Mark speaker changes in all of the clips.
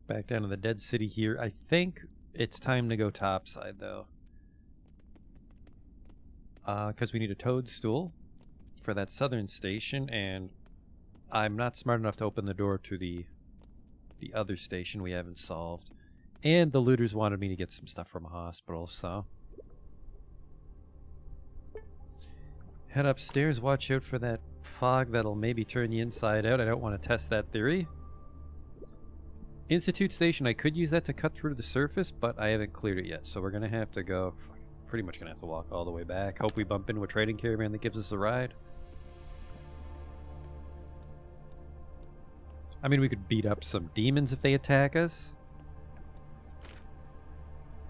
Speaker 1: Back down to the dead city here. I think it's time to go topside, though. Because we need a toadstool for that southern station, and I'm not smart enough to open the door to the other station we haven't solved. And the looters wanted me to get some stuff from a hospital, so... Head upstairs, watch out for that fog that'll maybe turn you inside out. I don't want to test that theory. Institute station, I could use that to cut through the surface, but I haven't cleared it yet, so we're going to have to go... Pretty much going to have to walk all the way back. Hope we bump into a trading caravan that gives us a ride. I mean, we could beat up some demons if they attack us.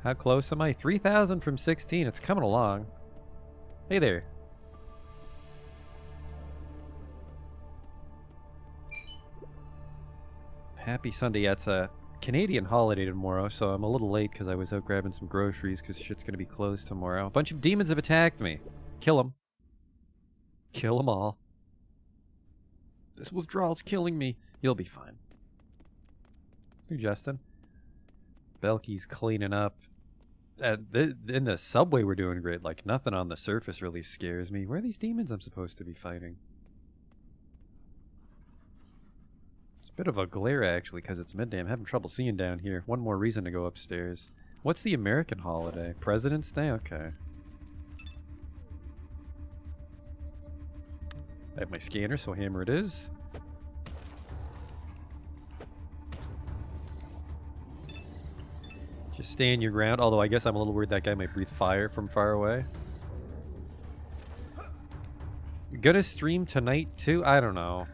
Speaker 1: How close am I? 3,000 from 16. It's coming along. Hey there. Happy Sunday. Yeah, it's a Canadian holiday tomorrow, so I'm a little late because I was out grabbing some groceries because shit's going to be closed tomorrow. A bunch of demons have attacked me. Kill them. Kill them all. This withdrawal's killing me. You'll be fine. Hey, Justin. Belky's cleaning up. In the subway we're doing great. Like, nothing on the surface really scares me. Where are these demons I'm supposed to be fighting? Bit of a glare, actually, because it's midday. I'm having trouble seeing down here. One more reason to go upstairs. What's the American holiday? President's Day? Okay. I have my scanner, so hammer it is. Just stand your ground, although I guess I'm a little worried that guy might breathe fire from far away. Gonna stream tonight, too? I don't know.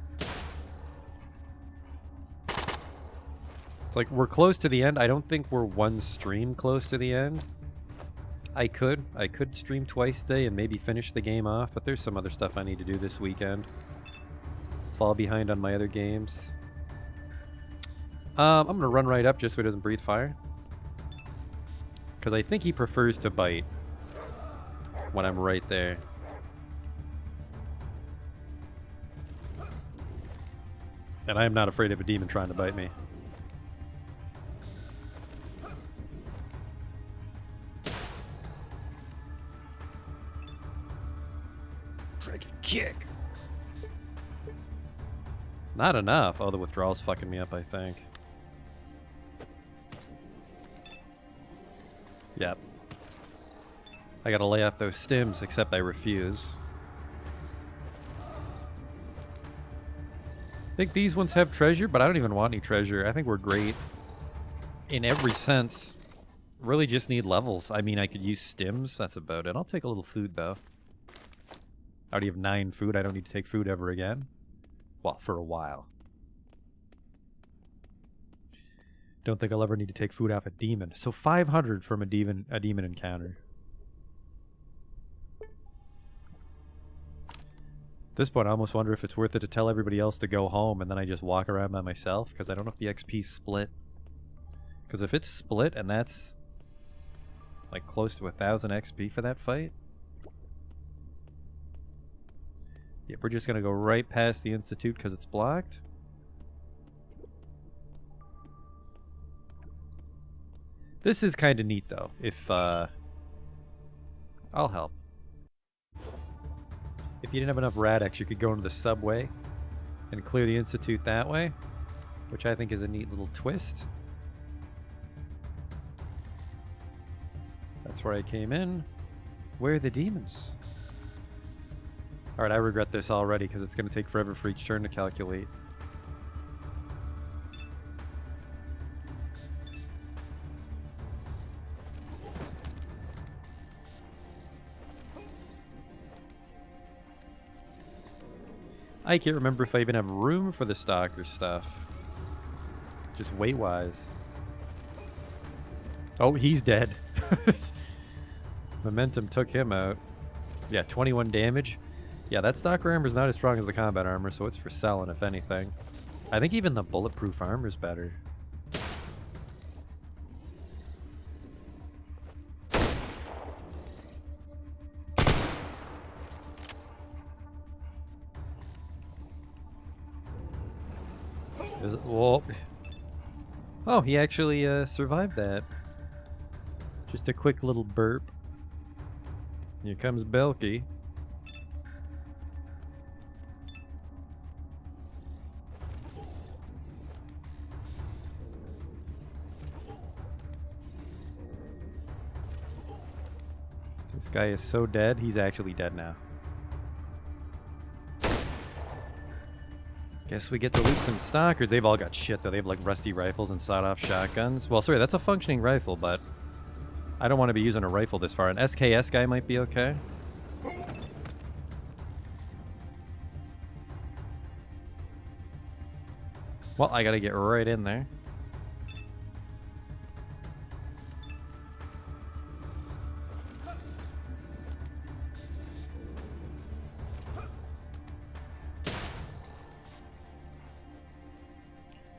Speaker 1: Like, we're close to the end. I don't think we're one stream close to the end. I could stream twice a day and maybe finish the game off, but there's some other stuff I need to do this weekend. Fall behind on my other games. I'm gonna run right up just so he doesn't breathe fire. Because I think he prefers to bite when I'm right there. And I am not afraid of a demon trying to bite me. Kick. Not enough. Oh, the withdrawal's fucking me up, I think. Yep. I gotta lay off those stims, except I refuse. I think these ones have treasure, but I don't even want any treasure. I think we're great in every sense. Really just need levels. I mean, I could use stims. That's about it. I'll take a little food, though. I already have 9 food. I don't need to take food ever again. Well, for a while. Don't think I'll ever need to take food off a demon. So 500 from a demon encounter. At this point, I almost wonder if it's worth it to tell everybody else to go home and then I just walk around by myself, because I don't know if the XP's split. Because if it's split and that's like close to 1,000 XP for that fight. Yep, we're just going to go right past the Institute because it's blocked. This is kind of neat, though. If, I'll help. If you didn't have enough Radix, you could go into the subway and clear the Institute that way, which I think is a neat little twist. That's where I came in. Where are the demons? Alright, I regret this already because it's going to take forever for each turn to calculate. I can't remember if I even have room for the stalker stuff. Just weight-wise. Oh, he's dead. Momentum took him out. Yeah, 21 damage. Yeah, that stalker armor is not as strong as the combat armor, so it's for selling, if anything. I think even the bulletproof armor is better. Whoa. Oh, he actually survived that. Just a quick little burp. Here comes Belky. This guy is so dead, he's actually dead now. Guess we get to loot some stalkers. They've all got shit though. They have like rusty rifles and sawed-off shotguns. Well, sorry, that's a functioning rifle, but I don't want to be using a rifle this far. An SKS guy might be okay. Well, I gotta get right in there.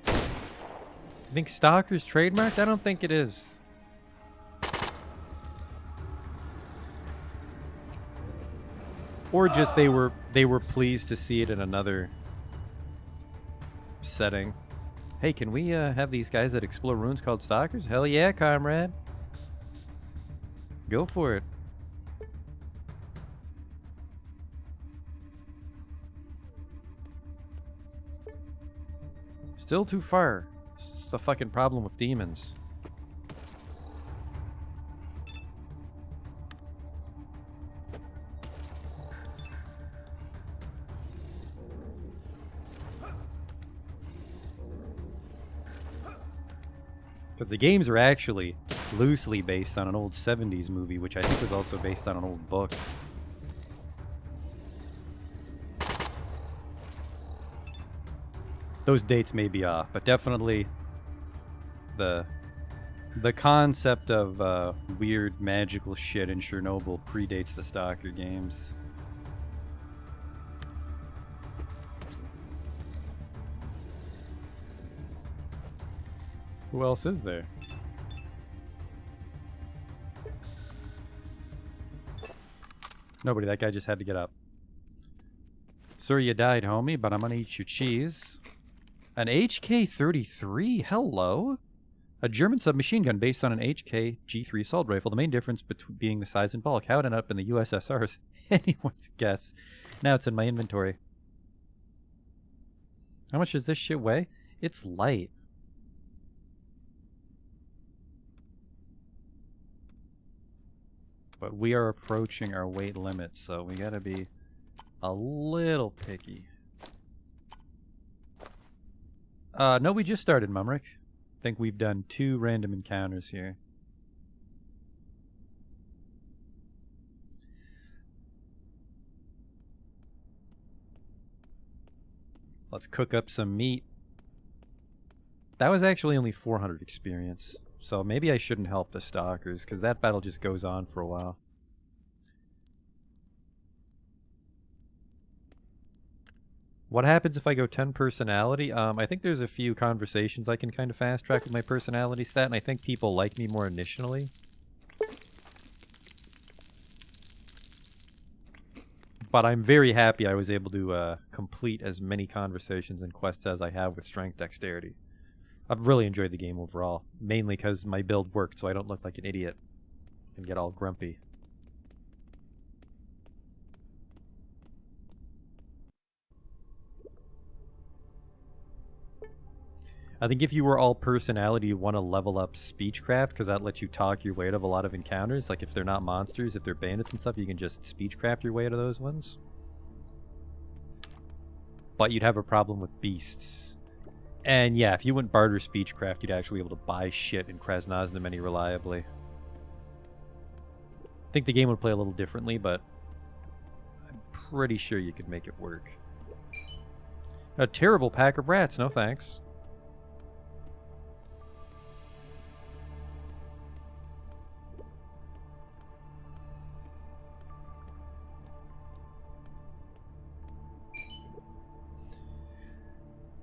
Speaker 1: I think Stalker's trademarked? I don't think it is. Or just they were pleased to see it in another setting. Hey, can we have these guys that explore ruins called Stalkers? Hell yeah, comrade. Go for it. Still too far. It's the fucking problem with demons. Because the games are actually loosely based on an old 70s movie, which I think was also based on an old book. Those dates may be off, but definitely the concept of weird magical shit in Chernobyl predates the Stalker games. Who else is there? Nobody. That guy just had to get up. Sorry you died, homie, but I'm gonna eat your cheese. An HK-33? Hello? A German submachine gun based on an HK G3 assault rifle. The main difference being the size and bulk. How it ended up in the USSR is anyone's guess. Now it's in my inventory. How much does this shit weigh? It's light. But we are approaching our weight limit, so we gotta be a little picky. No, we just started, Mumrick. I think we've done 2 random encounters here. Let's cook up some meat. That was actually only 400 experience. So maybe I shouldn't help the Stalkers, because that battle just goes on for a while. What happens if I go 10 personality? I think there's a few conversations I can kind of fast track with my personality stat, and I think people like me more initially. But I'm very happy I was able to complete as many conversations and quests as I have with strength dexterity. I've really enjoyed the game overall, mainly because my build worked so I don't look like an idiot and get all grumpy. I think if you were all personality, you want to level up speechcraft, because that lets you talk your way out of a lot of encounters. Like if they're not monsters, if they're bandits and stuff, you can just speechcraft your way out of those ones. But you'd have a problem with beasts. And yeah, if you went barter speechcraft, you'd actually be able to buy shit in Krasnozna reliably. I think the game would play a little differently, but I'm pretty sure you could make it work. A terrible pack of rats, no thanks.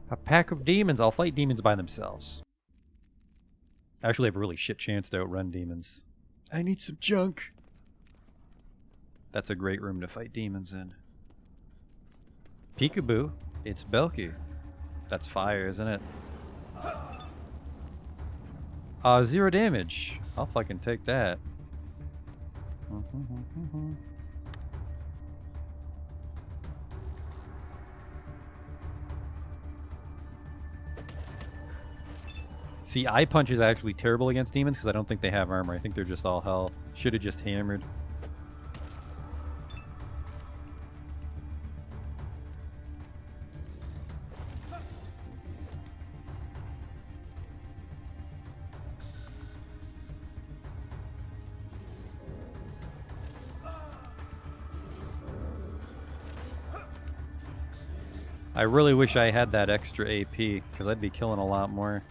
Speaker 1: A pack of demons. I'll fight demons by themselves. I actually have a really shit chance to outrun demons. I need some junk. That's a great room to fight demons in. Peekaboo. It's Belky. That's fire, isn't it? 0 damage. I'll fucking take that. See, eye punch is actually terrible against demons because I don't think they have armor. I think they're just all health. Should have just hammered. I really wish I had that extra AP, because I'd be killing a lot more.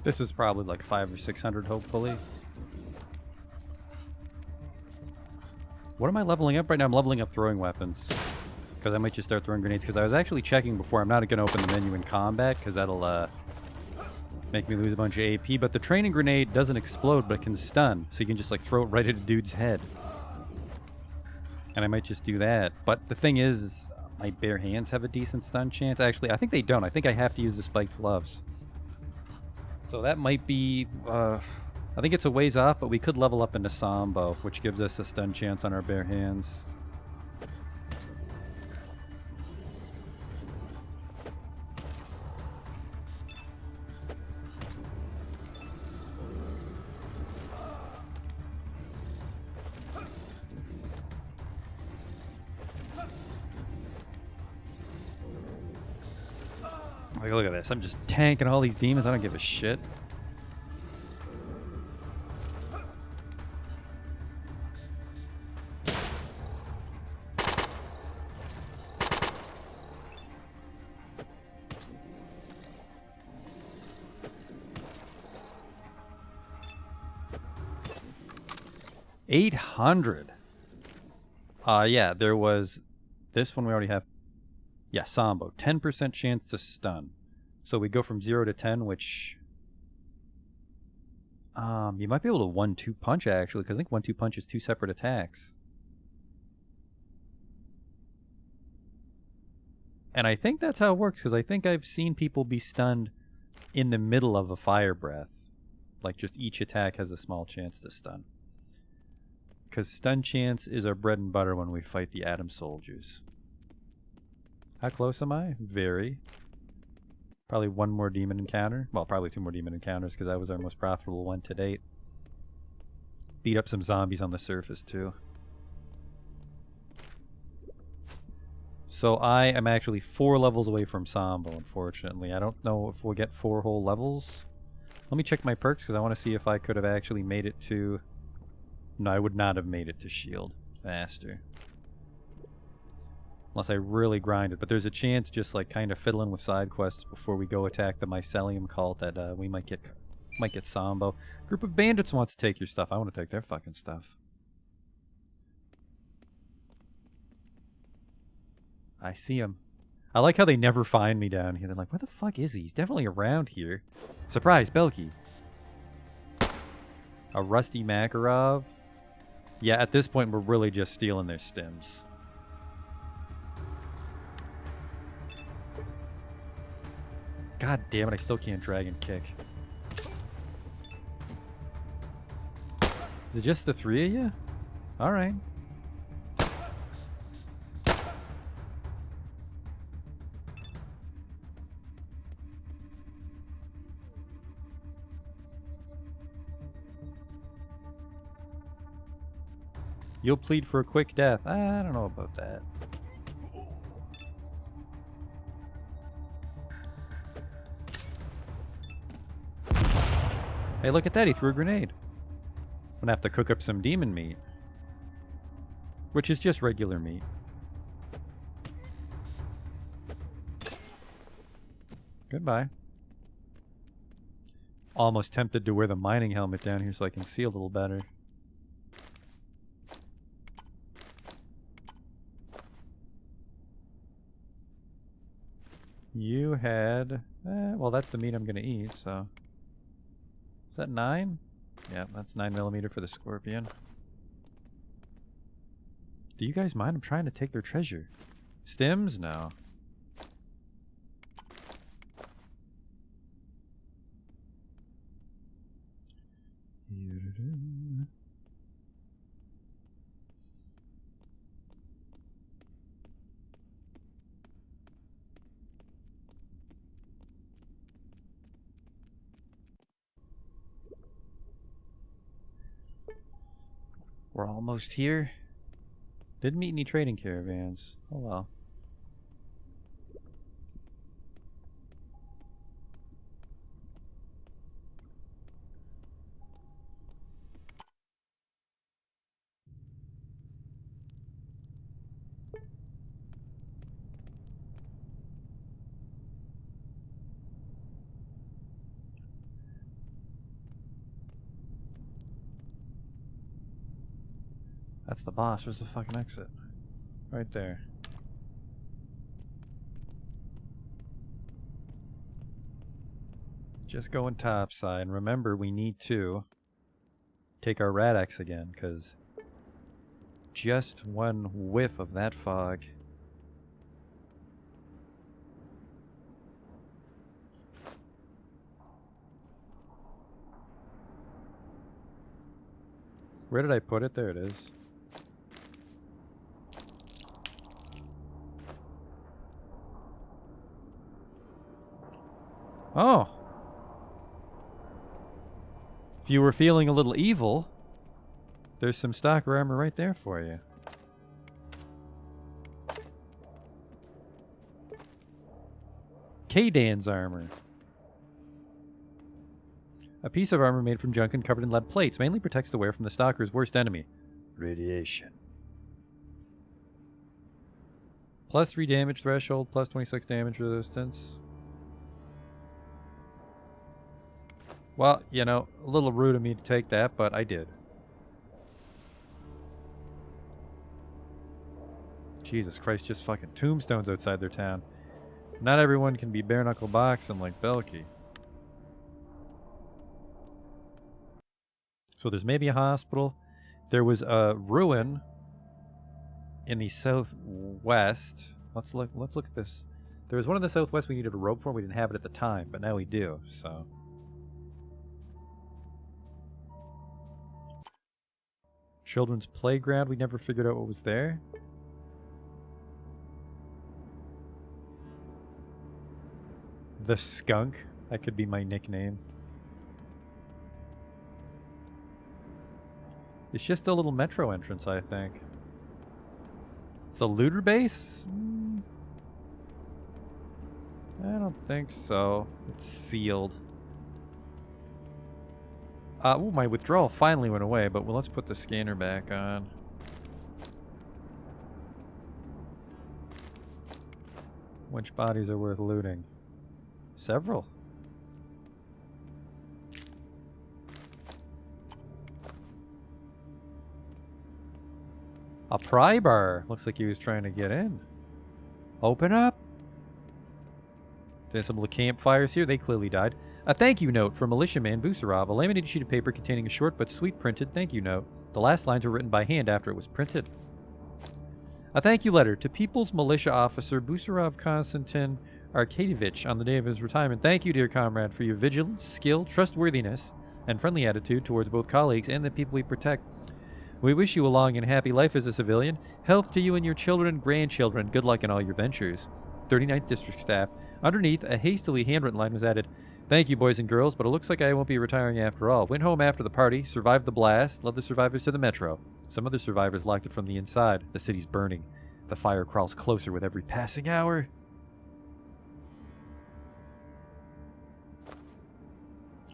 Speaker 1: This is probably like 500 or 600, hopefully. What am I leveling up right now? I'm leveling up throwing weapons. Because I might just start throwing grenades. Because I was actually checking before. I'm not going to open the menu in combat. Because that'll make me lose a bunch of AP. But the training grenade doesn't explode, but it can stun. So you can just like throw it right at a dude's head. And I might just do that. But the thing is, my bare hands have a decent stun chance. Actually, I think they don't. I think I have to use the spiked gloves. So that might be, I think it's a ways off, but we could level up into Sambo, which gives us a stun chance on our bare hands. Like, look at this. I'm just tanking all these demons. I don't give a shit. $800. Yeah, there was this one we already have. Yeah, Sambo. 10% chance to stun. So we go from 0 to 10, which... you might be able to 1-2 punch, actually, because I think 1-2 punch is 2 separate attacks. And I think that's how it works, because I think I've seen people be stunned in the middle of a fire breath. Like, just each attack has a small chance to stun. Because stun chance is our bread and butter when we fight the Atom Soldiers. How close am I? Very. Probably one more demon encounter. Well, probably 2 more demon encounters because that was our most profitable one to date. Beat up some zombies on the surface too. So I am actually 4 levels away from Sambo, unfortunately. I don't know if we'll get 4 whole levels. Let me check my perks because I want to see if I could have actually made it to... No, I would not have made it to Shield faster. Unless I really grind it. But there's a chance just like kind of fiddling with side quests before we go attack the mycelium cult that we might get Sambo. Group of bandits wants to take your stuff. I want to take their fucking stuff. I see him. I like how they never find me down here. They're like, where the fuck is he? He's definitely around here. Surprise, Belky. A rusty Makarov. Yeah, at this point we're really just stealing their stims. God damn it, I still can't dragon kick. Is it just the 3 of you? Alright. You'll plead for a quick death. I don't know about that. Hey, look at that. He threw a grenade. I'm gonna have to cook up some demon meat. Which is just regular meat. Goodbye. Almost tempted to wear the mining helmet down here so I can see a little better. You had... well, that's the meat I'm going to eat, so... Is that 9? Yeah, that's 9mm for the scorpion. Do you guys mind? I'm trying to take their treasure. Stims? No. We're almost here. Didn't meet any trading caravans. Oh well. That's the boss. Where's the fucking exit? Right there. Just going topside. And remember, we need to take our Rad-X again, because just one whiff of that fog. Where did I put it? There it is. Oh! If you were feeling a little evil, there's some stock armor right there for you. K-Dan's armor. A piece of armor made from junk and covered in lead plates mainly protects the wearer from the stalker's worst enemy, radiation. Plus 3 damage threshold, plus 26 damage resistance. Well, you know, a little rude of me to take that, but I did. Jesus Christ, just fucking tombstones outside their town. Not everyone can be bare-knuckle boxing like Belky. So there's maybe a hospital. There was a ruin in the southwest. Let's look at this. There was one in the southwest we needed a rope for. We didn't have it at the time, but now we do, so... Children's playground, we never figured out what was there. The Skunk, that could be my nickname. It's just a little metro entrance, I think. It's a looter base? I don't think so. It's sealed. Oh, my withdrawal finally went away, but well, let's put the scanner back on. Which bodies are worth looting? Several. A pry bar. Looks like he was trying to get in. Open up. There's some little campfires here. They clearly died. A thank you note from militiaman Busarov. A laminated sheet of paper containing a short but sweet printed thank you note. The last lines were written by hand after it was printed. A thank you letter to People's Militia Officer Busarov Konstantin Arkadievich on the day of his retirement. Thank you, dear comrade, for your vigilance, skill, trustworthiness, and friendly attitude towards both colleagues and the people we protect. We wish you a long and happy life as a civilian. Health to you and your children and grandchildren. Good luck in all your ventures. 39th District staff. Underneath, a hastily handwritten line was added. Thank you, boys and girls, but it looks like I won't be retiring after all. Went home after the party, survived the blast, led the survivors to the metro. Some other survivors locked it from the inside. The city's burning. The fire crawls closer with every passing hour.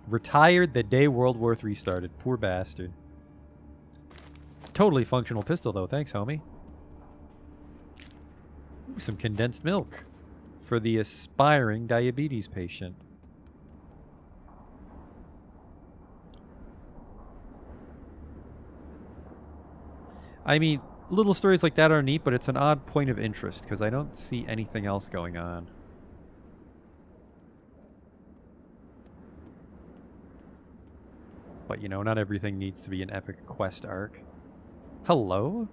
Speaker 1: Retired the day World War III started. Poor bastard. Totally functional pistol, though. Thanks, homie. Ooh, some condensed milk for the aspiring diabetes patient. I mean, little stories like that are neat, but it's an odd point of interest because I don't see anything else going on. But, you know, not everything needs to be an epic quest arc. Hello?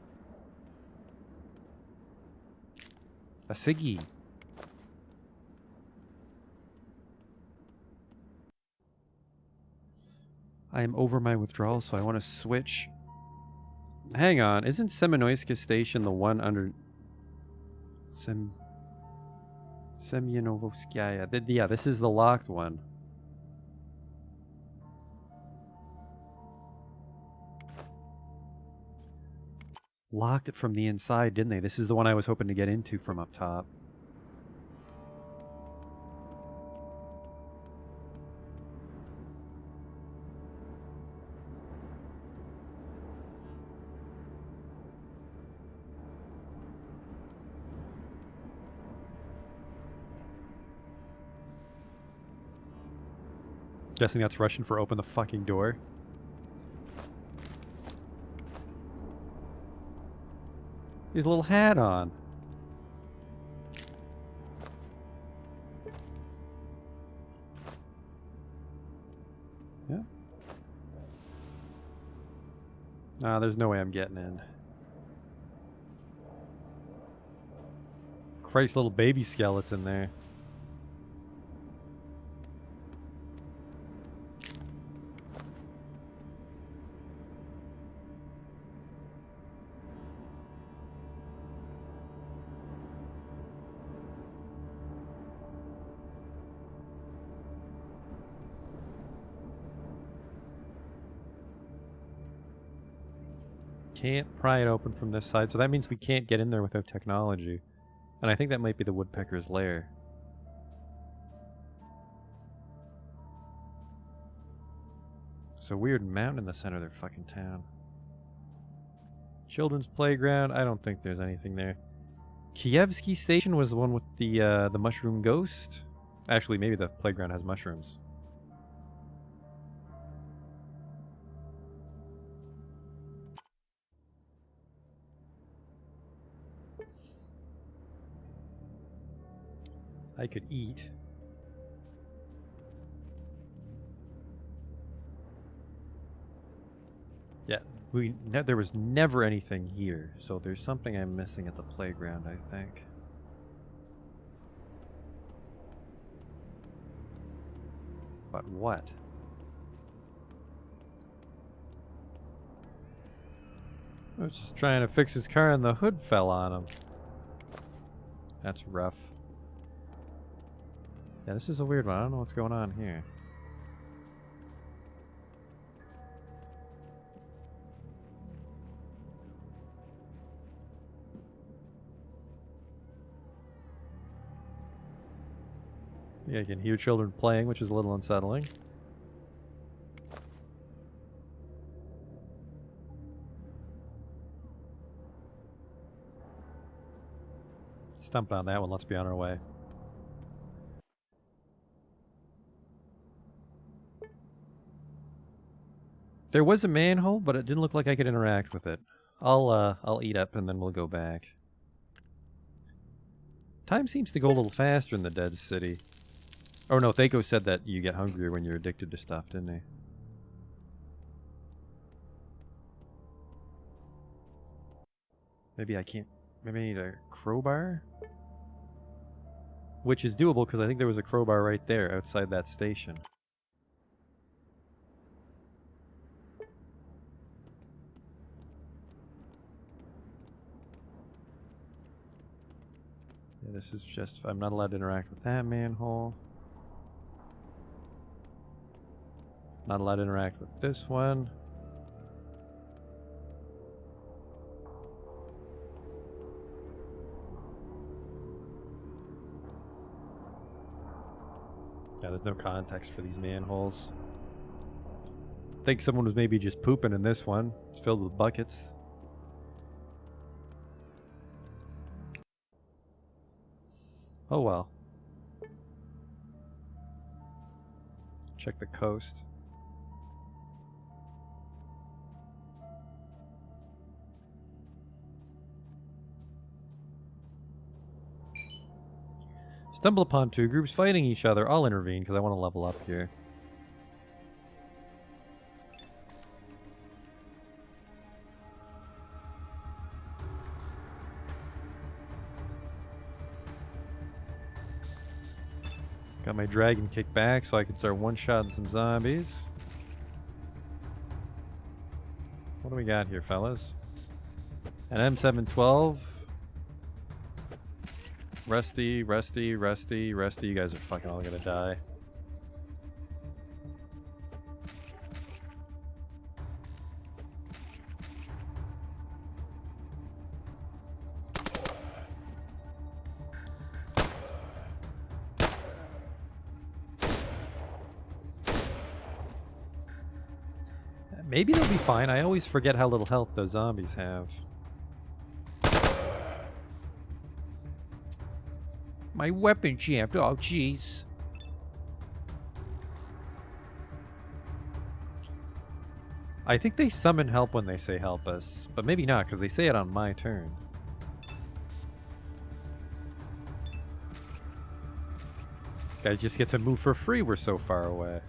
Speaker 1: A Siggy. I am over my withdrawal, so I want to switch. Hang on, isn't Semenoyska Station the one under... Semyonovskaya. Yeah, this is the locked one. Locked it from the inside, didn't they? This is the one I was hoping to get into from up top. Guessing that's Russian for open the fucking door. His little hat on. Yeah. Nah, there's no way I'm getting in. Christ, little baby skeleton there. Can't pry it open from this side, so that means we can't get in there without technology. And I think that might be the woodpecker's lair. It's a weird mountain in the center of their fucking town. Children's playground, I don't think there's anything there. Kievsky Station was the one with the mushroom ghost? Actually, maybe the playground has mushrooms. I could eat. Yeah, there was never anything here, so there's something I'm missing at the playground, I think. But what? I was just trying to fix his car and the hood fell on him. That's rough. Yeah, this is a weird one. I don't know what's going on here. Yeah, you can hear children playing, which is a little unsettling. Stumped on that one. Let's be on our way. There was a manhole, but it didn't look like I could interact with it. I'll eat up and then we'll go back. Time seems to go a little faster in the dead city. Oh no, Thaco said that you get hungrier when you're addicted to stuff, didn't he? Maybe I can't... Maybe I need a crowbar? Which is doable because I think there was a crowbar right there outside that station. Yeah, this is just... I'm not allowed to interact with that manhole. Not allowed to interact with this one. Yeah, there's no context for these manholes. I think someone was maybe just pooping in this one. It's filled with buckets. Oh well. Check the coast. Stumble upon two groups fighting each other. I'll intervene because I want to level up here. Got my dragon kick back so I can start one-shotting some zombies. What do we got here, fellas? An M712. Rusty, Rusty, Rusty, Rusty. You guys are fucking all gonna die. Maybe they'll be fine. I always forget how little health those zombies have. My weapon jammed. Oh, jeez. I think they summon help when they say help us. But maybe not, because they say it on my turn. Guys just get to move for free. We're so far away.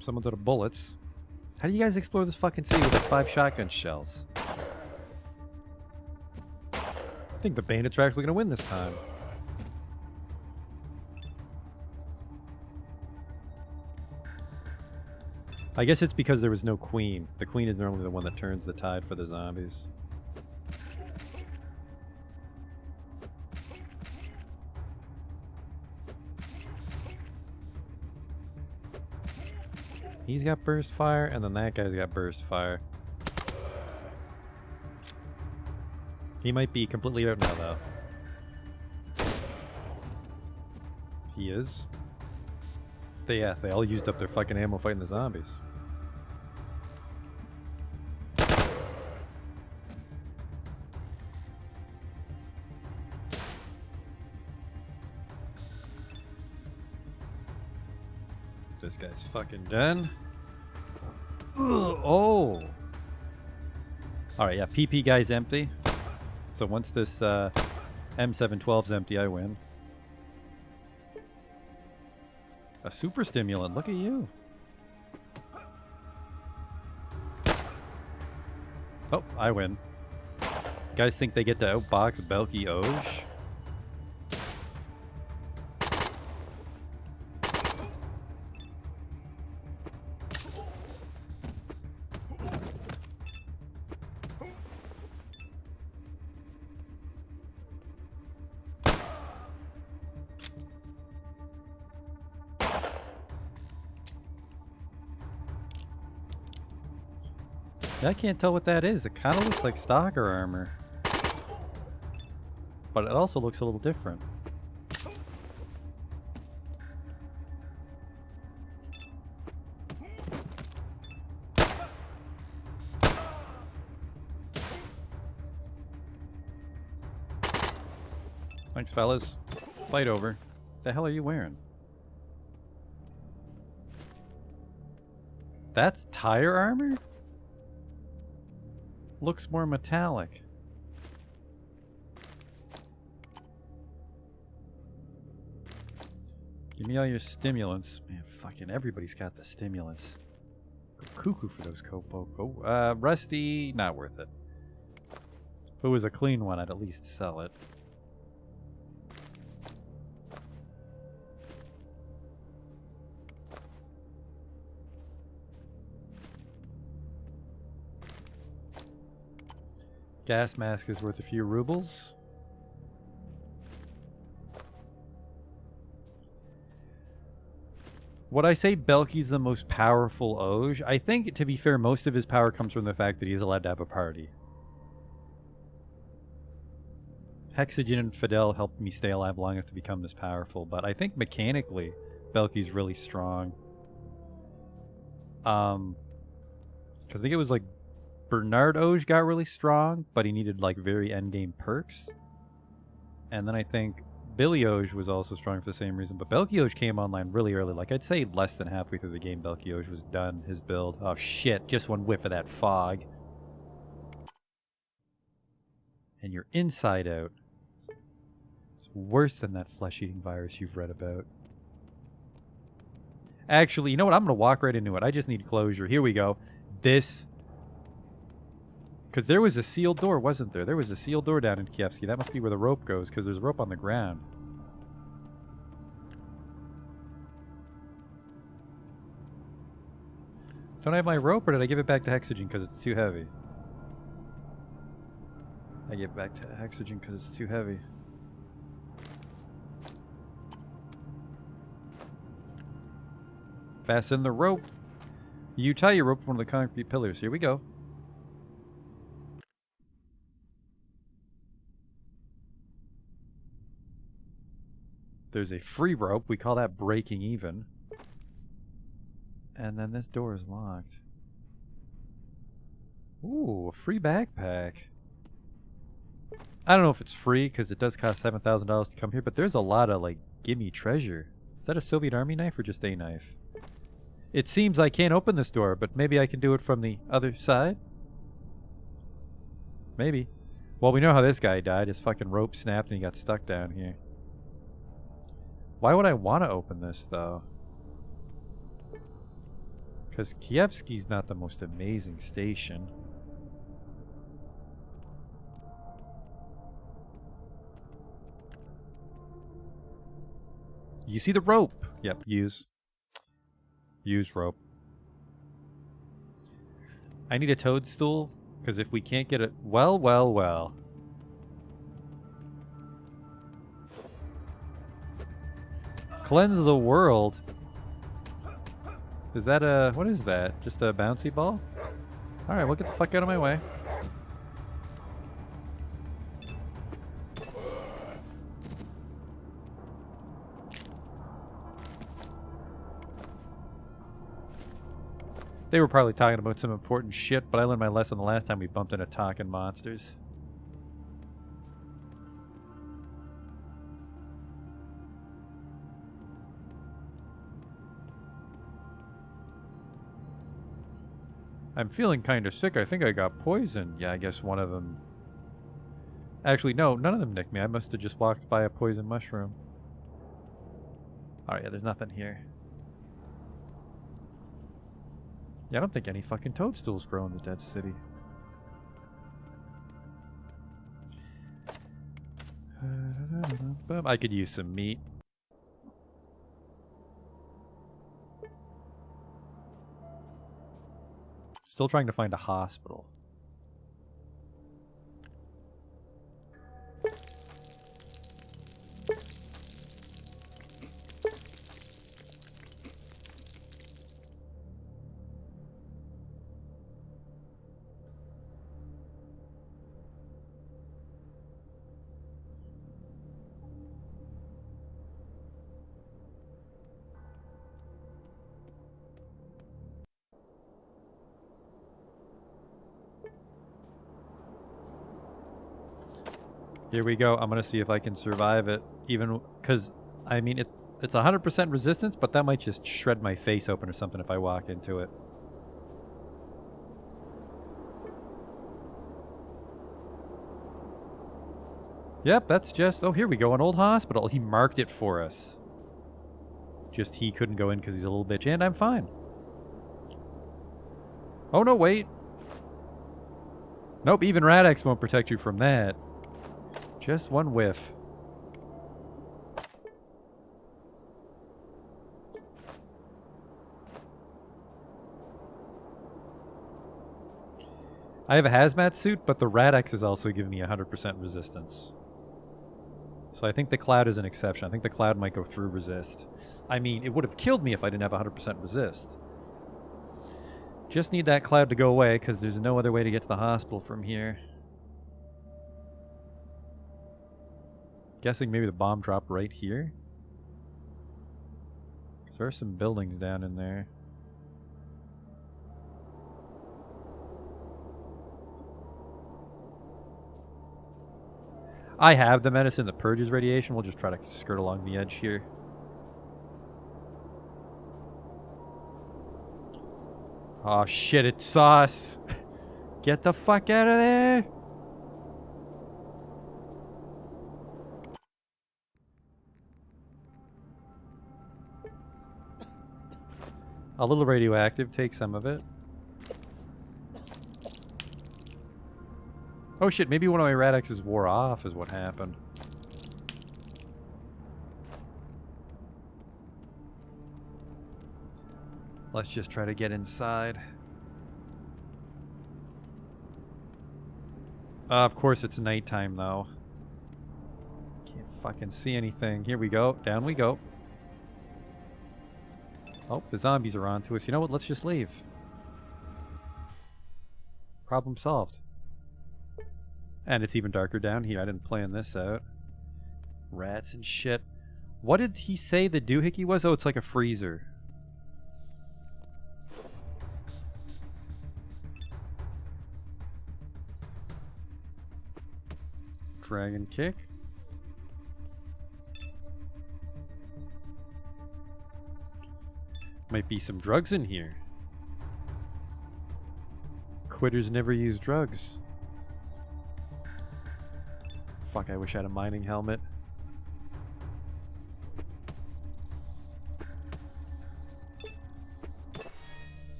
Speaker 1: Someone's out of bullets. How do you guys explore this fucking city with like 5 shotgun shells? I think the bandits are actually gonna win this time. I guess it's because there was no queen. The queen is normally the one that turns the tide for the zombies. He's got burst fire, and then that guy's got burst fire. He might be completely out now, though. He is. They all used up their fucking ammo fighting the zombies. This guy's fucking done. Ugh, oh! Alright, yeah, PP guy's empty. So once this M712's empty, I win. A super stimulant, look at you. Oh, I win. Guys think they get to outbox Belky Oj? I can't tell what that is. It kind of looks like stalker armor. But it also looks a little different. Thanks, fellas. Fight over. The hell are you wearing? That's tire armor? Looks more metallic. Give me all your stimulants. Man, fucking everybody's got the stimulants. Go cuckoo for those Copo. Oh, Rusty, not worth it. If it was a clean one, I'd at least sell it. Gas mask is worth a few rubles. Would I say Belky's the most powerful Oj? I think, to be fair, most of his power comes from the fact that he's allowed to have a party. Hexogen and Fidel helped me stay alive long enough to become this powerful, but I think mechanically, Belky's really strong. Because I think it was like Bernard Oge got really strong, but he needed like very endgame perks. And then I think Billy Oge was also strong for the same reason, but Belky Oge came online really early. Like I'd say less than halfway through the game, Belky Oge was done, his build. Oh shit, just one whiff of that fog. And you're inside out. It's worse than that flesh-eating virus you've read about. Actually, you know what? I'm going to walk right into it. I just need closure. Here we go. This... Because there was a sealed door, wasn't there? There was a sealed door down in Kievsky. That must be where the rope goes, because there's a rope on the ground. Don't I have my rope, or did I give it back to Hexogen because it's too heavy? I give it back to Hexogen because it's too heavy. Fasten the rope. You tie your rope to one of the concrete pillars. Here we go. There's a free rope. We call that breaking even. And then this door is locked. Ooh, a free backpack. I don't know if it's free because it does cost $7,000 to come here, but there's a lot of like gimme treasure. Is that a Soviet Army knife or just a knife? It seems I can't open this door, but maybe I can do it from the other side? Maybe. Well, we know how this guy died. His fucking rope snapped and he got stuck down here. Why would I want to open this, though? Because Kievsky's not the most amazing station. You see the rope? Yep, use. Use rope. I need a toadstool, because if we can't get it... Well, well, well. Cleanse the world? Is that a... What is that? Just a bouncy ball? Alright, we'll get the fuck out of my way. They were probably talking about some important shit, but I learned my lesson the last time we bumped into talking monsters. I'm feeling kind of sick. I think I got poisoned. Yeah, I guess one of them... Actually, no, none of them nicked me. I must have just walked by a poison mushroom. Alright, yeah, there's nothing here. Yeah, I don't think any fucking toadstools grow in the dead city. I could use some meat. Still trying to find a hospital. Here we go. I'm gonna see if I can survive it, even because I mean it's 100% resistance, but that might just shred my face open or something if I walk into it. Yep, that's just... Oh, here we go, an old hospital. He marked it for us. Just he couldn't go in because he's a little bitch, and I'm fine. Oh no, wait. Nope, even Radex won't protect you from that. Just one whiff. I have a hazmat suit, but the Radex is also giving me 100% resistance. So I think the Cloud is an exception. I think the Cloud might go through resist. I mean, it would have killed me if I didn't have 100% resist. Just need that Cloud to go away, because there's no other way to get to the hospital from here. Guessing maybe the bomb dropped right here. There are some buildings down in there. I have the medicine that purges radiation. We'll just try to skirt along the edge here. Oh shit, it's sauce. Get the fuck out of there. A little radioactive, take some of it. Oh shit, maybe one of my radixes wore off is what happened. Let's just try to get inside. Of course it's nighttime though. Can't fucking see anything. Here we go. Down we go. Oh, the zombies are on to us. You know what? Let's just leave. Problem solved. And it's even darker down here. I didn't plan this out. Rats and shit. What did he say the doohickey was? Oh, it's like a freezer. Dragon kick. Might be some drugs in here. Quitters never use drugs. Fuck, I wish I had a mining helmet.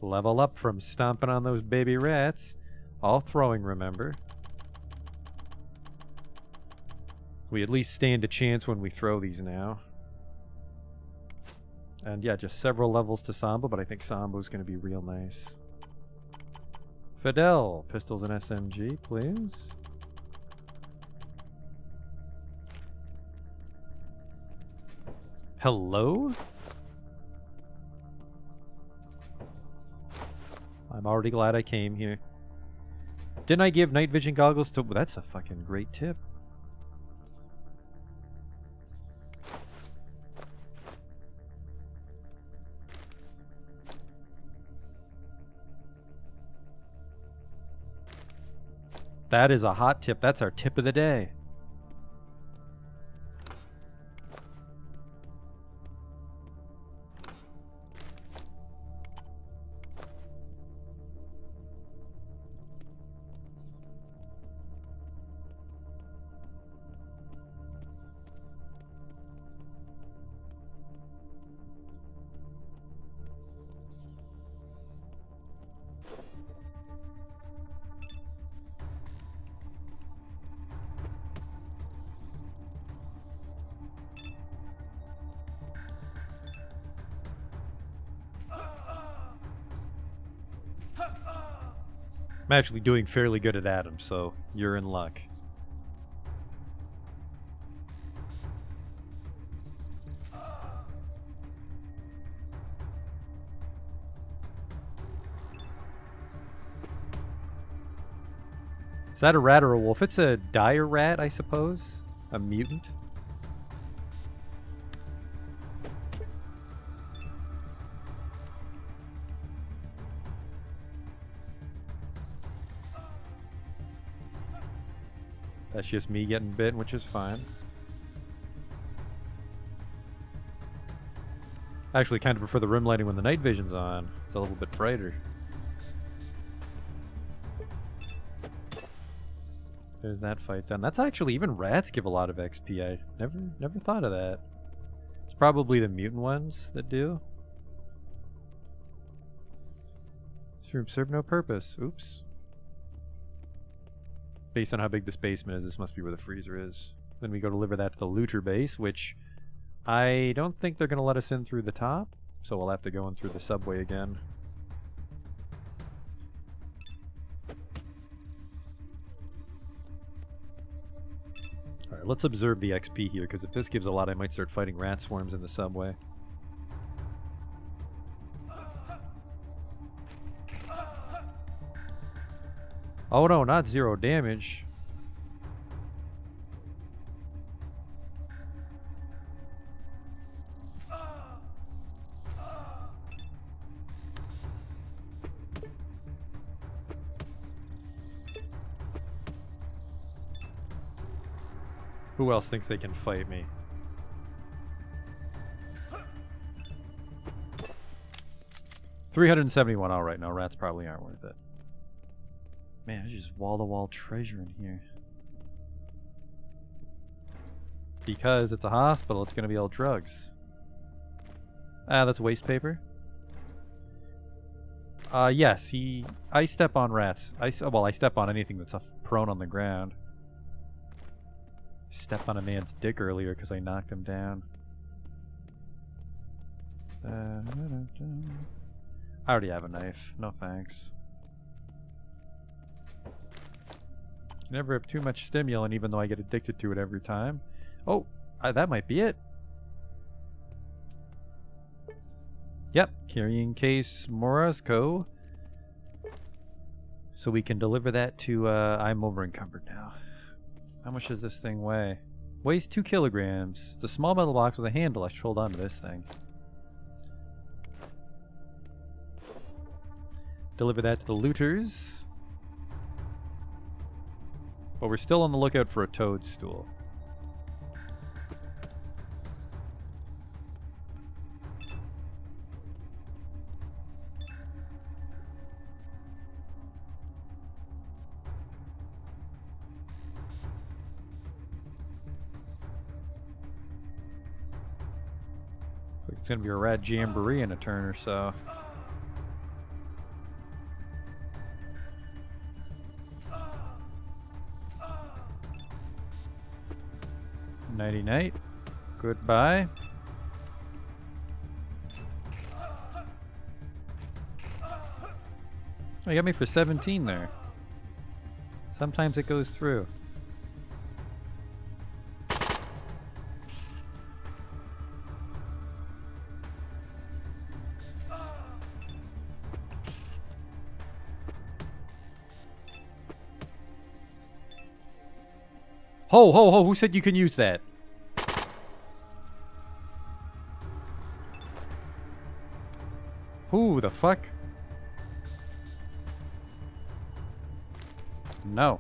Speaker 1: Level up from stomping on those baby rats. All throwing, remember. We at least stand a chance when we throw these now. And yeah, just several levels to Sambo, but I think Sambo's going to be real nice. Fidel, pistols and SMG, please. Hello? I'm already glad I came here. Didn't I give night vision goggles to... Well, that's a fucking great tip. That is a hot tip. That's our tip of the day. I'm actually doing fairly good at Adam, so you're in luck. Is that a rat or a wolf? It's a dire rat, I suppose. A mutant. That's just me getting bit, which is fine. I actually kind of prefer the room lighting when the night vision's on. It's a little bit brighter. There's that fight done. That's actually, even rats give a lot of XP. I never thought of that. It's probably the mutant ones that do. This room served no purpose. Oops. Based on how big this basement is, this must be where the freezer is. Then we go deliver that to the looter base, which I don't think they're going to let us in through the top, so we'll have to go in through the subway again. Alright, let's observe the XP here, because if this gives a lot, I might start fighting rat swarms in the subway. Oh no, not zero damage. Who else thinks they can fight me? $371. All right, no, rats probably aren't worth it. Man, there's just wall-to-wall treasure in here. Because it's a hospital, it's gonna be all drugs. Ah, that's waste paper. Yes, I step on rats. I step on anything that's prone on the ground. Stepped on a man's dick earlier because I knocked him down. I already have a knife. No thanks. You never have too much stimulant, even though I get addicted to it every time. Oh, that might be it. Yep, carrying case Morosco. So we can deliver that to, I'm over encumbered now. How much does this thing weigh? Weighs 2 kilograms. It's a small metal box with a handle. I should hold on to this thing. Deliver that to the looters. But we're still on the lookout for a toadstool. It's gonna be a rat jamboree in a turn or so. Nighty night. Goodbye. Oh, you got me for 17 there. Sometimes it goes through. Ho, ho, ho, who said you can use that? Who the fuck? No.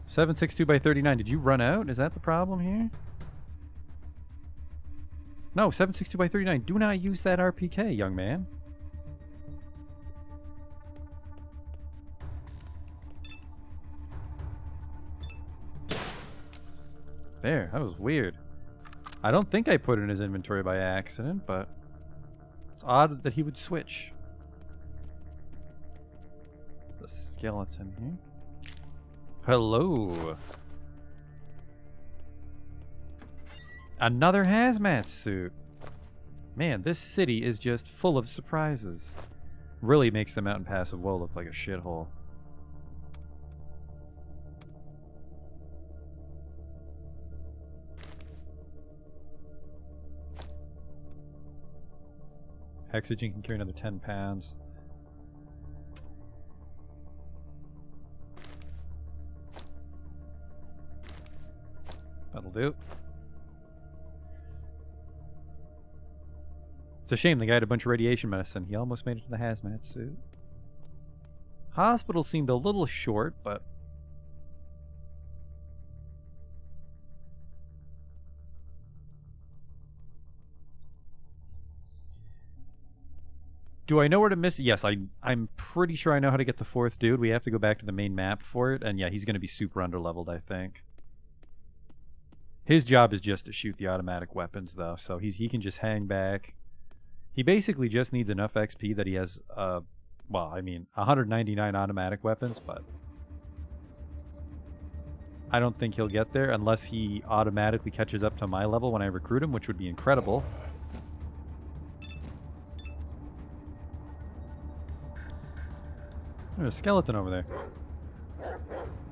Speaker 1: $762 by 39. Did you run out? Is that the problem here? No, $762 by 39. Do not use that RPK, young man. There, that was weird. I don't think I put it in his inventory by accident, but it's odd that he would switch. The skeleton here. Hello. Another hazmat suit. Man, this city is just full of surprises. Really makes the Mountain Pass of Woe look like a shithole. Hexogen can carry another 10 pounds. That'll do. It's a shame the guy had a bunch of radiation medicine. He almost made it to the hazmat suit. Hospital seemed a little short, but... Do I know where to miss? Yes, I'm pretty sure I know how to get the fourth dude. We have to go back to the main map for it. And yeah, he's going to be super underleveled, I think. His job is just to shoot the automatic weapons, though. So he can just hang back. He basically just needs enough XP that he has, well, I mean, 199 automatic weapons, but... I don't think he'll get there unless he automatically catches up to my level when I recruit him, which would be incredible. There's a skeleton over there.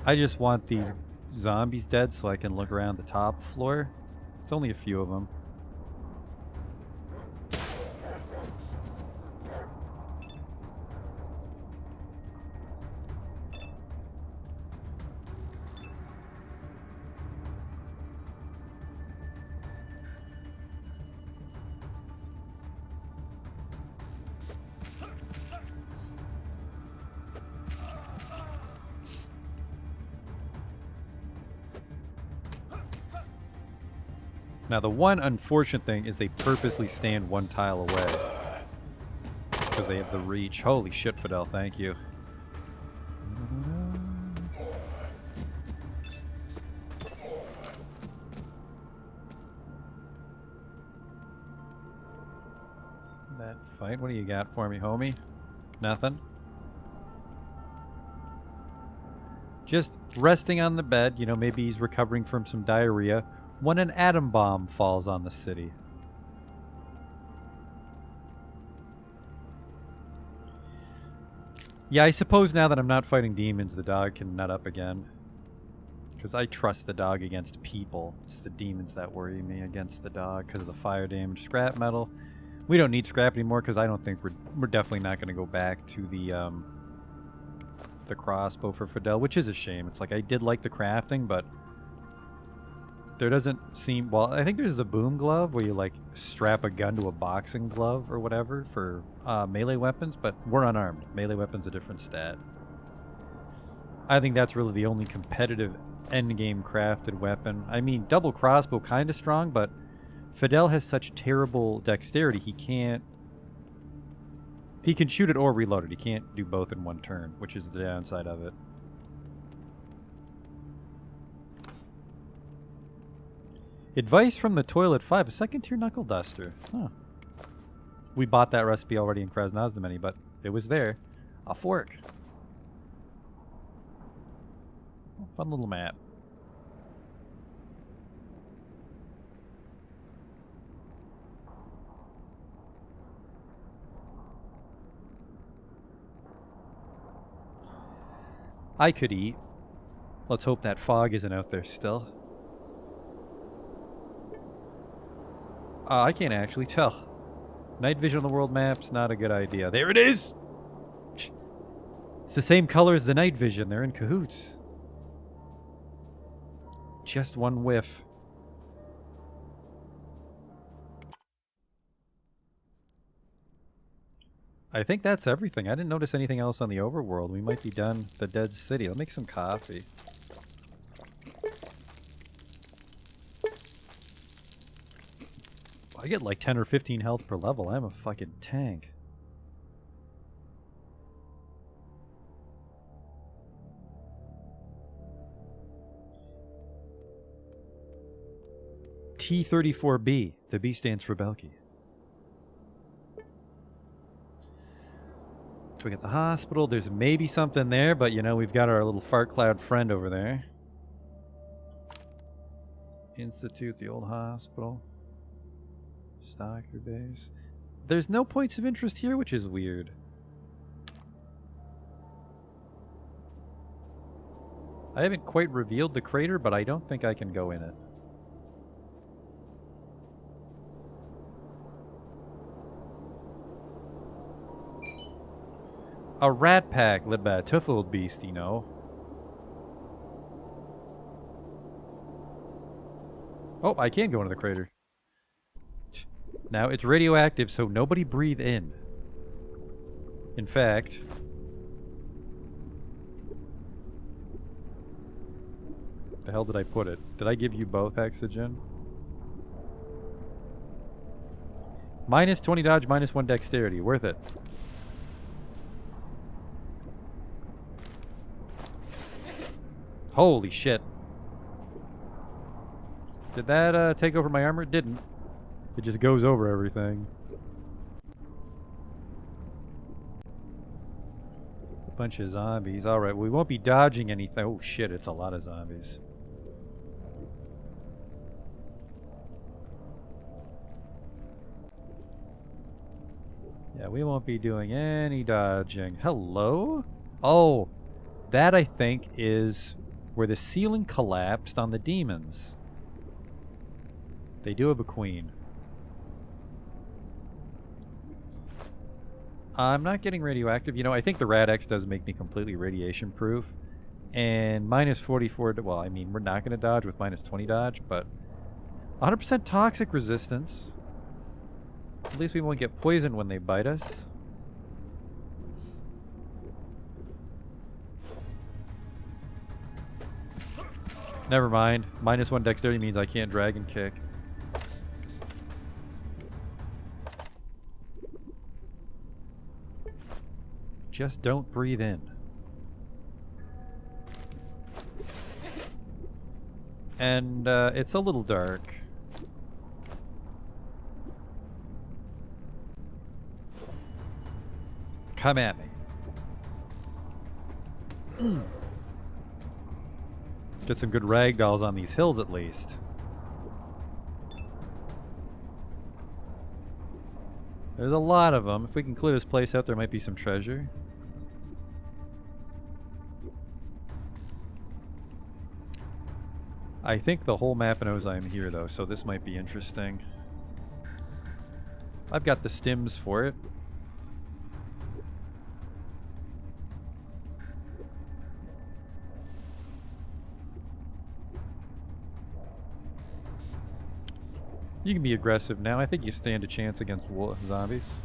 Speaker 1: I just want these zombies dead so I can look around the top floor. It's only a few of them. Now, the one unfortunate thing is they purposely stand one tile away. Because they have the reach. Holy shit, Fidel, thank you. That fight, what do you got for me, homie? Nothing? Just resting on the bed, you know, maybe he's recovering from some diarrhea, when an atom bomb falls on the city. Yeah, I suppose now that I'm not fighting demons, the dog can nut up again. Because I trust the dog against people. It's the demons that worry me against the dog because of the fire damage. Scrap metal. We don't need scrap anymore because I don't think we're definitely not going to go back to the crossbow for Fidel, which is a shame. It's like I did like the crafting, but there doesn't seem... Well, I think there's the boom glove where you like strap a gun to a boxing glove or whatever for melee weapons, but we're unarmed. Melee weapon's a different stat. I think that's really the only competitive endgame crafted weapon. I mean, double crossbow kind of strong, but Fidel has such terrible dexterity, he can't... He can shoot it or reload it. He can't do both in one turn, which is the downside of it. Advice from the Toilet 5, a second tier knuckle duster. Huh. We bought that recipe already in Krasnozhnye, but it was there. A fork. Fun little map. I could eat. Let's hope that fog isn't out there still. I can't actually tell. Night vision on the world map's not a good idea. There it is! It's the same color as the night vision. They're in cahoots. Just one whiff. I think that's everything. I didn't notice anything else on the overworld. We might be done the dead city. I'll make some coffee. I get like 10 or 15 health per level. I'm a fucking tank. T34B. The B stands for Belky. So we got the hospital. There's maybe something there, but you know, we've got our little fart cloud friend over there. Institute, the old hospital. Stalker base. There's no points of interest here, which is weird. I haven't quite revealed the crater, but I don't think I can go in it. A rat pack, the tough old beast, you know. Oh, I can go into the crater. Now, it's radioactive, so nobody breathe in. In fact... the hell did I put it? Did I give you both oxygen? Minus 20 dodge, minus 1 dexterity. Worth it. Holy shit. Did that take over my armor? It didn't. It just goes over everything. A bunch of zombies. Alright, we won't be dodging anything. Oh shit, it's a lot of zombies. Yeah, we won't be doing any dodging. Hello? Oh, that I think is where the ceiling collapsed on the demons. They do have a queen. I'm not getting radioactive. You know, I think the Rad-X does make me completely radiation proof. And minus 44, well, I mean, we're not going to dodge with minus 20 dodge, but 100% toxic resistance. At least we won't get poisoned when they bite us. Never mind. Minus 1 dexterity means I can't dragon kick. Just don't breathe in. And it's a little dark. Come at me. Get some good ragdolls on these hills at least. There's a lot of them. If we can clear this place out, there might be some treasure. I think the whole map knows I'm here though, so this might be interesting. I've got the stims for it. You can be aggressive now. I think you stand a chance against zombies.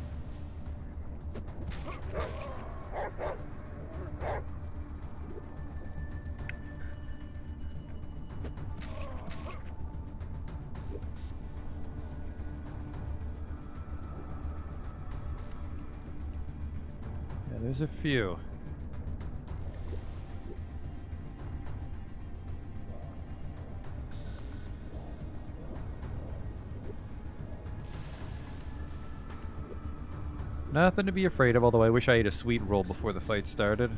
Speaker 1: Yeah, there's a few. Nothing to be afraid of, although I wish I ate a sweet roll before the fight started.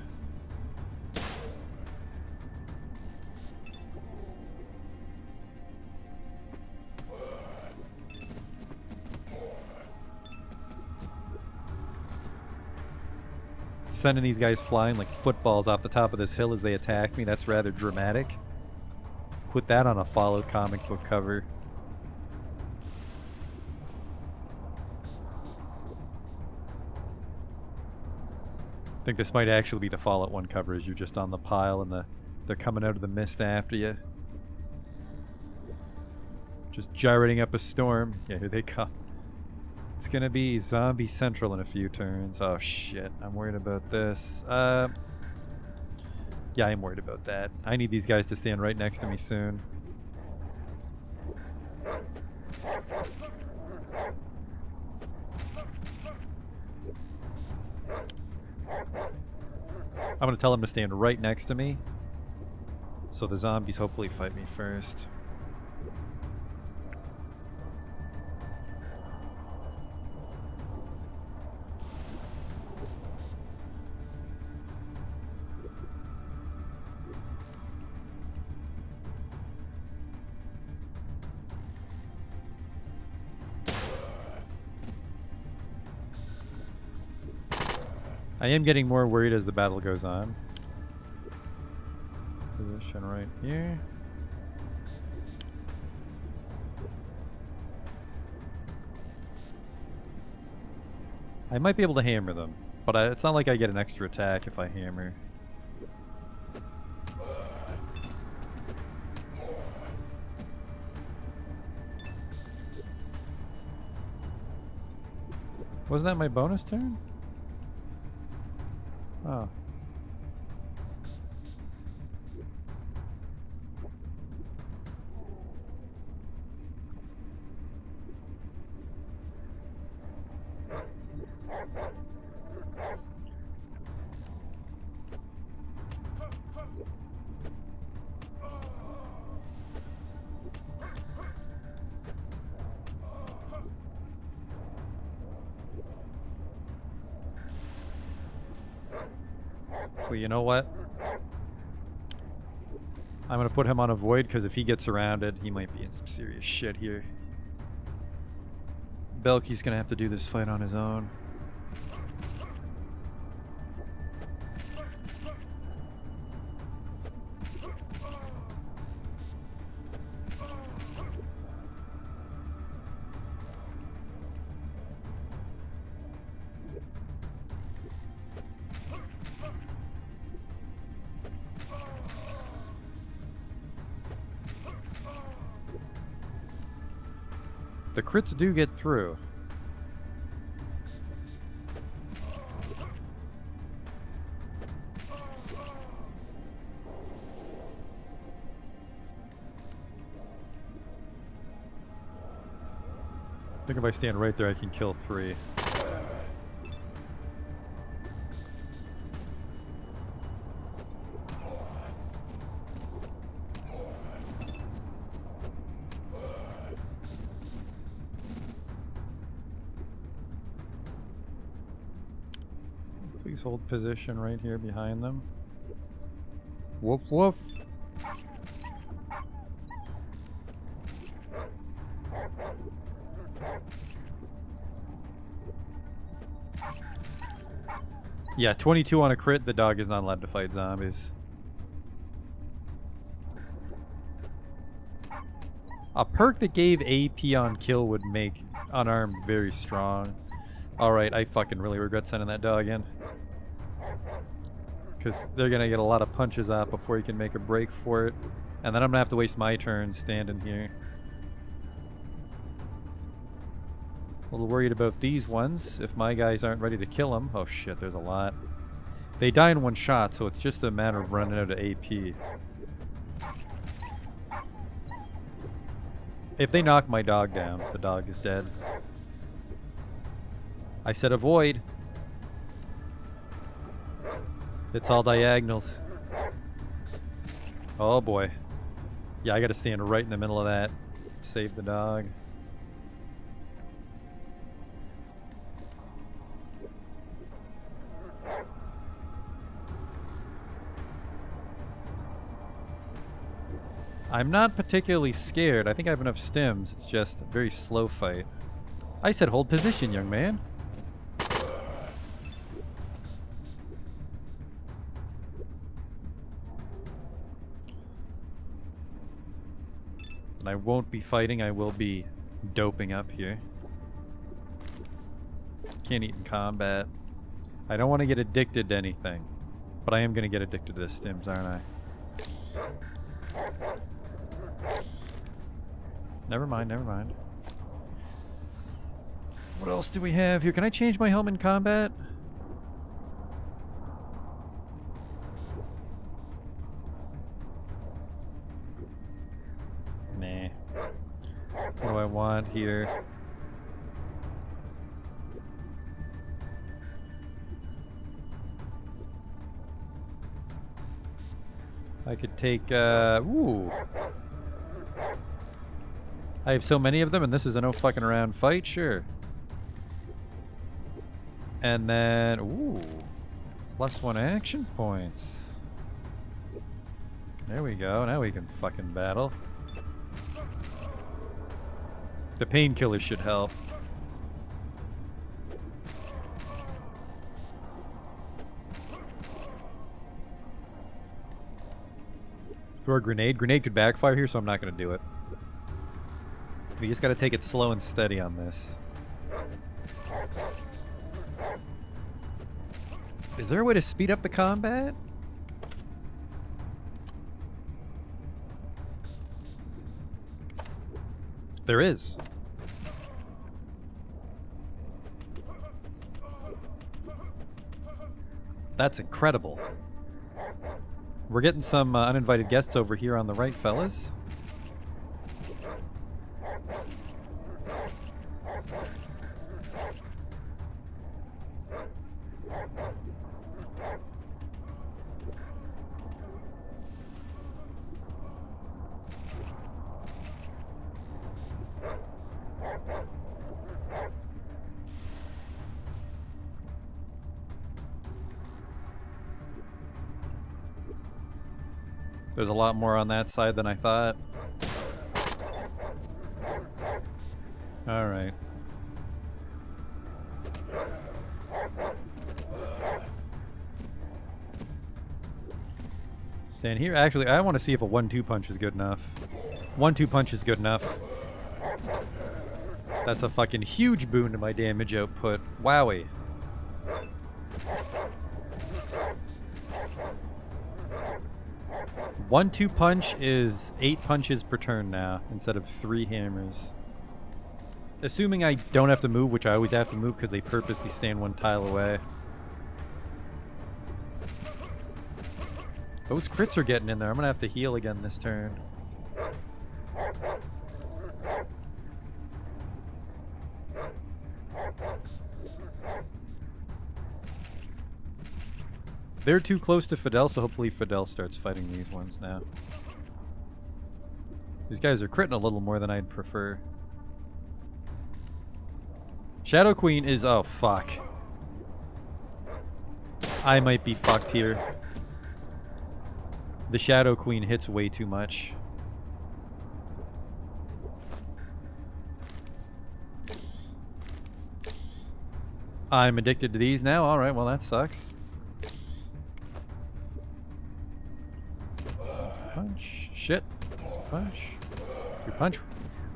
Speaker 1: Sending these guys flying like footballs off the top of this hill as they attack me, that's rather dramatic. Put that on a Fallout comic book cover. I think this might actually be the Fallout 1 cover, as you're just on the pile and they're coming out of the mist after you. Just gyrating up a storm. Yeah, here they come. It's gonna be zombie central in a few turns. Oh shit, I'm worried about this. Yeah, I'm worried about that. I need these guys to stand right next to me soon. I'm gonna tell them to stand right next to me, so the zombies hopefully fight me first. I am getting more worried as the battle goes on. Position right here. I might be able to hammer them, but it's not like I get an extra attack if I hammer. Wasn't that my bonus turn? Oh. Well, you know what? I'm gonna put him on a void, because if he gets surrounded, he might be in some serious shit here. Belky's gonna have to do this fight on his own. The crits do get through. I think if I stand right there, I can kill 3. Please hold position right here behind them. Woof woof. Yeah, 22 on a crit. The dog is not allowed to fight zombies. A perk that gave AP on kill would make unarmed very strong. Alright, I fucking really regret sending that dog in. Because they're gonna get a lot of punches out before you can make a break for it. And then I'm gonna have to waste my turn standing here. A little worried about these ones. If my guys aren't ready to kill them. Oh shit, there's a lot. They die in one shot, so it's just a matter of running out of AP. If they knock my dog down, the dog is dead. I said avoid. It's all diagonals. Oh boy. Yeah, I gotta stand right in the middle of that. Save the dog. I'm not particularly scared. I think I have enough stims. It's just a very slow fight. I said hold position, young man. And I won't be fighting. I will be doping up here. Can't eat in combat. I don't want to get addicted to anything. But I am going to get addicted to the stims, aren't I? Never mind, never mind. What else do we have here? Can I change my helmet in combat? Nah. What do I want here? I could take, ooh. I have so many of them, and this is a no fucking around fight, sure. And then, ooh, +1 action points. There we go, now we can fucking battle. The painkiller should help. Throw a grenade. Grenade could backfire here, so I'm not going to do it. We just got to take it slow and steady on this. Is there a way to speed up the combat? There is. That's incredible. We're getting some uninvited guests over here on the right, fellas. There's a lot more on that side than I thought. Alright. Stand here. Actually, I want to see if a 1-2 punch is good enough. 1-2 punch is good enough. That's a fucking huge boon to my damage output. Wowie. One-two punch is 8 punches per turn now, instead of 3 hammers. Assuming I don't have to move, which I always have to move because they purposely stand 1 tile away. Those crits are getting in there. I'm going to have to heal again this turn. They're too close to Fidel, so hopefully Fidel starts fighting these ones now. These guys are critting a little more than I'd prefer. Shadow Queen is... oh, fuck. I might be fucked here. The Shadow Queen hits way too much. I'm addicted to these now? Alright, well that sucks. Punch. Shit. Punch. Your punch.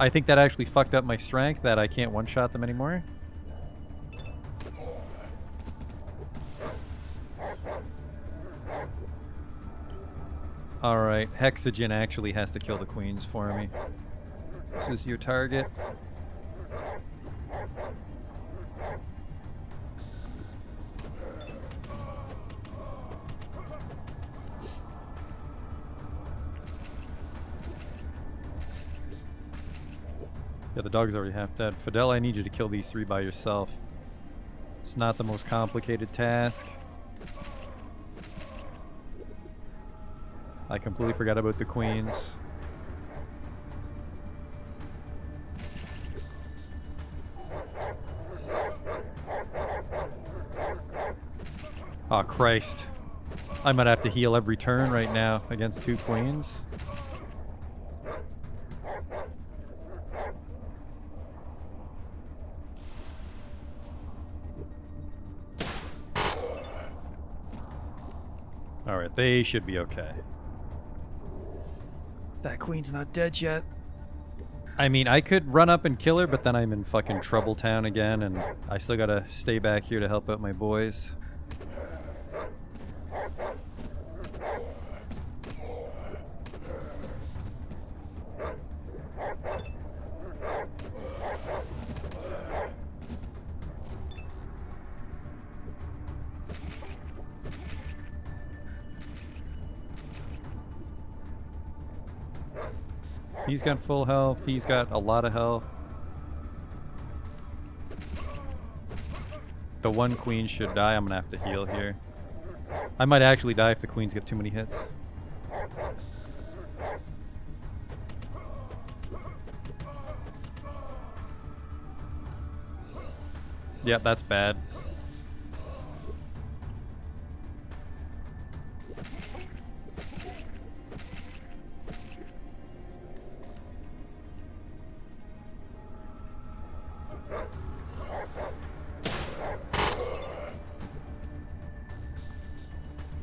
Speaker 1: I think that actually fucked up my strength, that I can't one-shot them anymore. Alright, Hexogen actually has to kill the queens for me. This is your target. Yeah, the dog's already half dead. Fidel, I need you to kill these 3 by yourself. It's not the most complicated task. I completely forgot about the queens. Oh, Christ. I might have to heal every turn right now against 2 queens. Alright, they should be okay. That queen's not dead yet. I mean, I could run up and kill her, but then I'm in fucking Trouble Town again, and I still gotta stay back here to help out my boys. He's got full health. He's got a lot of health. The 1 queen should die. I'm gonna have to heal here. I might actually die if the queens get too many hits. Yep, that's bad.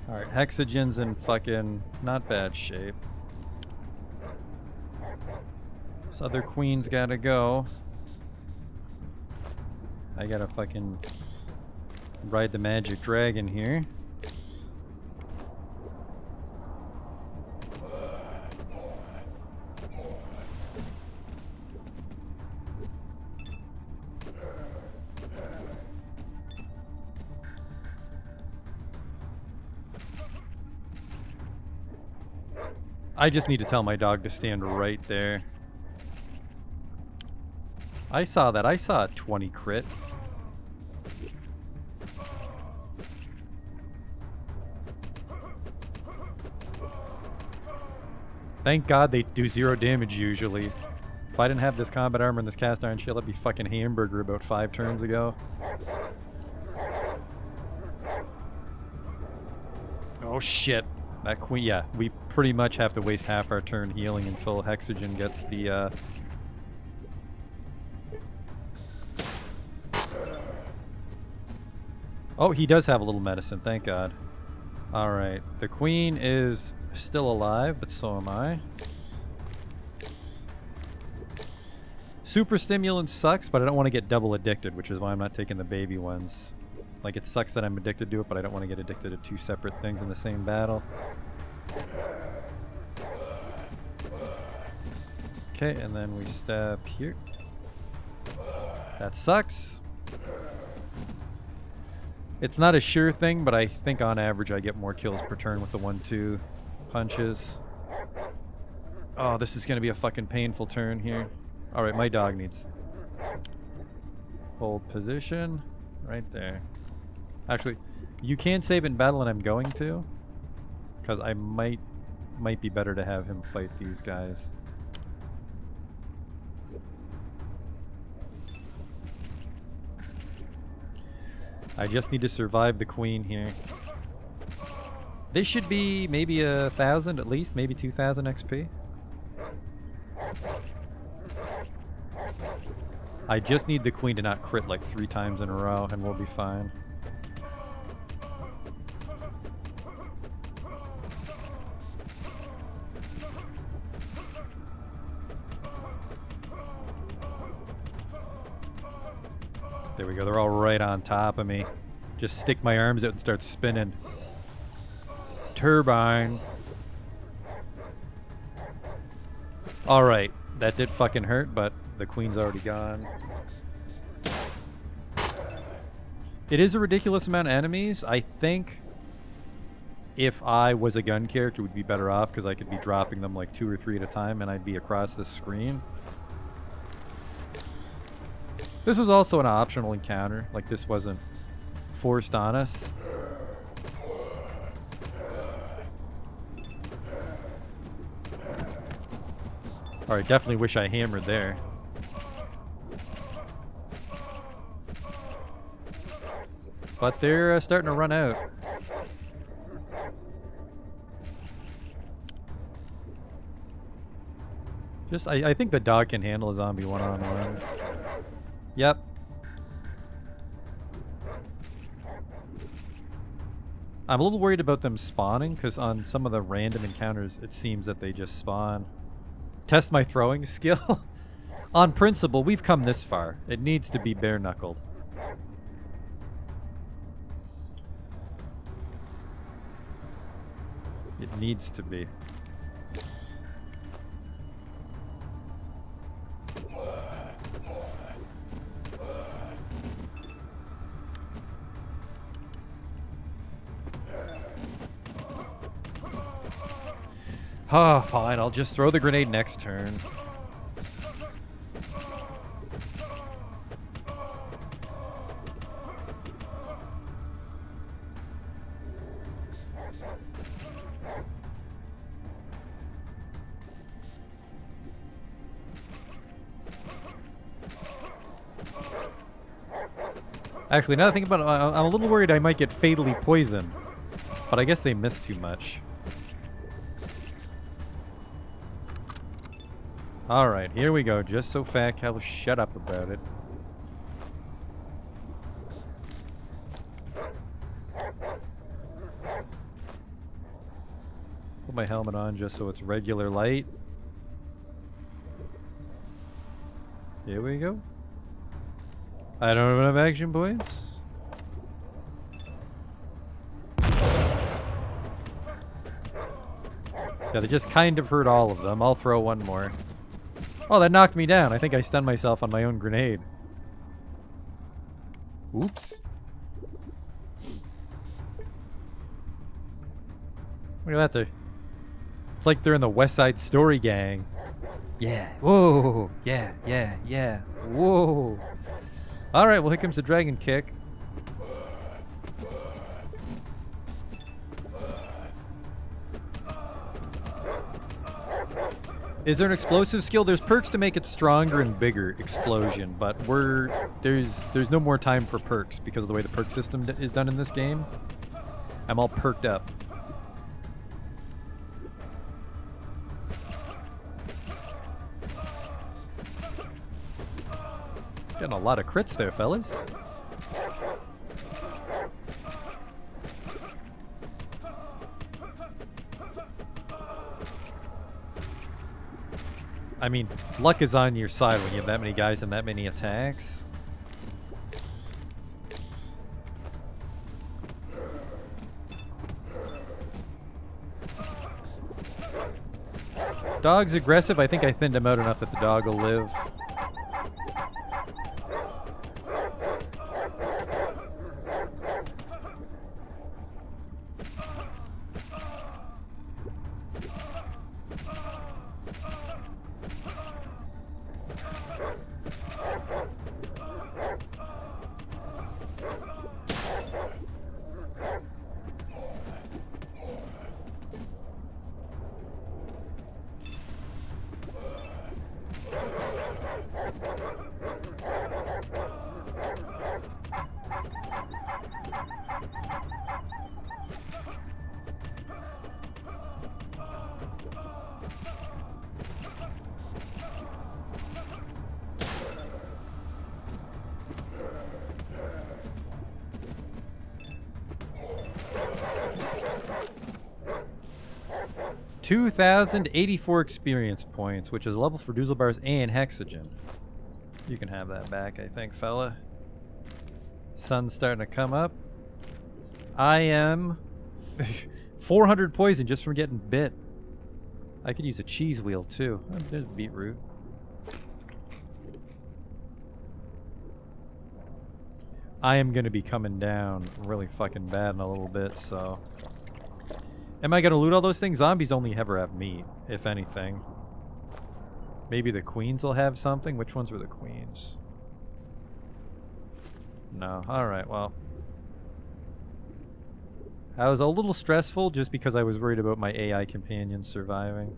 Speaker 1: Alright, Hexogen's in fucking not bad shape. This other queen's gotta go. I gotta fucking ride the magic dragon here. I just need to tell my dog to stand right there. I saw that. I saw a 20 crit. Thank God they do 0 damage usually. If I didn't have this combat armor and this cast iron shield, I'd be fucking hamburger about 5 turns ago. Oh shit. That queen, yeah, we pretty much have to waste half our turn healing until Hexogen gets the, Oh, he does have a little medicine, thank God. Alright, the queen is still alive, but so am I. Super stimulant sucks, but I don't want to get double addicted, which is why I'm not taking the baby ones. Like, it sucks that I'm addicted to it, but I don't want to get addicted to 2 separate things in the same battle. Okay, and then we step here. That sucks. It's not a sure thing, but I think on average I get more kills per turn with the 1-2 punches. Oh, this is going to be a fucking painful turn here. Alright, my dog needs... Hold position. Right there. Actually, you can save in battle and I'm going to. Because I might be better to have him fight these guys. I just need to survive the queen here. This should be maybe 1,000 at least, maybe 2,000 XP. I just need the queen to not crit like 3 times in a row and we'll be fine. There we go, they're all right on top of me. Just stick my arms out and start spinning. Turbine. Alright, that did fucking hurt, but the queen's already gone. It is a ridiculous amount of enemies. I think if I was a gun character, it would be better off because I could be dropping them like 2 or 3 at a time and I'd be across the screen. This was also an optional encounter. Like, this wasn't forced on us. Alright, definitely wish I hammered there. But they're starting to run out. Just, I think the dog can handle a zombie one-on-one. Yep. I'm a little worried about them spawning, because on some of the random encounters, it seems that they just spawn. Test my throwing skill. On principle, we've come this far. It needs to be bare-knuckled. It needs to be. Oh, fine. I'll just throw the grenade next turn. Actually, now that I think about it, I'm a little worried I might get fatally poisoned. But I guess they missed too much. Alright, here we go. Just so Fat Cat will shut up about it. Put my helmet on just so it's regular light. Here we go. I don't have enough action points. Yeah, they just kind of hurt all of them. I'll throw one more. Oh, that knocked me down. I think I stunned myself on my own grenade. Oops. Look at that. It's like they're in the West Side Story gang. Yeah. Whoa. Yeah, yeah, yeah. Whoa. Alright, well, here comes the dragon kick. Is there an explosive skill? There's perks to make it stronger and bigger explosion, but there's no more time for perks because of the way the perk system is done in this game. I'm all perked up. Getting a lot of crits there, fellas. I mean, luck is on your side when you have that many guys and that many attacks. Dog's aggressive. I think I thinned him out enough that the dog will live. 2,084 experience points, which is a level for Doozle bars and hexogen. You can have that back, I think, fella. Sun's starting to come up. I am 400 poison just from getting bit. I could use a cheese wheel too. Oh, there's beetroot. I am gonna be coming down really fucking bad in a little bit, so. Am I gonna loot all those things? Zombies only ever have meat, if anything. Maybe the queens will have something? Which ones were the queens? No. Alright, well. I was a little stressful just because I was worried about my AI companion surviving.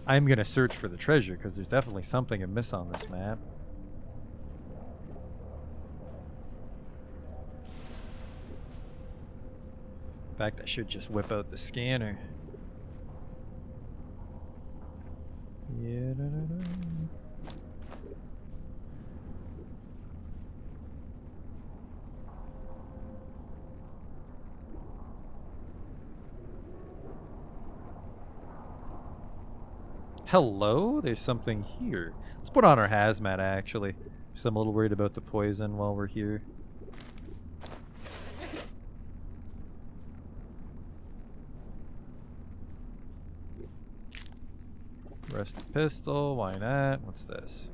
Speaker 1: I'm gonna search for the treasure because there's definitely something amiss on this map. In fact, I should just whip out the scanner. Yeah, da, da, da. Hello? There's something here. Let's put on our hazmat, actually. So I'm a little worried about the poison while we're here. Rusted pistol, why not? What's this?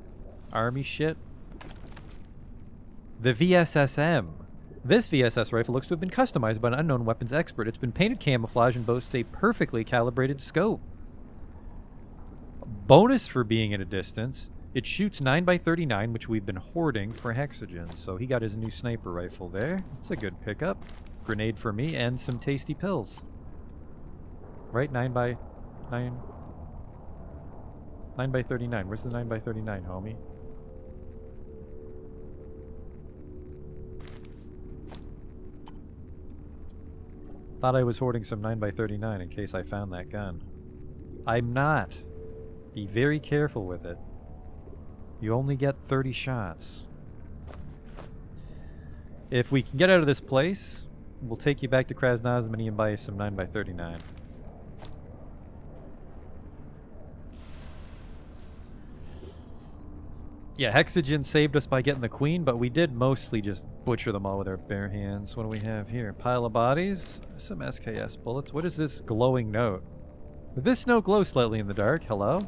Speaker 1: Army shit? The VSSM. This VSS rifle looks to have been customized by an unknown weapons expert. It's been painted camouflage and boasts a perfectly calibrated scope. Bonus for being at a distance. It shoots 9x39, which we've been hoarding for hexogen. So he got his new sniper rifle there. It's a good pickup. Grenade for me and some tasty pills. Right? 9x39. Where's the 9x39, homie? Thought I was hoarding some 9x39 in case I found that gun. I'm not. Be very careful with it. You only get 30 shots. If we can get out of this place, we'll take you back to Krasnozmany and buy you some 9x39. Yeah, hexogen saved us by getting the queen, but we did mostly just butcher them all with our bare hands. What do we have here? Pile of bodies, some SKS bullets. What is this glowing note? This note glows slightly in the dark. Hello?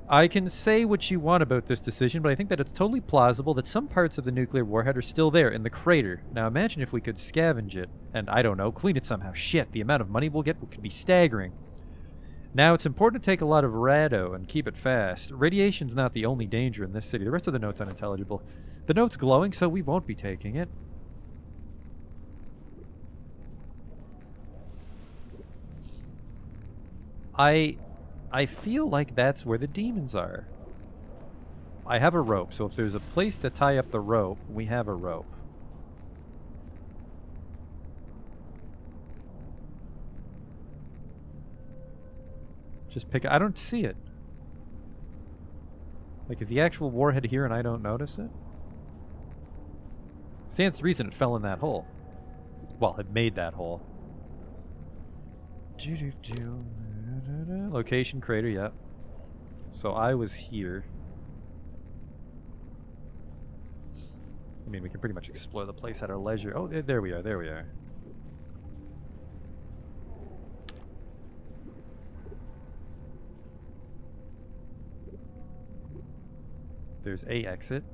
Speaker 1: I can say what you want about this decision, but I think that it's totally plausible that some parts of the nuclear warhead are still there in the crater. Now imagine if we could scavenge it, and I don't know, clean it somehow. Shit, the amount of money we'll get could be staggering. Now, it's important to take a lot of rado and keep it fast. Radiation's not the only danger in this city. The rest of the note's unintelligible. The note's glowing, so we won't be taking it. I feel like that's where the demons are. I have a rope, so if there's a place to tie up the rope, we have a rope. Just pick it. I don't see it. Like, is the actual warhead here and I don't notice it? Stands to reason it fell in that hole. Well, it made that hole. Location crater, yep. So I was here. I mean, we can pretty much explore the place at our leisure. Oh, there we are, there we are. There's a exit.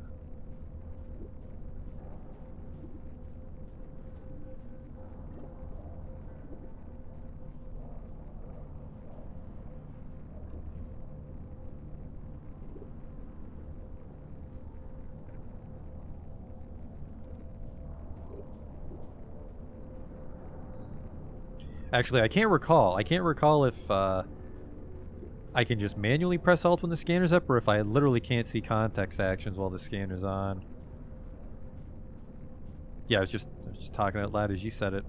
Speaker 1: Actually, I can't recall. I can't recall if I can just manually press Alt when the scanner's up, or if I literally can't see context actions while the scanner's on. Yeah, I was just talking out loud as you said it.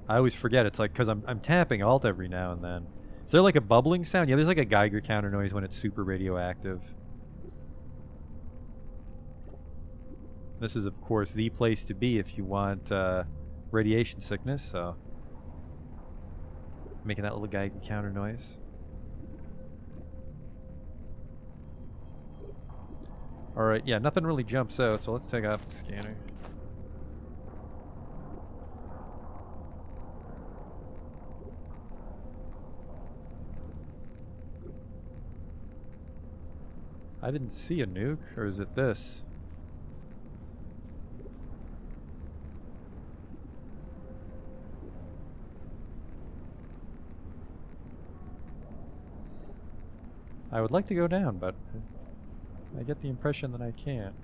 Speaker 1: I always forget. It's like, because I'm tapping Alt every now and then. Is there like a bubbling sound? Yeah, there's like a Geiger counter noise when it's super radioactive. This is, of course, the place to be if you want radiation sickness, so... Making that little Geiger counter noise. Alright, yeah, nothing really jumps out, so let's take off the scanner. I didn't see a nuke, or is it this? I would like to go down, but I get the impression that I can't.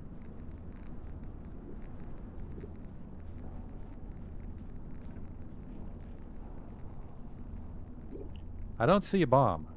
Speaker 1: I don't see a bomb.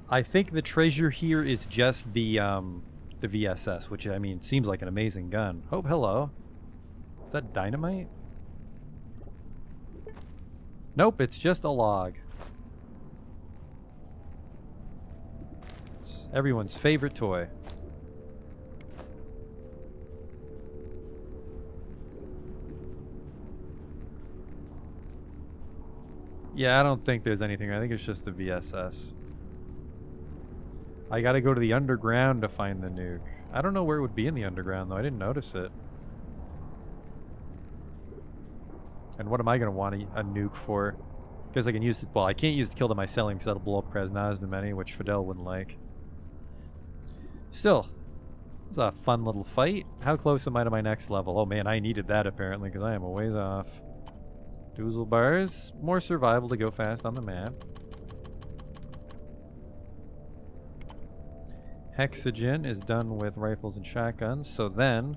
Speaker 1: I think the treasure here is just the VSS, which, I mean, seems like an amazing gun. Oh, hello. Is that dynamite? Nope, it's just a log. It's everyone's favorite toy. Yeah, I don't think there's anything. I think it's just the VSS. I gotta go to the underground to find the nuke. I don't know where it would be in the underground, though. I didn't notice it. And what am I gonna want a nuke for? Because I can use it. Well, I can't use it to kill the mycelium because that'll blow up Krasnozhnye, which Fidel wouldn't like. Still, it's a fun little fight. How close am I to my next level? Oh man, I needed that apparently because I am a ways off. Doozle bars, more survival to go fast on the map. Hexogen is done with rifles and shotguns, so then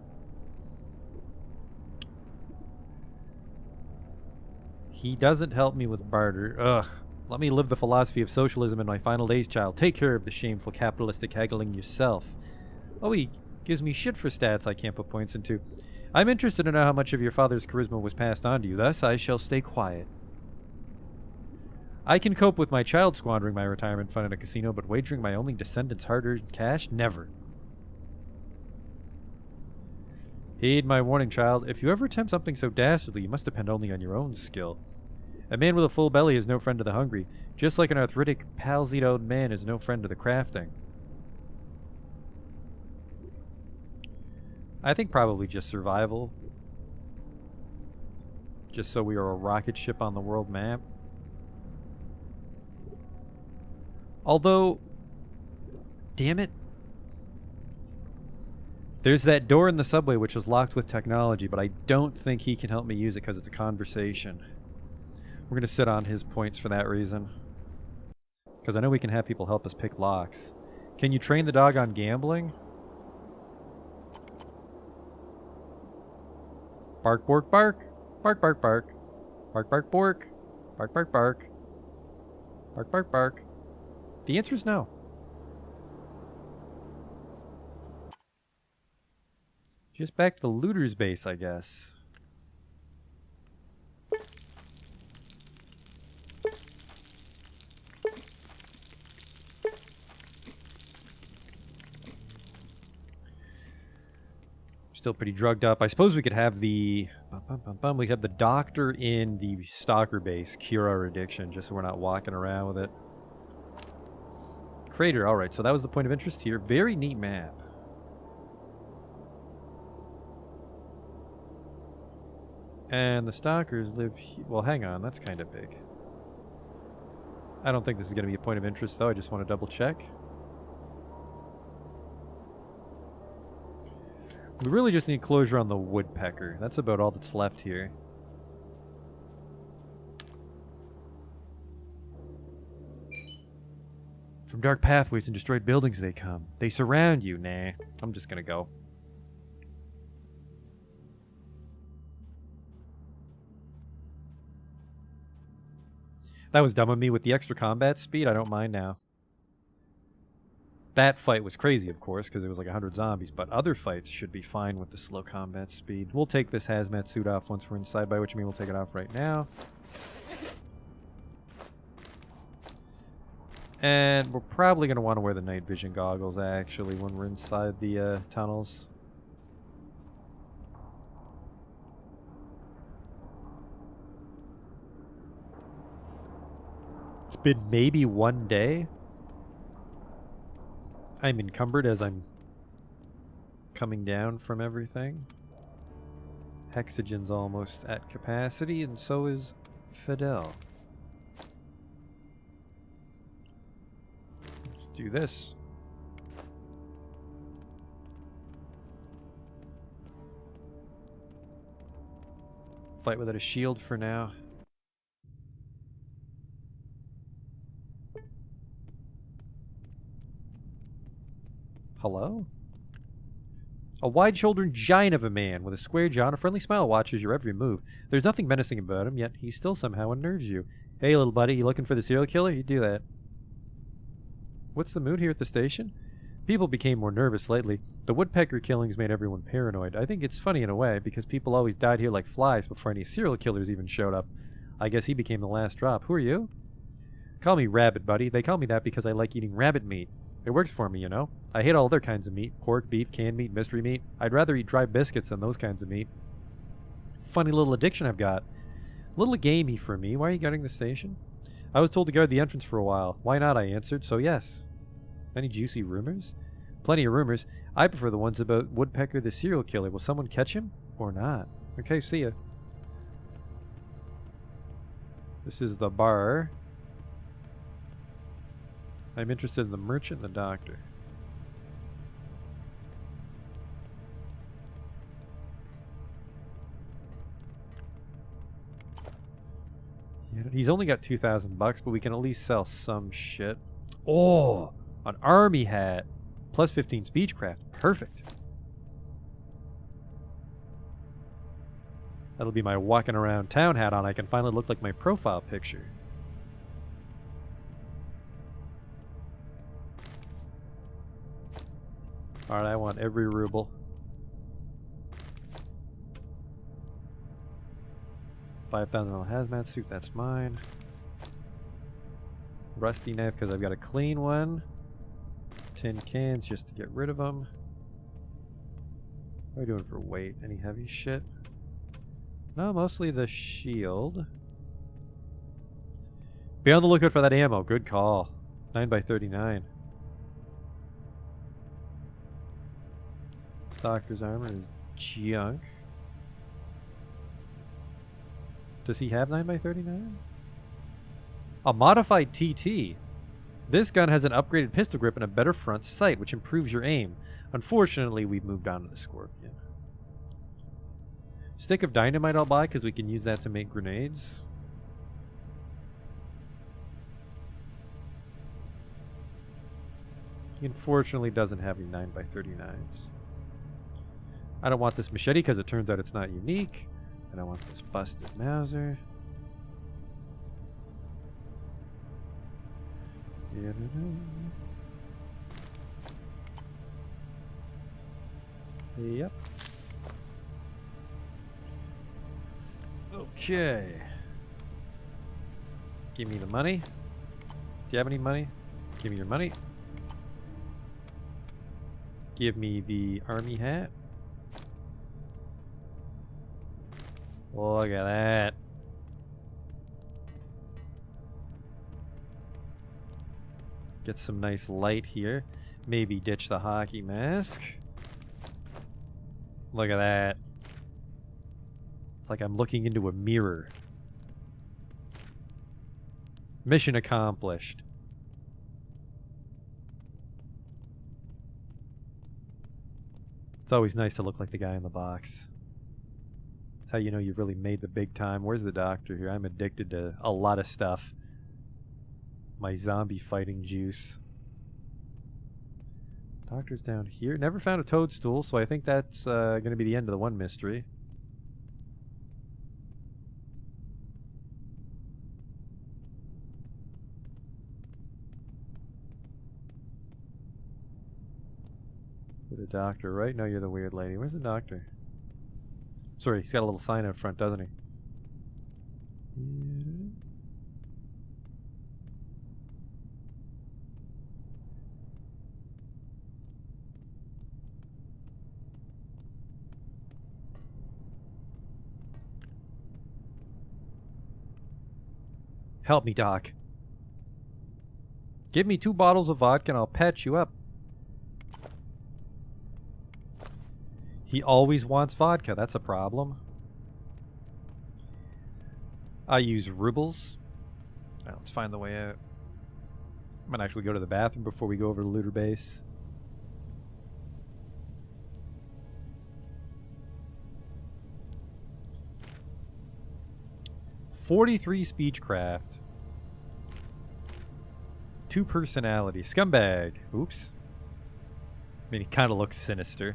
Speaker 1: he doesn't help me with barter. Ugh. Let me live the philosophy of socialism in my final days, child. Take care of the shameful capitalistic haggling yourself. Oh, he gives me shit for stats I can't put points into. I'm interested to know how much of your father's charisma was passed on to you, thus I shall stay quiet. I can cope with my child squandering my retirement fund in a casino, but wagering my only descendants' hard-earned cash? Never. Heed my warning, child. If you ever attempt something so dastardly, you must depend only on your own skill. A man with a full belly is no friend to the hungry, just like an arthritic, palsied old man is no friend to the crafting. I think probably just survival. Just so we are a rocket ship on the world map. Although, damn it. There's that door in the subway which is locked with technology, but I don't think he can help me use it because it's a conversation. We're going to sit on his points for that reason. Because I know we can have people help us pick locks. Can you train the dog on gambling? Bark, bork, bark. Bark, bark, bark. Bark, bark, bork. Bark, bark, bark. Bark, bark, bark. The answer is no. Just back to the looter's base, I guess. Still pretty drugged up. I suppose we could have the... we could have the doctor in the stalker base cure our addiction, just so we're not walking around with it. Crater, alright, so that was the point of interest here. Very neat map. And the stalkers live... well, hang on, that's kind of big. I don't think this is going to be a point of interest, though. I just want to double check. We really just need closure on the woodpecker. That's about all that's left here. From dark pathways and destroyed buildings they come. They surround you. Nah, I'm just gonna go. That was dumb of me with the extra combat speed. I don't mind now. That fight was crazy, of course, because it was like 100 zombies, but other fights should be fine with the slow combat speed. We'll take this hazmat suit off once we're inside, by which I mean we'll take it off right now. And we're probably going to want to wear the night vision goggles, actually, when we're inside the tunnels. It's been maybe one day. I'm encumbered as I'm coming down from everything. Hexagon's almost at capacity, and so is Fidel. Let's do this. Fight without a shield for now. Hello? A wide-shouldered giant of a man with a square jaw and a friendly smile watches your every move. There's nothing menacing about him, yet he still somehow unnerves you. Hey, little buddy, you looking for the serial killer? You do that. What's the mood here at the station? People became more nervous lately. The woodpecker killings made everyone paranoid. I think it's funny in a way, because people always died here like flies before any serial killers even showed up. I guess he became the last drop. Who are you? Call me Rabbit, buddy. They call me that because I like eating rabbit meat. It works for me, you know? I hate all other kinds of meat. Pork, beef, canned meat, mystery meat. I'd rather eat dry biscuits than those kinds of meat. Funny little addiction I've got. A little gamey for me. Why are you guarding the station? I was told to guard the entrance for a while. Why not, I answered, so yes. Any juicy rumors? Plenty of rumors. I prefer the ones about Woodpecker the serial killer. Will someone catch him? Or not? Okay, see ya. This is the bar. I'm interested in the merchant and the doctor. Yeah, he's only got 2,000 bucks, but we can at least sell some shit. Oh, an army hat. Plus 15 speechcraft. Perfect. That'll be my walking around town hat on. I can finally look like my profile picture. Alright, I want every ruble. 5,000 on the hazmat suit, that's mine. Rusty knife because I've got a clean one. Tin cans just to get rid of them. What are we doing for weight? Any heavy shit? No, mostly the shield. Be on the lookout for that ammo. Good call. 9x39. Doctor's armor is junk. Does he have 9x39? A modified TT. This gun has an upgraded pistol grip and a better front sight, which improves your aim. Unfortunately, we've moved on to the Scorpion. Stick of dynamite I'll buy because we can use that to make grenades. He unfortunately doesn't have any 9x39s. I don't want this machete because it turns out it's not unique. And I want this busted Mauser. Yep. Okay. Give me the money. Do you have any money? Give me your money. Give me the army hat. Look at that. Get some nice light here. Maybe ditch the hockey mask. Look at that. It's like I'm looking into a mirror. Mission accomplished. It's always nice to look like the guy in the box. That's how you know you've really made the big time. Where's the doctor here? I'm addicted to a lot of stuff. My zombie fighting juice. Doctor's down here. Never found a toadstool, so I think that's going to be the end of the one mystery. You're the doctor, right? No, you're the weird lady. Where's the doctor? Sorry, he's got a little sign out front, doesn't he? Help me, Doc. Give me 2 bottles of vodka and I'll patch you up. He always wants vodka. That's a problem. I use rubles. Right, let's find the way out. I might actually go to the bathroom before we go over to looter base. "43 speechcraft. 2 personality. Scumbag. Oops. I mean, he kind of looks sinister.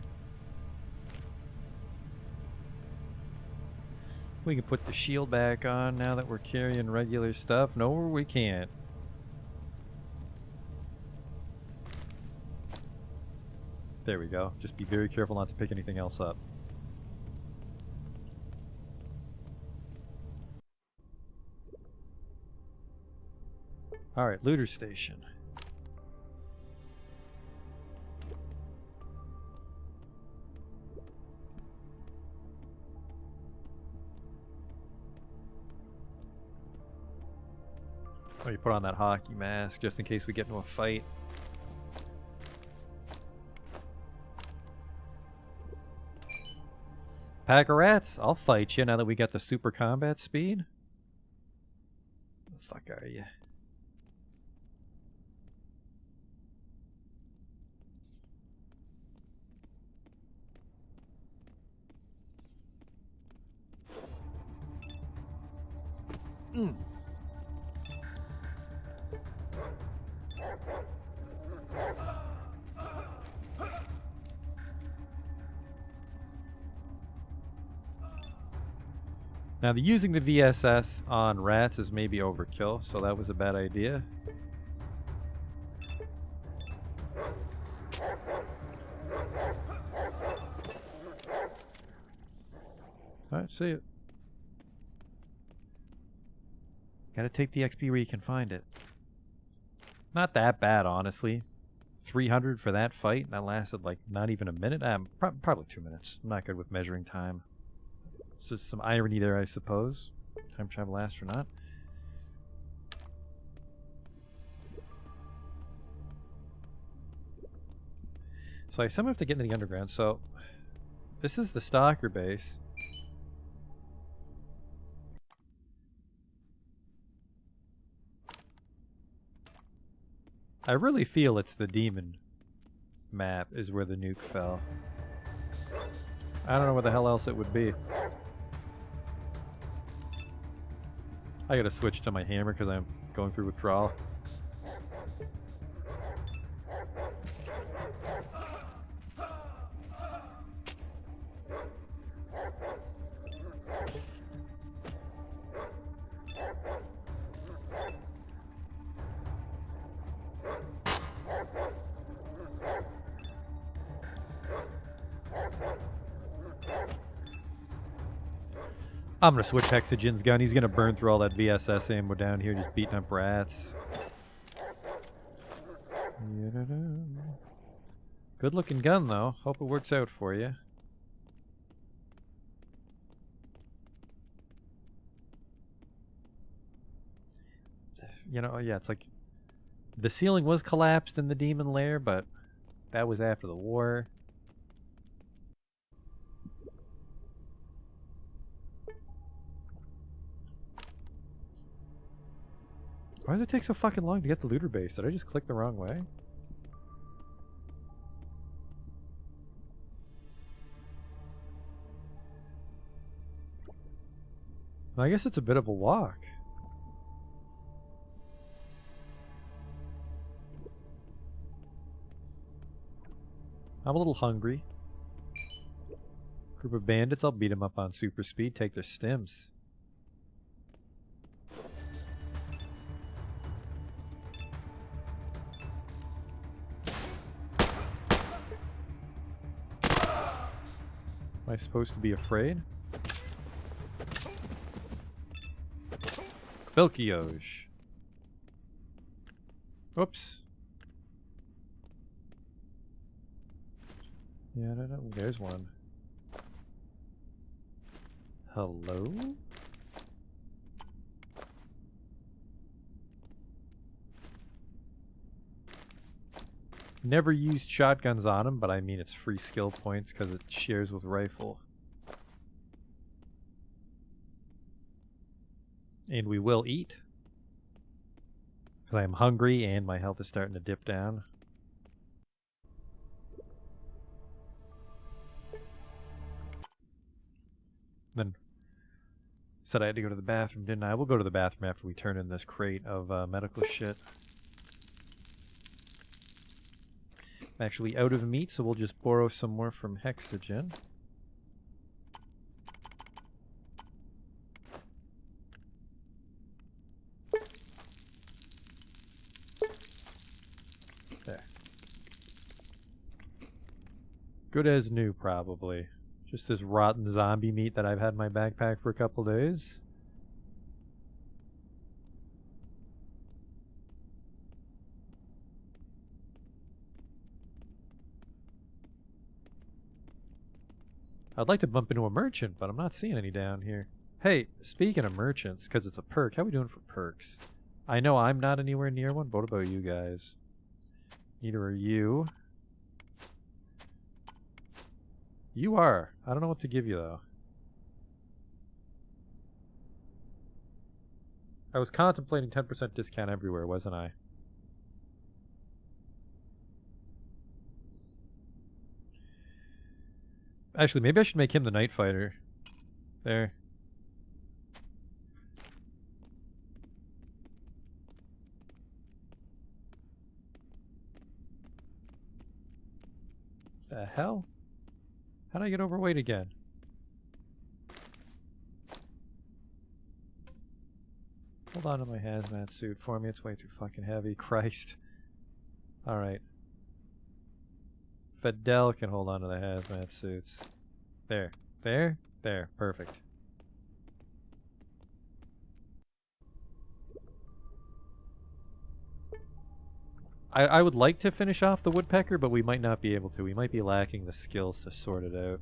Speaker 1: We can put the shield back on now that we're carrying regular stuff. No, we can't. There we go. Just be very careful not to pick anything else up. Alright, looter station. Oh, you put on that hockey mask just in case we get into a fight. Pack of rats, I'll fight you now that we got the super combat speed. The fuck are you? Now, using the VSS on rats is maybe overkill, so that was a bad idea. Alright, see it. Gotta take the XP where you can find it. Not that bad, honestly. 300 for that fight. That lasted like not even a minute. Probably 2 minutes. I'm not good with measuring time. So some irony there, I suppose. Time travel astronaut. So I somehow have to get into the underground. So this is the stalker base. I really feel it's the demon map is where the nuke fell. I don't know where the hell else it would be. I gotta switch to my hammer because I'm going through withdrawal. I'm gonna switch Hexagen's gun. He's gonna burn through all that VSS ammo down here, just beating up rats. Good looking gun though. Hope it works out for you. You know, yeah, it's like the ceiling was collapsed in the demon lair, but that was after the war. Why does it take so fucking long to get to looter base? Did I just click the wrong way? I guess it's a bit of a walk. I'm a little hungry. Group of bandits, I'll beat them up on super speed, take their stims. Am I supposed to be afraid? Belkioj. Whoops. Yeah, I don't know. There's one. Hello? Never used shotguns on him, but I mean it's free skill points because it shares with rifle. And we will eat. Because I am hungry and my health is starting to dip down. Then said I had to go to the bathroom, didn't I? We'll go to the bathroom after we turn in this crate of medical shit. I'm actually out of meat, so we'll just borrow some more from Hexogen. There. Good as new, probably. Just this rotten zombie meat that I've had in my backpack for a couple days. I'd like to bump into a merchant, but I'm not seeing any down here. Hey, speaking of merchants, because it's a perk, how are we doing for perks? I know I'm not anywhere near one, but what about you guys? Neither are you. You are. I don't know what to give you, though. I was contemplating 10% discount everywhere, wasn't I? Actually, maybe I should make him the Night Fighter. There. The hell? How'd I get overweight again? Hold on to my hazmat suit for me. It's way too fucking heavy. Christ. Alright. Fidel can hold on to the hazmat suits. There. There. There. Perfect. I would like to finish off the woodpecker, but we might not be able to. We might be lacking the skills to sort it out.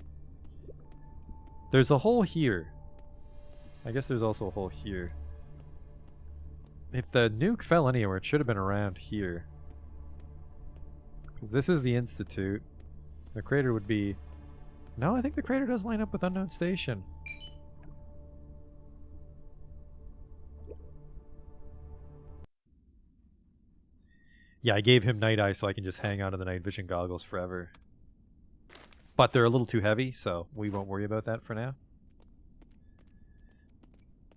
Speaker 1: There's a hole here. I guess there's also a hole here. If the nuke fell anywhere, it should have been around here. Because this is the Institute. The crater would be... No, I think the crater does line up with Unknown Station. Yeah, I gave him night eye so I can just hang on to the night vision goggles forever. But they're a little too heavy, so we won't worry about that for now.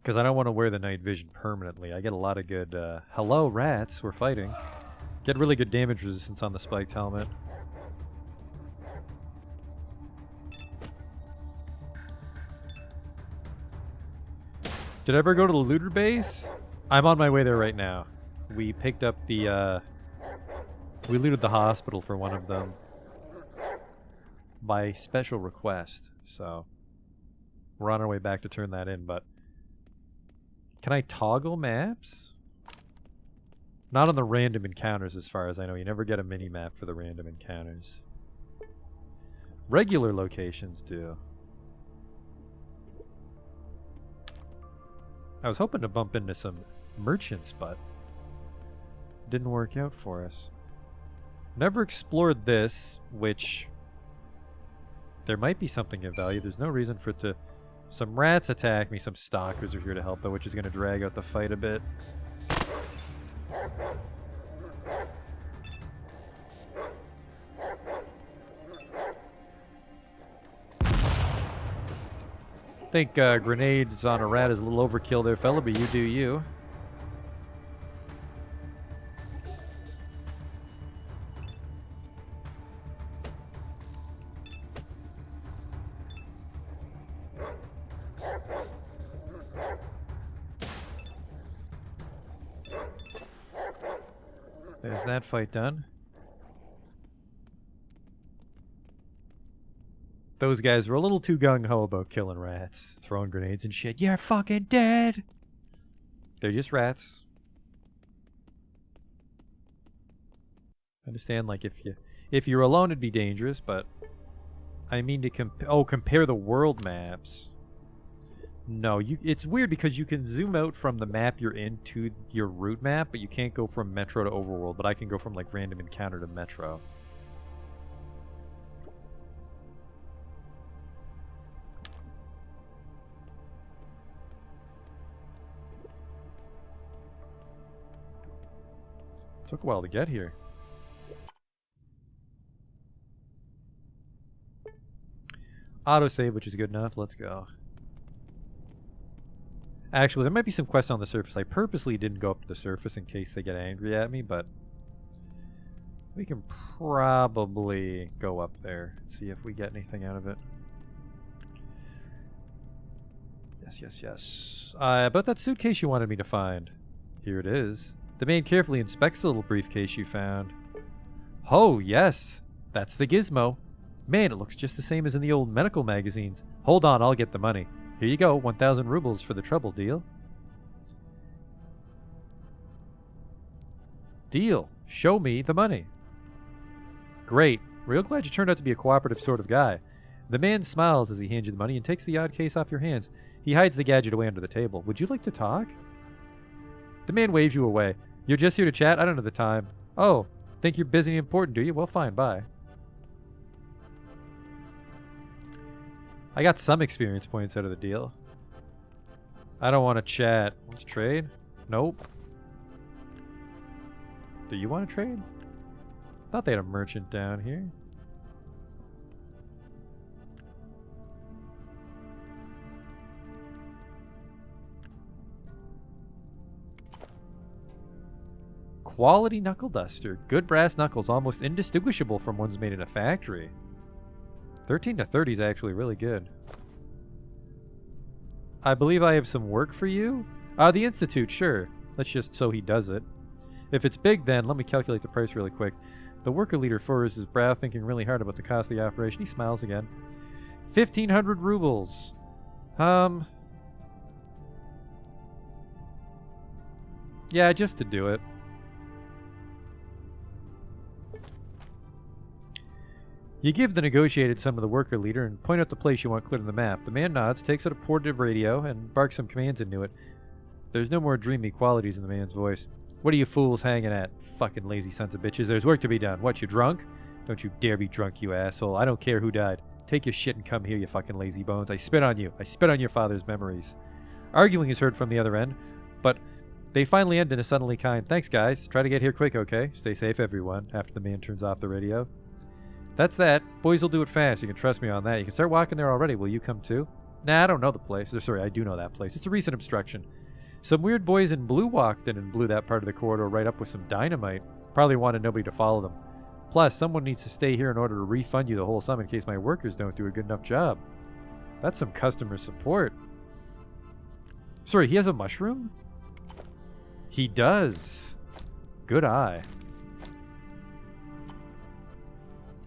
Speaker 1: Because I don't want to wear the night vision permanently. I get a lot of good... hello, rats. We're fighting. Get really good damage resistance on the spiked helmet. Did I ever go to the looter base? I'm on my way there right now. We picked up the... we looted the hospital for one of them. By special request. So... we're on our way back to turn that in, but... Can I toggle maps? Not on the random encounters as far as I know. You never get a mini-map for the random encounters. Regular locations do. I was hoping to bump into some merchants, but didn't work out for us. Never explored this, which there might be something of value. There's no reason for it to... Some rats attack me, some stalkers are here to help though, which is going to drag out the fight a bit. I think grenades on a rat is a little overkill there, fella, but you do you. There's that fight done. Those guys were a little too gung-ho about killing rats, throwing grenades and shit. You're fucking dead! They're just rats. I understand, like, if you're alone it'd be dangerous, but I mean to compare the world maps. No, it's weird because you can zoom out from the map you're in to your route map, but you can't go from Metro to Overworld, but I can go from like random encounter to Metro. Took a while to get here. Autosave, which is good enough. Let's go. Actually, there might be some quests on the surface. I purposely didn't go up to the surface in case they get angry at me, but we can probably go up there and see if we get anything out of it. Yes. About that suitcase you wanted me to find. Here it is. The man carefully inspects the little briefcase you found. Oh, yes. That's the gizmo. Man, it looks just the same as in the old medical magazines. Hold on, I'll get the money. Here you go, 1,000 rubles for the trouble, deal? Deal. Show me the money. Great. Real glad you turned out to be a cooperative sort of guy. The man smiles as he hands you the money and takes the odd case off your hands. He hides the gadget away under the table. Would you like to talk? The man waves you away. You're just here to chat? I don't have the time. Oh, think you're busy and important, do you? Well, fine, bye. I got some experience points out of the deal. I don't want to chat. Let's trade. Nope. Do you want to trade? Thought they had a merchant down here. Quality knuckle duster. Good brass knuckles, almost indistinguishable from ones made in a factory. 13 to 30 is actually really good. I believe I have some work for you? The Institute, sure. Let's just so he does it. If it's big, then let me calculate the price really quick. The worker leader furrows his brow, thinking really hard about the cost of the operation. He smiles again. 1,500 rubles. Yeah, just to do it. You give the negotiated sum to the worker leader and point out the place you want cleared on the map. The man nods, takes out a portative radio, and barks some commands into it. There's no more dreamy qualities in the man's voice. What are you fools hanging at? Fucking lazy sons of bitches. There's work to be done. What, you drunk? Don't you dare be drunk, you asshole. I don't care who died. Take your shit and come here, you fucking lazy bones. I spit on you. I spit on your father's memories. Arguing is heard from the other end, but they finally end in a suddenly kind, thanks guys. Try to get here quick, okay? Stay safe, everyone, after the man turns off the radio. That's that. Boys will do it fast. You can trust me on that. You can start walking there already. Will you come too? Nah, I don't know the place. Sorry, I do know that place. It's a recent obstruction. Some weird boys in blue walked in and blew that part of the corridor right up with some dynamite. Probably wanted nobody to follow them. Plus, someone needs to stay here in order to refund you the whole sum in case my workers don't do a good enough job. That's some customer support. Sorry, he has a mushroom? He does. Good eye.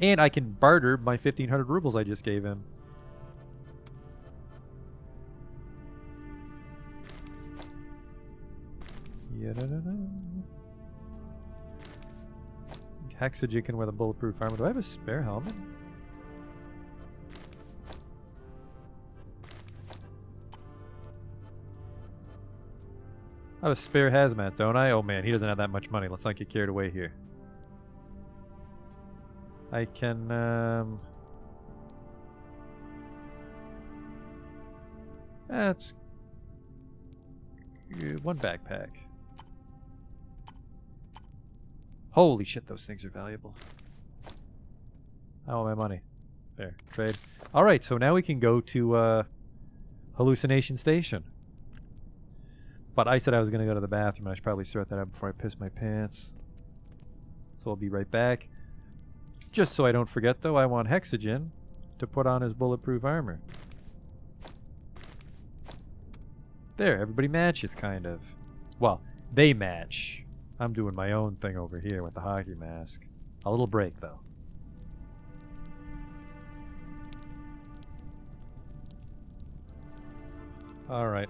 Speaker 1: And I can barter my 1,500 rubles I just gave him. Hexagen with a bulletproof armor. Do I have a spare helmet? I have a spare hazmat, don't I? Oh man, he doesn't have that much money. Let's not get carried away here. I can, that's one backpack. Holy shit, those things are valuable. I want my money. There, trade. Alright, so now we can go to, Hallucination Station. But I said I was going to go to the bathroom, and I should probably sort that out before I piss my pants. So I'll be right back. Just so I don't forget, though, I want Hexagen to put on his bulletproof armor. There, everybody matches, kind of. Well, they match. I'm doing my own thing over here with the hockey mask. A little break, though. Alright.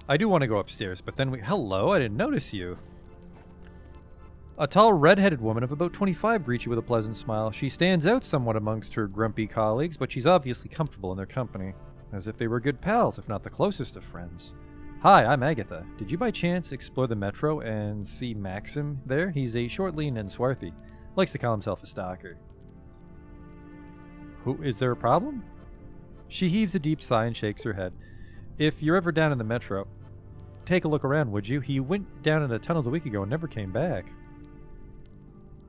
Speaker 1: I do want to go upstairs, but then we... Hello, I didn't notice you. A tall, red-headed woman of about 25 greets you with a pleasant smile. She stands out somewhat amongst her grumpy colleagues, but she's obviously comfortable in their company. As if they were good pals, if not the closest of friends. Hi, I'm Agatha. Did you by chance explore the metro and see Maxim there? He's a short, lean, and swarthy. Likes to call himself a stalker. Is there a problem? She heaves a deep sigh and shakes her head. If you're ever down in the metro, take a look around, would you? He went down in the tunnels a week ago and never came back.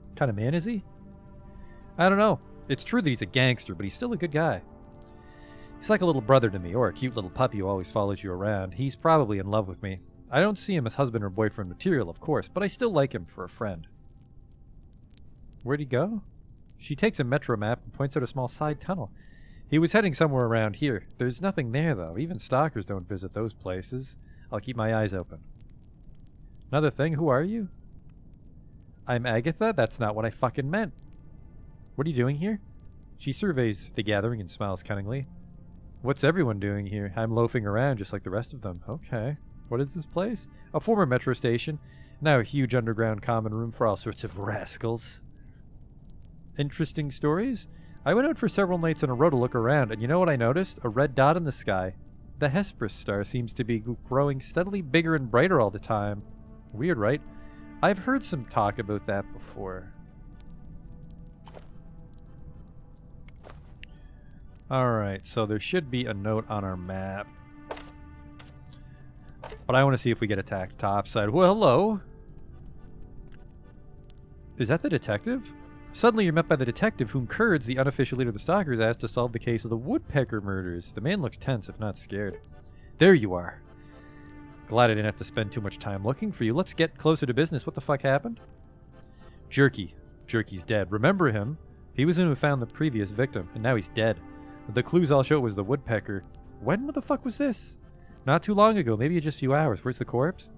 Speaker 1: What kind of man is he? I don't know. It's true that he's a gangster, but he's still a good guy. He's like a little brother to me, or a cute little puppy who always follows you around. He's probably in love with me. I don't see him as husband or boyfriend material, of course, but I still like him for a friend. Where'd he go? She takes a metro map and points out a small side tunnel. He was heading somewhere around here. There's nothing there, though. Even stalkers don't visit those places. I'll keep my eyes open. Another thing, who are you? I'm Agatha? That's not what I fucking meant. What are you doing here? She surveys the gathering and smiles cunningly. What's everyone doing here? I'm loafing around just like the rest of them. Okay. What is this place? A former metro station. Now a huge underground common room for all sorts of rascals. Interesting stories? I went out for several nights in a row to look around, and you know what I noticed? A red dot in the sky. The Hesperus star seems to be growing steadily bigger and brighter all the time. Weird, right? I've heard some talk about that before. Alright, so there should be a note on our map. But I want to see if we get attacked topside. Well, hello! Is that the detective? Suddenly you're met by the detective whom Kurds, the unofficial leader of the Stalkers, asked to solve the case of the Woodpecker murders. The man looks tense, if not scared. There you are. Glad I didn't have to spend too much time looking for you. Let's get closer to business. What the fuck happened? Jerky. Jerky's dead. Remember him? He was the one who found the previous victim, and now he's dead. The clues all show it was the woodpecker. When the fuck was this? Not too long ago, maybe just a few hours. Where's the corpse?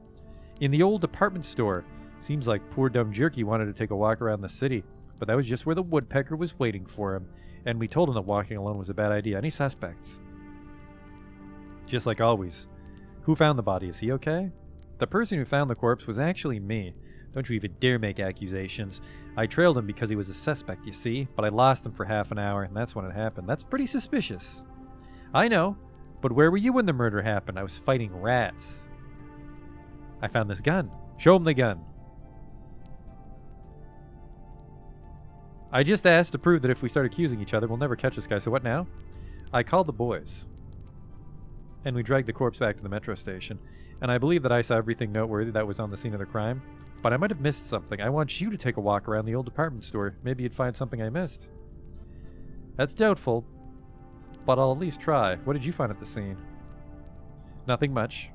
Speaker 1: In the old department store. Seems like poor dumb Jerky wanted to take a walk around the city, but that was just where the woodpecker was waiting for him, and we told him that walking alone was a bad idea. Any suspects? Just like always. Who found the body? Is he okay? The person who found the corpse was actually me. Don't you even dare make accusations. I trailed him because he was a suspect, you see, but I lost him for half an hour, and that's when it happened. That's pretty suspicious. I know, but where were you when the murder happened? I was fighting rats. I found this gun. Show him the gun. I just asked to prove that if we start accusing each other, we'll never catch this guy, so what now? I called the boys. And we dragged the corpse back to the metro station. And I believe that I saw everything noteworthy that was on the scene of the crime. But I might have missed something. I want you to take a walk around the old department store. Maybe you'd find something I missed. That's doubtful, but I'll at least try. What did you find at the scene? Nothing much.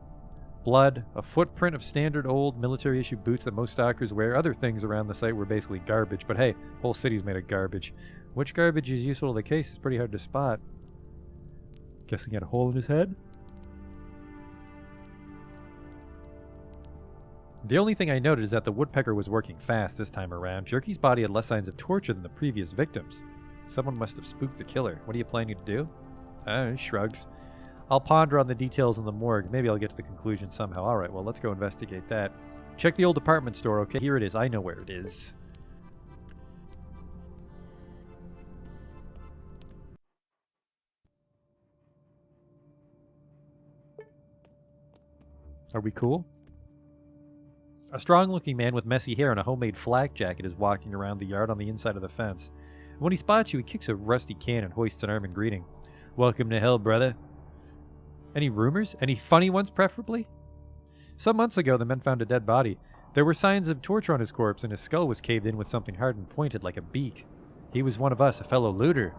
Speaker 1: Blood, a footprint of standard old military-issue boots that most stalkers wear. Other things around the site were basically garbage, but hey, whole city's made of garbage. Which garbage is useful to the case is pretty hard to spot. Guessing he had a hole in his head? The only thing I noted is that the woodpecker was working fast this time around. Jerky's body had less signs of torture than the previous victims. Someone must have spooked the killer. What are you planning to do? He shrugs. I'll ponder on the details in the morgue. Maybe I'll get to the conclusion somehow. Alright, well, let's go investigate that. Check the old department store, okay? Here it is. I know where it is. Are we cool? A strong-looking man with messy hair and a homemade flak jacket is walking around the yard on the inside of the fence. When he spots you, he kicks a rusty can and hoists an arm in greeting. Welcome to hell, brother. Any rumors? Any funny ones, preferably? Some months ago, the men found a dead body. There were signs of torture on his corpse, and his skull was caved in with something hard and pointed like a beak. He was one of us, a fellow looter.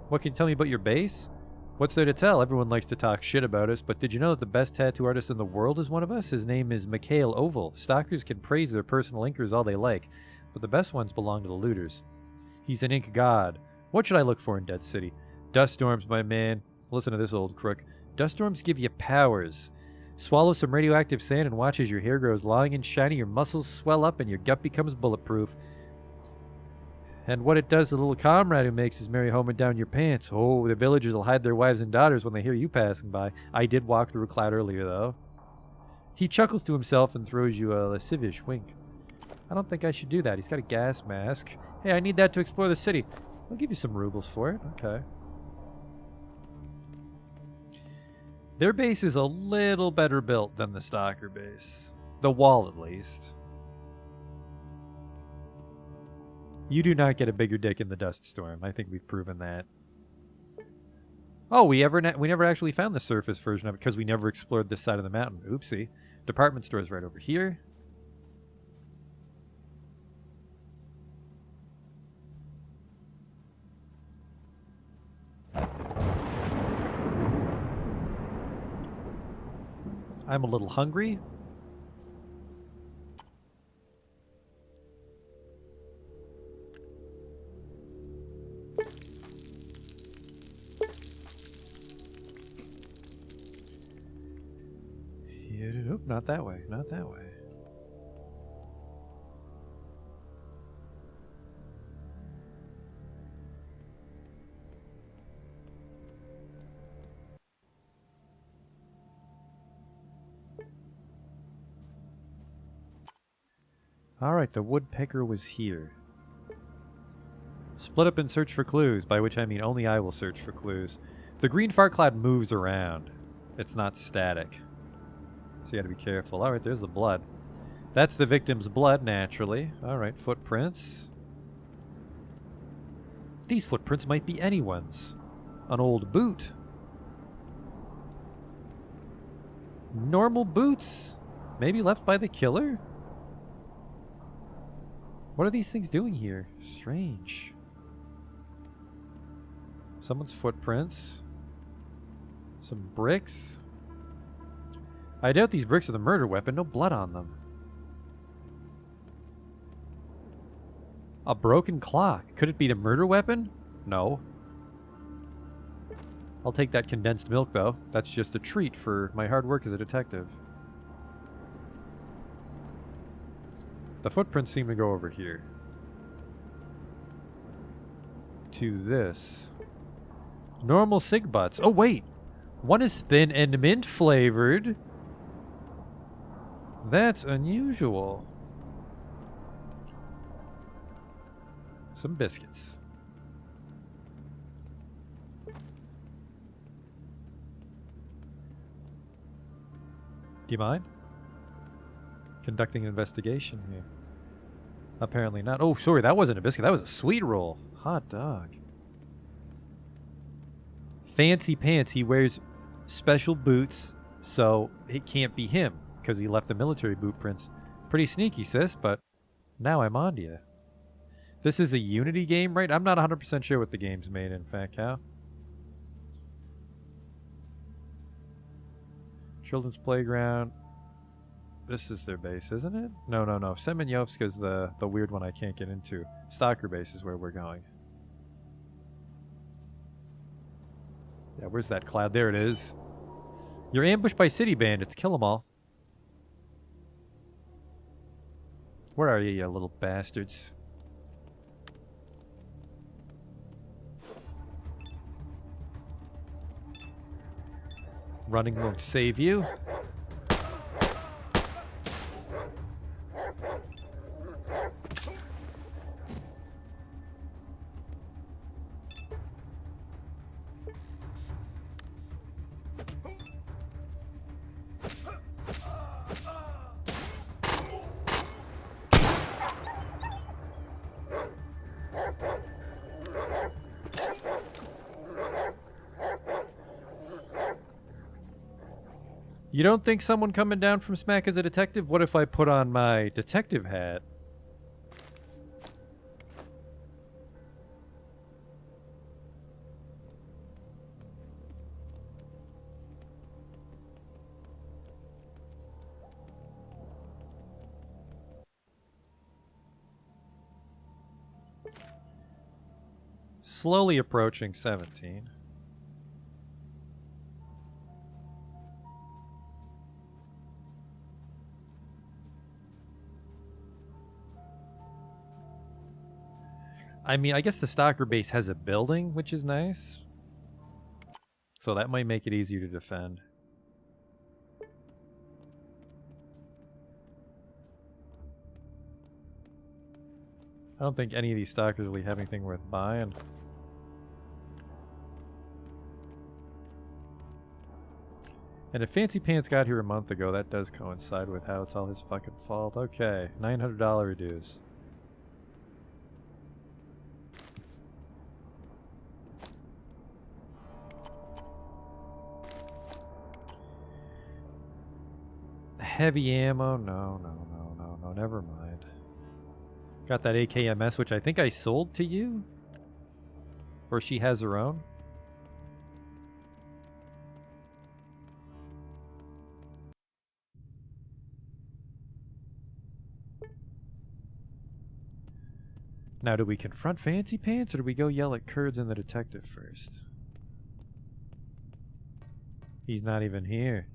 Speaker 1: What can you tell me about your base? What's there to tell? Everyone likes to talk shit about us, but did you know that the best tattoo artist in the world is one of us? His name is Mikhail Oval. Stalkers can praise their personal inkers all they like, but the best ones belong to the looters. He's an ink god. What should I look for in Dead City? Dust storms, my man. Listen to this old crook. Dust storms give you powers. Swallow some radioactive sand and watch as your hair grows long and shiny, your muscles swell up, and your gut becomes bulletproof. And what it does to the little comrade who makes his merry home and down your pants. Oh, the villagers will hide their wives and daughters when they hear you passing by. I did walk through a cloud earlier, though. He chuckles to himself and throws you a lascivious wink. I don't think I should do that. He's got a gas mask. Hey, I need that to explore the city. I'll give you some rubles for it. Okay. Their base is a little better built than the Stalker base. The wall, at least. You do not get a bigger dick in the Dust Storm. I think we've proven that. Oh, we never actually found the surface version of it because we never explored this side of the mountain. Oopsie. Department store is right over here. I'm a little hungry. Nope, not that way. Not that way. Alright, the woodpecker was here. Split up and search for clues, by which I mean only I will search for clues. The green fart cloud moves around. It's not static. So you gotta be careful. Alright, there's the blood. That's the victim's blood, naturally. Alright, footprints. These footprints might be anyone's. An old boot. Normal boots. Maybe left by the killer? What are these things doing here? Strange. Someone's footprints. Some bricks. I doubt these bricks are the murder weapon. No blood on them. A broken clock. Could it be the murder weapon? No. I'll take that condensed milk, though. That's just a treat for my hard work as a detective. The footprints seem to go over here. To this. Normal cig butts. Oh, wait! One is thin and mint flavored. That's unusual. Some biscuits. Do you mind? Conducting an investigation here. Apparently not. Oh, sorry, that wasn't a biscuit. That was a sweet roll. Hot dog. Fancy pants. He wears special boots, so it can't be him because he left the military boot prints. Pretty sneaky, sis, but now I'm on to you. This is a Unity game, right? I'm not 100% sure what the game's made in, Fat Cow. Children's Playground. This is their base, isn't it? No. Semyenovska's the weird one I can't get into. Stalker base is where we're going. Yeah, where's that cloud? There it is. You're ambushed by city bandits. Kill them all. Where are you little bastards? Running won't save you. You don't think someone coming down from Smack is a detective? What if I put on my detective hat? Slowly approaching 17. I mean, I guess the Stalker base has a building, which is nice. So that might make it easier to defend. I don't think any of these Stalkers really have anything worth buying. And if Fancy Pants got here a month ago, that does coincide with how it's all his fucking fault. Okay, $900 dues. Heavy ammo? No, never mind. Got that AKMS, which I think I sold to you? Or she has her own? Now, do we confront Fancy Pants, or do we go yell at Kurds and the detective first? He's not even here.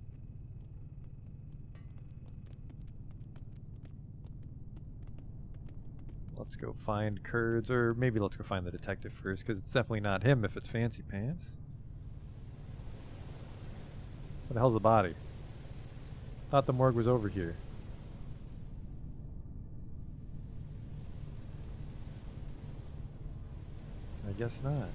Speaker 1: Let's go find Kurds, or maybe let's go find the detective first, because it's definitely not him if it's Fancy Pants. What the hell's the body? Thought the morgue was over here. I guess not.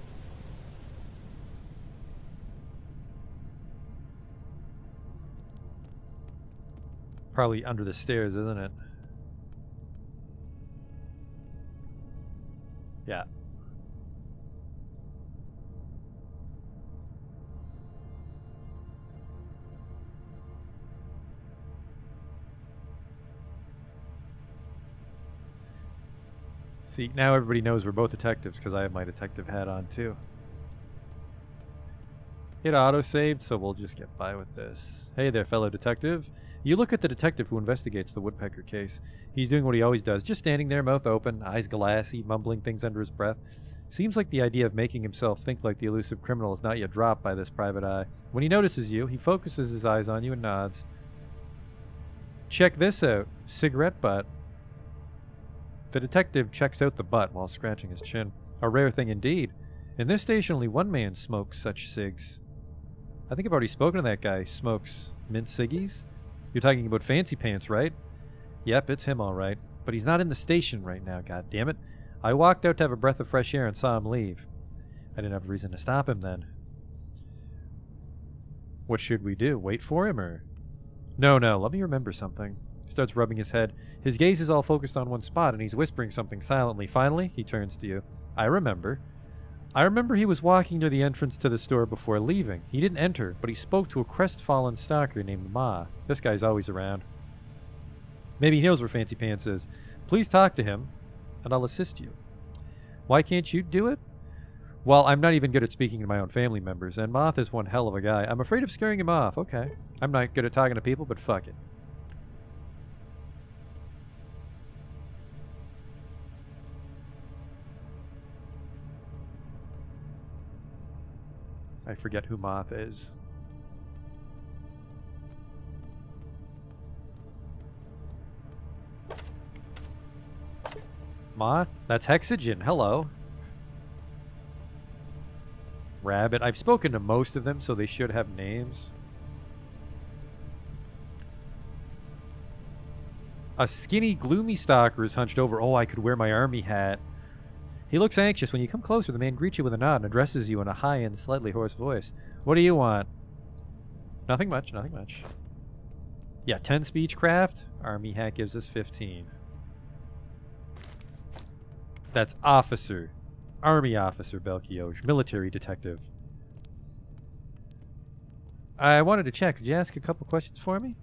Speaker 1: Probably under the stairs, isn't it? Yeah. See, now everybody knows we're both detectives because I have my detective hat on too. It auto-saved, so we'll just get by with this. Hey there, fellow detective. You look at the detective who investigates the woodpecker case. He's doing what he always does, just standing there, mouth open, eyes glassy, mumbling things under his breath. Seems like the idea of making himself think like the elusive criminal is not yet dropped by this private eye. When he notices you, he focuses his eyes on you and nods. Check this out. Cigarette butt. The detective checks out the butt while scratching his chin. A rare thing indeed. In this station, only one man smokes such cigs. I think I've already spoken to that guy. Smokes mint ciggies? You're talking about Fancy Pants, right? Yep, it's him all right. But he's not in the station right now, god damn it. I walked out to have a breath of fresh air and saw him leave. I didn't have a reason to stop him then. What should we do? Wait for him, or...? No, let me remember something. He starts rubbing his head. His gaze is all focused on one spot, and he's whispering something silently. Finally, he turns to you. I remember he was walking near the entrance to the store before leaving. He didn't enter, but he spoke to a crestfallen stalker named Moth. This guy's always around. Maybe he knows where Fancy Pants is. Please talk to him, and I'll assist you. Why can't you do it? Well, I'm not even good at speaking to my own family members, and Moth is one hell of a guy. I'm afraid of scaring him off. Okay. I'm not good at talking to people, but fuck it. I forget who Moth is. Moth? That's Hexogen. Hello. Rabbit. I've spoken to most of them, so they should have names. A skinny, gloomy stalker is hunched over. Oh, I could wear my army hat. He looks anxious. When you come closer, the man greets you with a nod and addresses you in a high and slightly hoarse voice. What do you want? Nothing much. Yeah, 10 speechcraft. Army hat gives us 15. That's officer. Army officer, Belkioge. Military detective. I wanted to check. Could you ask a couple questions for me?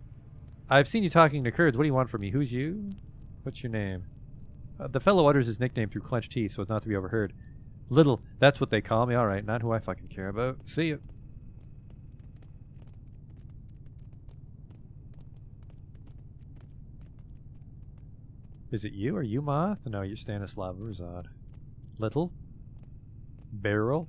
Speaker 1: I've seen you talking to Kurds. What do you want from me? Who's you? What's your name? The fellow utters his nickname through clenched teeth so as not to be overheard. Little, that's what they call me. Alright, not who I fucking care about. See ya. Is it you? Are you Moth? No, you're Stanislav Urzad. Little? Barrel?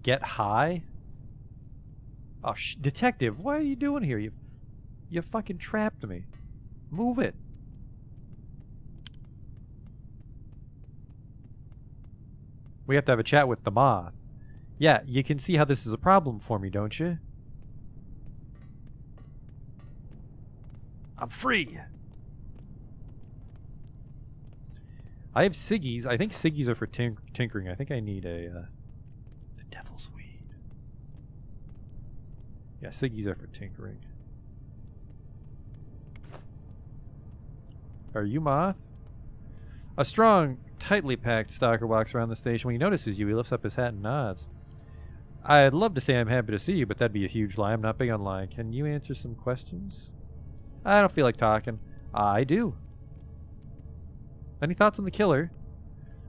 Speaker 1: Get high? Oh, detective, what are you doing here? You fucking trapped me. Move it. We have to have a chat with the Moth. Yeah, you can see how this is a problem for me, don't you? I'm free. I have ciggies. I think ciggies are for tinkering. I think I need a the devil's weed. Yeah, ciggies are for tinkering. Are you Moth? A strong, tightly packed stalker walks around the station. When he notices you, he lifts up his hat and nods. I'd love to say I'm happy to see you, but that'd be a huge lie. I'm not big on lying. Can you answer some questions? I don't feel like talking. I do. Any thoughts on the killer?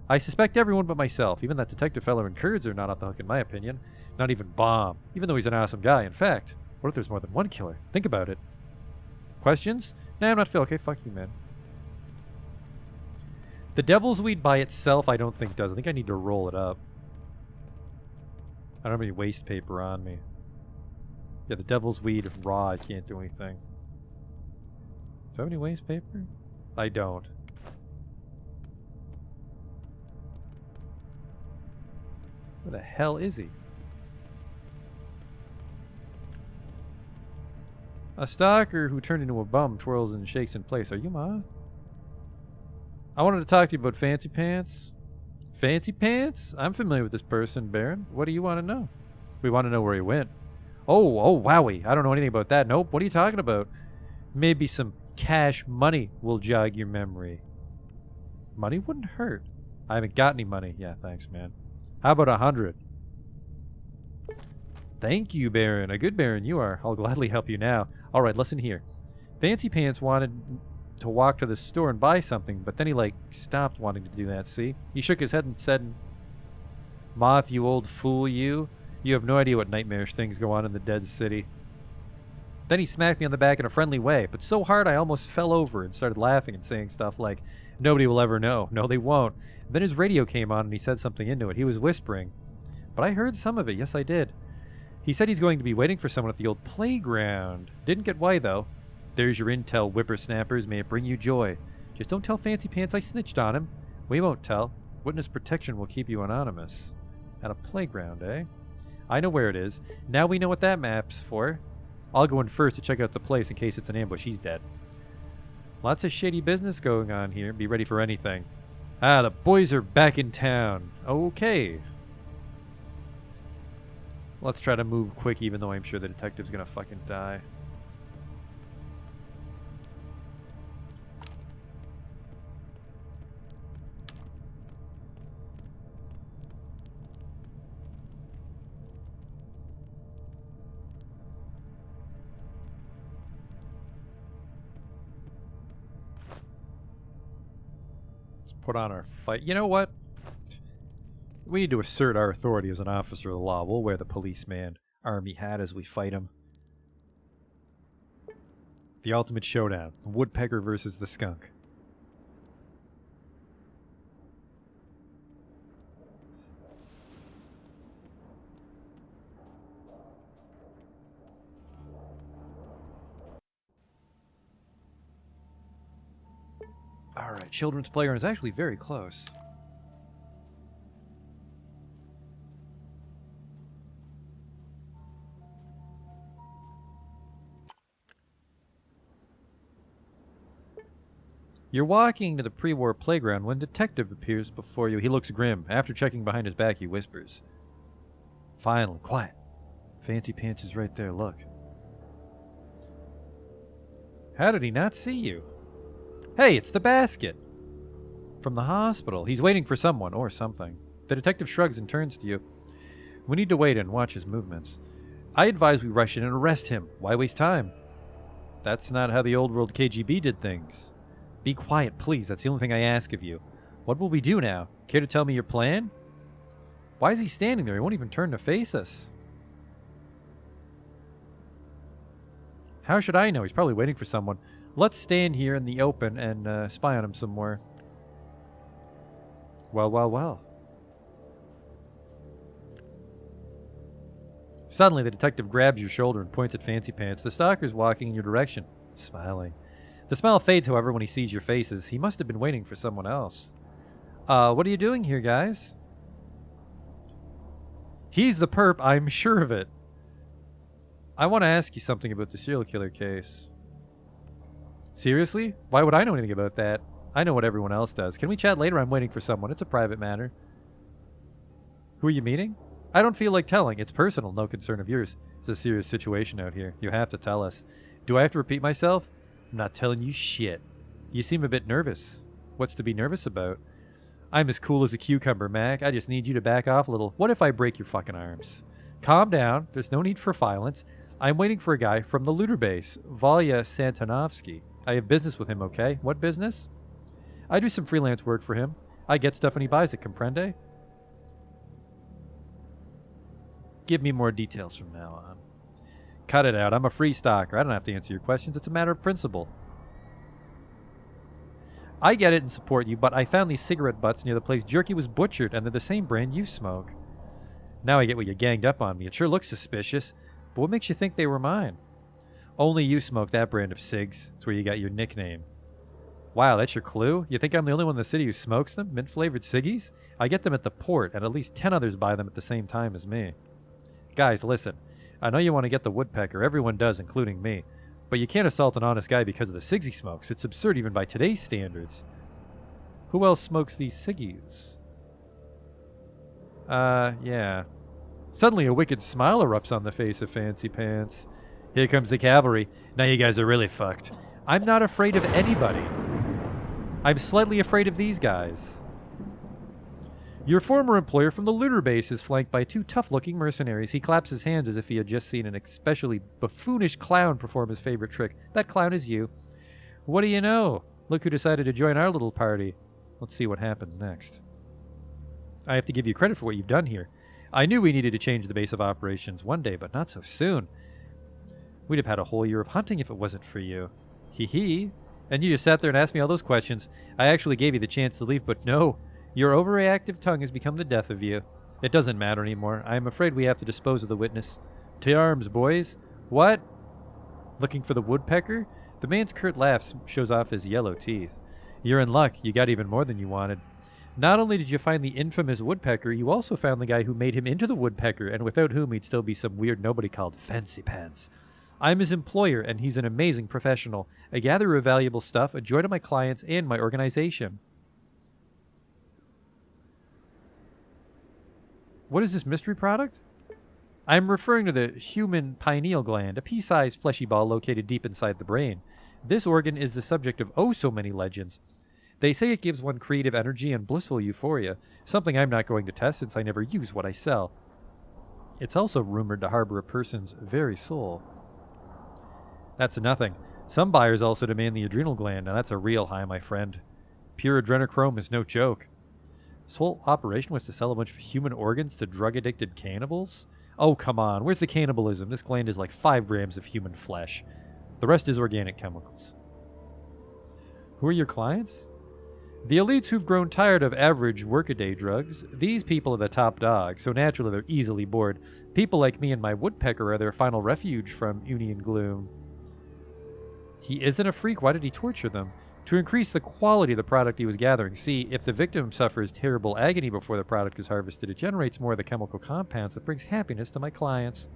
Speaker 1: I suspect everyone but myself. Even that detective fellow and Kurds are not off the hook in my opinion. Not even Bomb, even though he's an awesome guy. In fact, what if there's more than one killer? Think about it. Questions? Nah, I'm not Phil. Okay, fuck you, man. The devil's weed by itself I don't think does. I think I need to roll it up. I don't have any waste paper on me. Yeah, the devil's weed raw, I can't do anything. Do I have any waste paper? I don't. Where the hell is he? A stalker who turned into a bum twirls and shakes in place. Are you Moth? I wanted to talk to you about Fancy Pants. Fancy Pants? I'm familiar with this person, Baron. What do you want to know? We want to know where he went. Oh, wowie. I don't know anything about that. Nope. What are you talking about? Maybe some cash money will jog your memory. Money wouldn't hurt. I haven't got any money. Yeah, thanks, man. How about 100? Thank you, Baron. A good Baron you are. I'll gladly help you now. Alright, listen here. Fancy Pants wanted to walk to the store and buy something, but then he, stopped wanting to do that, see? He shook his head and said, Moth, you old fool, you. You have no idea what nightmarish things go on in the dead city. Then he smacked me on the back in a friendly way, but so hard I almost fell over and started laughing and saying stuff like, nobody will ever know. No, they won't. Then his radio came on and he said something into it. He was whispering. But I heard some of it. Yes, I did. He said he's going to be waiting for someone at the old playground. Didn't get why, though. There's your intel, whippersnappers. May it bring you joy. Just don't tell Fancy Pants I snitched on him. We won't tell. Witness protection will keep you anonymous. At a playground, eh? I know where it is. Now we know what that map's for. I'll go in first to check out the place in case it's an ambush. He's dead. Lots of shady business going on here. Be ready for anything. Ah, the boys are back in town. Okay. Let's try to move quick, even though I'm sure the detective's gonna fucking die. Put on our fight. You know what? We need to assert our authority as an officer of the law. We'll wear the policeman army hat as we fight him. The ultimate showdown. The woodpecker versus the skunk. Alright, children's playground is actually very close. You're walking to the pre-war playground when a detective appears before you. He looks grim. After checking behind his back, he whispers. Finally, quiet. Fancy Pants is right there, look. How did he not see you? Hey, it's the basket! From the hospital. He's waiting for someone, or something. The detective shrugs and turns to you. We need to wait and watch his movements. I advise we rush in and arrest him. Why waste time? That's not how the old world KGB did things. Be quiet, please. That's the only thing I ask of you. What will we do now? Care to tell me your plan? Why is he standing there? He won't even turn to face us. How should I know? He's probably waiting for someone. Let's stand here in the open and spy on him some more. Well, well, well. Suddenly, the detective grabs your shoulder and points at Fancy Pants. The stalker's walking in your direction, smiling. The smile fades, however, when he sees your faces. He must have been waiting for someone else. What are you doing here, guys? He's the perp, I'm sure of it. I want to ask you something about the serial killer case. Seriously? Why would I know anything about that? I know what everyone else does. Can we chat later? I'm waiting for someone. It's a private matter. Who are you meeting? I don't feel like telling. It's personal, no concern of yours. It's a serious situation out here. You have to tell us. Do I have to repeat myself? I'm not telling you shit. You seem a bit nervous. What's to be nervous about? I'm as cool as a cucumber, Mac. I just need you to back off a little. What if I break your fucking arms? Calm down. There's no need for violence. I'm waiting for a guy from the looter base, Valya Santanovsky. I have business with him, okay? What business? I do some freelance work for him. I get stuff and he buys it, comprende? Give me more details from now on. Cut it out. I'm a free stalker. I don't have to answer your questions. It's a matter of principle. I get it and support you, but I found these cigarette butts near the place Jerky was butchered, and they're the same brand you smoke. Now I get what you ganged up on me. It sure looks suspicious, but what makes you think they were mine? Only you smoke that brand of cigs. It's where you got your nickname. Wow, that's your clue? You think I'm the only one in the city who smokes them? Mint-flavored ciggies? I get them at the port, and at least 10 others buy them at the same time as me. Guys, listen. I know you want to get the woodpecker. Everyone does, including me. But you can't assault an honest guy because of the cigs he smokes. It's absurd even by today's standards. Who else smokes these ciggies? Yeah. Suddenly a wicked smile erupts on the face of Fancy Pants. Here comes the cavalry. Now you guys are really fucked. I'm not afraid of anybody. I'm slightly afraid of these guys. Your former employer from the looter base is flanked by two tough-looking mercenaries. He claps his hands as if he had just seen an especially buffoonish clown perform his favorite trick. That clown is you. What do you know? Look who decided to join our little party. Let's see what happens next. I have to give you credit for what you've done here. I knew we needed to change the base of operations one day, but not so soon. We'd have had a whole year of hunting if it wasn't for you. Hee hee. And you just sat there and asked me all those questions. I actually gave you the chance to leave, but no. Your overreactive tongue has become the death of you. It doesn't matter anymore. I am afraid we have to dispose of the witness. To arms, boys. What? Looking for the woodpecker? The man's curt laugh shows off his yellow teeth. You're in luck. You got even more than you wanted. Not only did you find the infamous woodpecker, you also found the guy who made him into the woodpecker, and without whom he'd still be some weird nobody called Fancy Pants. I'm his employer, and he's an amazing professional. A gatherer of valuable stuff, a joy to my clients and my organization. What is this mystery product? I'm referring to the human pineal gland, a pea-sized fleshy ball located deep inside the brain. This organ is the subject of oh so many legends. They say it gives one creative energy and blissful euphoria, something I'm not going to test since I never use what I sell. It's also rumored to harbor a person's very soul. That's nothing. Some buyers also demand the adrenal gland. Now that's a real high, my friend. Pure adrenochrome is no joke. This whole operation was to sell a bunch of human organs to drug-addicted cannibals? Oh, come on. Where's the cannibalism? This gland is like 5 grams of human flesh. The rest is organic chemicals. Who are your clients? The elites who've grown tired of average workaday drugs. These people are the top dog, so naturally they're easily bored. People like me and my woodpecker are their final refuge from Union gloom. He isn't a freak. Why did he torture them? To increase the quality of the product he was gathering. See, if the victim suffers terrible agony before the product is harvested, it generates more of the chemical compounds that brings happiness to my clients.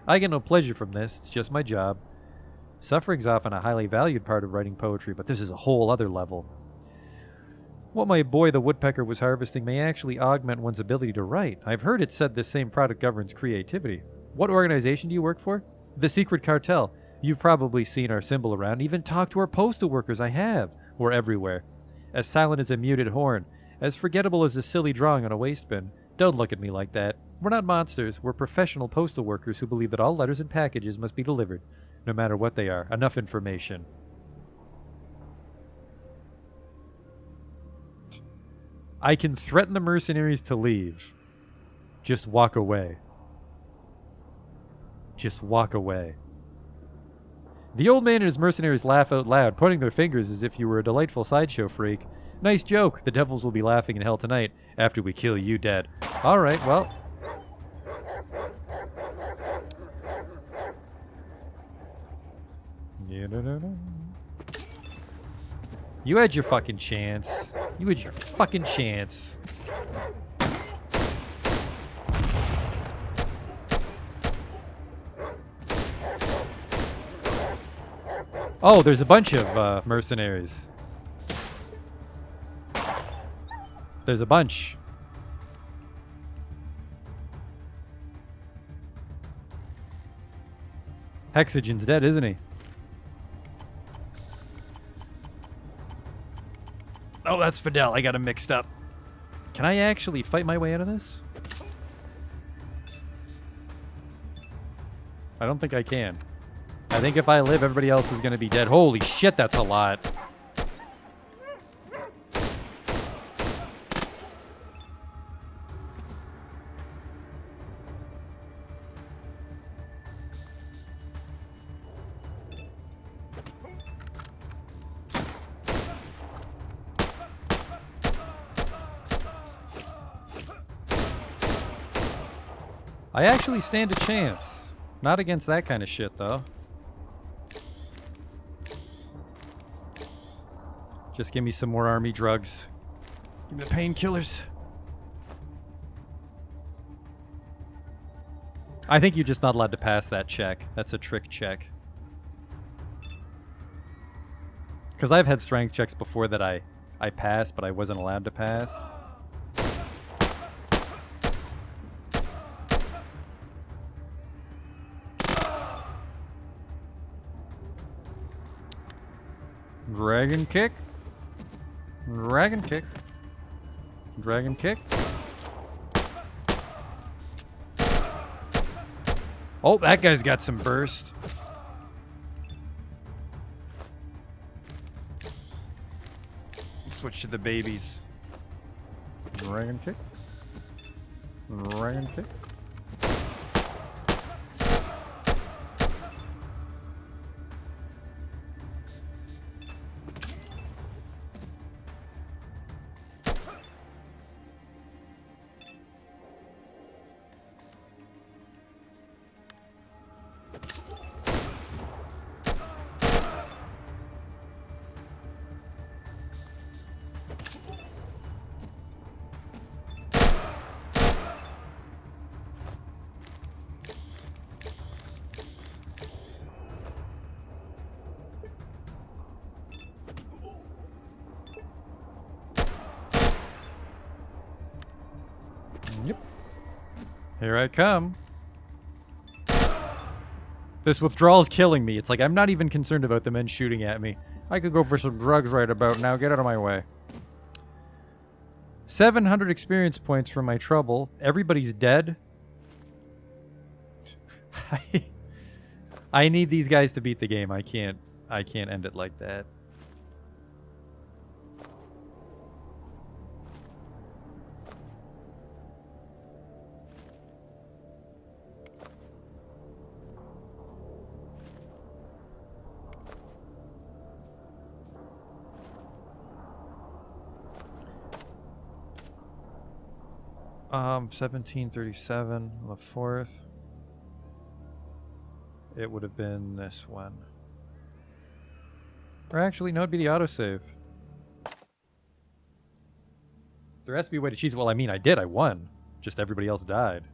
Speaker 1: I get no pleasure from this. It's just my job. Suffering's often a highly valued part of writing poetry, but this is a whole other level. What my boy the woodpecker was harvesting may actually augment one's ability to write. I've heard it said this same product governs creativity. What organization do you work for? The Secret Cartel. You've probably seen our symbol around, even talked to our postal workers. I have. We're everywhere. As silent as a muted horn. As forgettable as a silly drawing on a waste bin. Don't look at me like that. We're not monsters. We're professional postal workers who believe that all letters and packages must be delivered, no matter what they are. Enough information. I can threaten the mercenaries to leave. Just walk away. Just walk away. The old man and his mercenaries laugh out loud, pointing their fingers as if you were a delightful sideshow freak. Nice joke. The devils will be laughing in hell tonight after we kill you dead. All right, well. You had your fucking chance. You had your fucking chance. Oh, there's a bunch of mercenaries. There's a bunch. Hexagon's dead, isn't he? Oh, that's Fidel. I got him mixed up. Can I actually fight my way out of this? I don't think I can. I think if I live, everybody else is going to be dead. Holy shit, that's a lot. I actually stand a chance. Not against that kind of shit, though. Just give me some more army drugs. Give me the painkillers. I think you're just not allowed to pass that check. That's a trick check. Because I've had strength checks before that I passed, but I wasn't allowed to pass. Dragon kick. Dragon kick. Dragon kick. Oh, that guy's got some burst. Switch to the babies. Dragon kick. Dragon kick. Yep. Here I come. This withdrawal is killing me. It's like I'm not even concerned about the men shooting at me. I could go for some drugs right about now. Get out of my way. 700 experience points for my trouble. Everybody's dead. I need these guys to beat the game. I can't end it like that. Um, 1737 on the 4th. It would have been this one. Or actually, no, it'd be the autosave. There has to be a way to cheese. Well, I mean, I did. I won. Just everybody else died.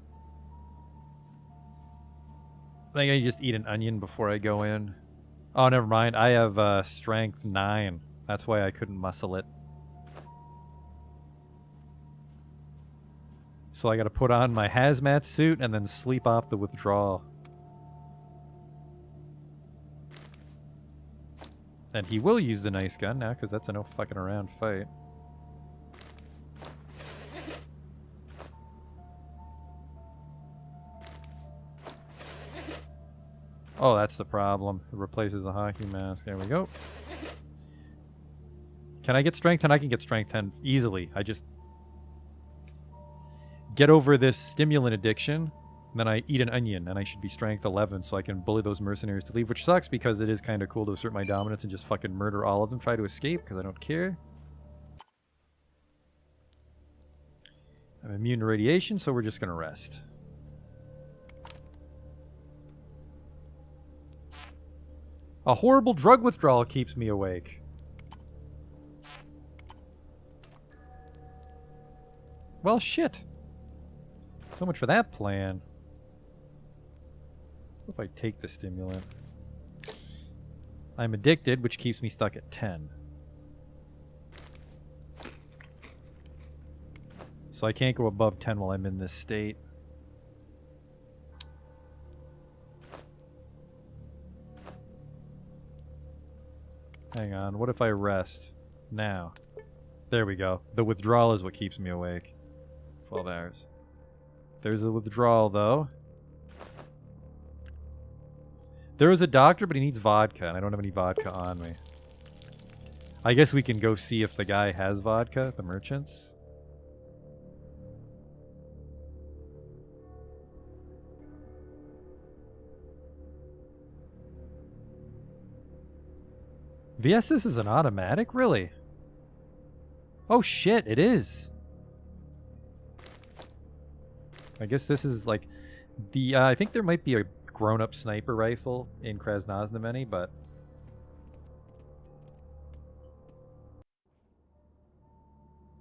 Speaker 1: I think I just eat an onion before I go in. Oh, never mind. I have strength 9. That's why I couldn't muscle it. So I gotta put on my hazmat suit and then sleep off the withdrawal. And he will use the nice gun now, because that's a no fucking around fight. Oh, that's the problem. It replaces the hockey mask. There we go. Can I get strength 10? I can get strength 10 easily. I just get over this stimulant addiction, and then I eat an onion, and I should be strength 11, so I can bully those mercenaries to leave, which sucks because it is kind of cool to assert my dominance and just fucking murder all of them, try to escape, because I don't care. I'm immune to radiation, so we're just going to rest. A horrible drug withdrawal keeps me awake. Well, shit. So much for that plan. What if I take the stimulant? I'm addicted, which keeps me stuck at 10. So I can't go above 10 while I'm in this state. Hang on, what if I rest? Now. There we go. The withdrawal is what keeps me awake. 12 hours. There's a withdrawal, though. There was a doctor, but he needs vodka, and I don't have any vodka on me. I guess we can go see if the guy has vodka, the merchants. VSS is an automatic? Really? Oh shit, it is. I guess this is like the I think there might be a grown-up sniper rifle in Krasnoznameni, but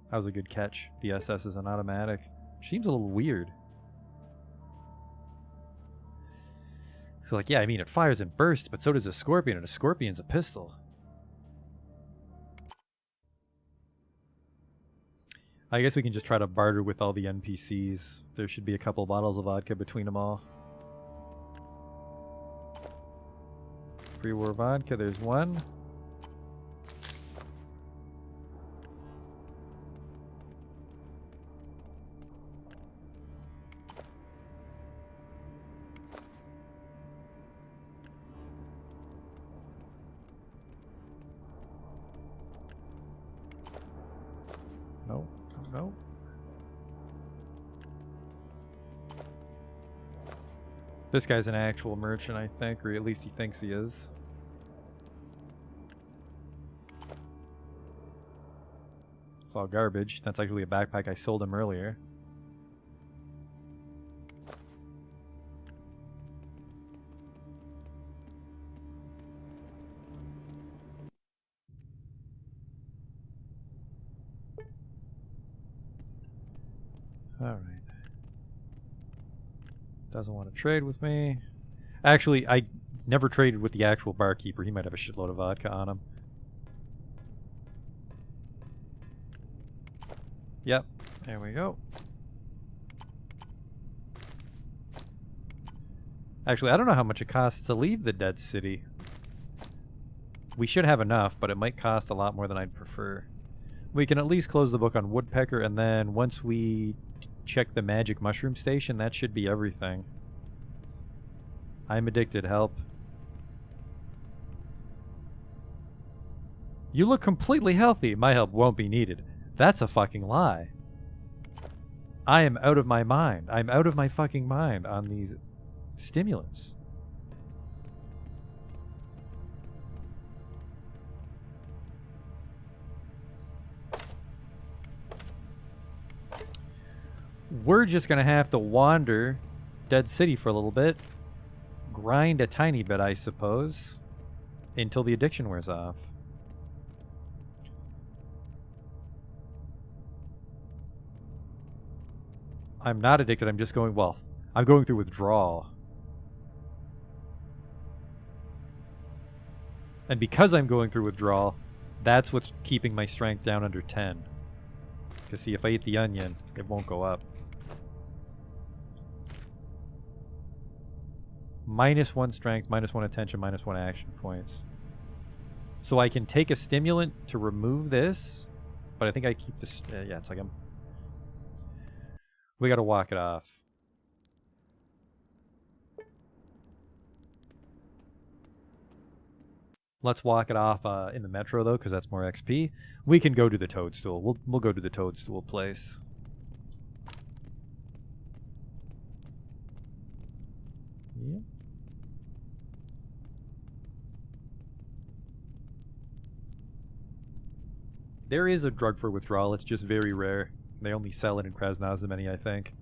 Speaker 1: that was a good catch. VSS is an automatic. Seems a little weird. So like, yeah, I mean it fires in bursts, but so does a Scorpion, and a Scorpion's a pistol. I guess we can just try to barter with all the NPCs. There should be a couple bottles of vodka between them all. Pre-war vodka, there's one. No, no, no. This guy's an actual merchant, I think, or at least he thinks he is. It's all garbage. That's actually a backpack I sold him earlier. Alright. Doesn't want to trade with me. Actually, I never traded with the actual barkeeper. He might have a shitload of vodka on him. Yep. There we go. Actually, I don't know how much it costs to leave the dead city. We should have enough, but it might cost a lot more than I'd prefer. We can at least close the book on Woodpecker, and then once we check the magic mushroom station, that should be everything. I'm addicted, help. You look completely healthy. My help won't be needed. That's a fucking lie. I am out of my mind. I'm out of my fucking mind on these stimulants. We're just gonna have to wander Dead City for a little bit. Grind a tiny bit, I suppose. Until the addiction wears off. I'm not addicted, I'm just going, well, I'm going through withdrawal. And because I'm going through withdrawal, that's what's keeping my strength down under 10. Because see, if I eat the onion, it won't go up. -1 strength, -1 attention, -1 action points. So I can take a stimulant to remove this, but I think I keep this. Yeah, it's like we gotta walk it off. Let's walk it off in the metro though, because that's more XP. We can go to the Toadstool. We'll go to the Toadstool place. Yep. There is a drug for withdrawal. It's just very rare. They only sell it in Krasnoznameni, I think.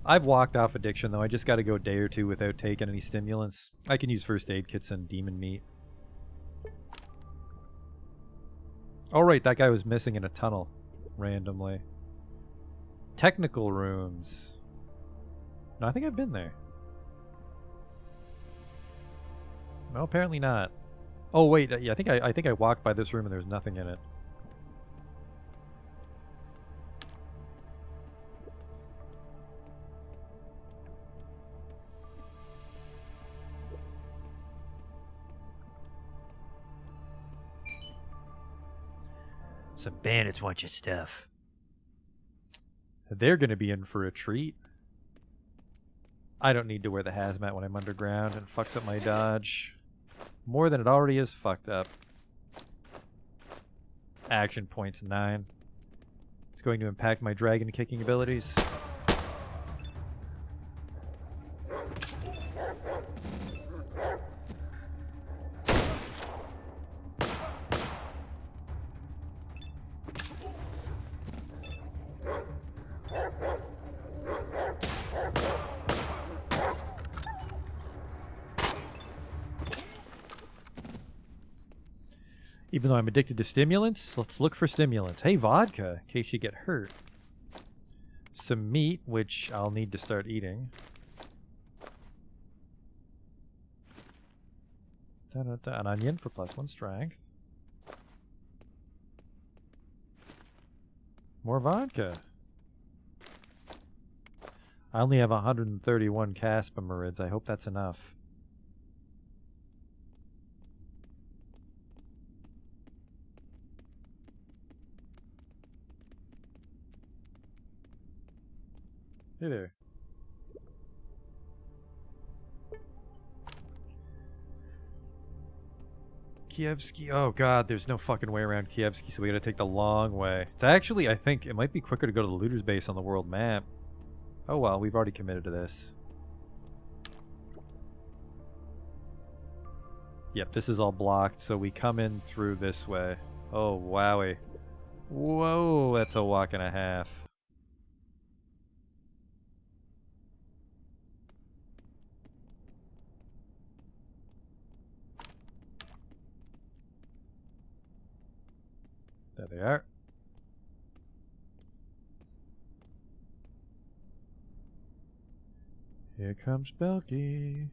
Speaker 1: I've walked off addiction, though. I just got to go a day or two without taking any stimulants. I can use first aid kits and demon meat. Oh, right. That guy was missing in a tunnel. Randomly. Technical rooms. No, I think I've been there. No, apparently not. Oh wait, yeah, I think I walked by this room and there's nothing in it. Some bandits want your stuff. They're gonna be in for a treat. I don't need to wear the hazmat when I'm underground and fucks up my dodge. More than it already is fucked up. Action points 9. It's going to impact my dragon kicking abilities. Even though I'm addicted to stimulants, let's look for stimulants. Hey, vodka, in case you get hurt. Some meat, which I'll need to start eating. An onion for +1 strength. More vodka. I only have 131 caspamarids. I hope that's enough. Hey there. Kievsky. Oh god, there's no fucking way around Kievsky, so we gotta take the long way. It's actually, I think, it might be quicker to go to the looter's base on the world map. Oh well, we've already committed to this. Yep, this is all blocked, so we come in through this way. Oh, wowie. Whoa, that's a walk and a half. There they are. Here comes Belky.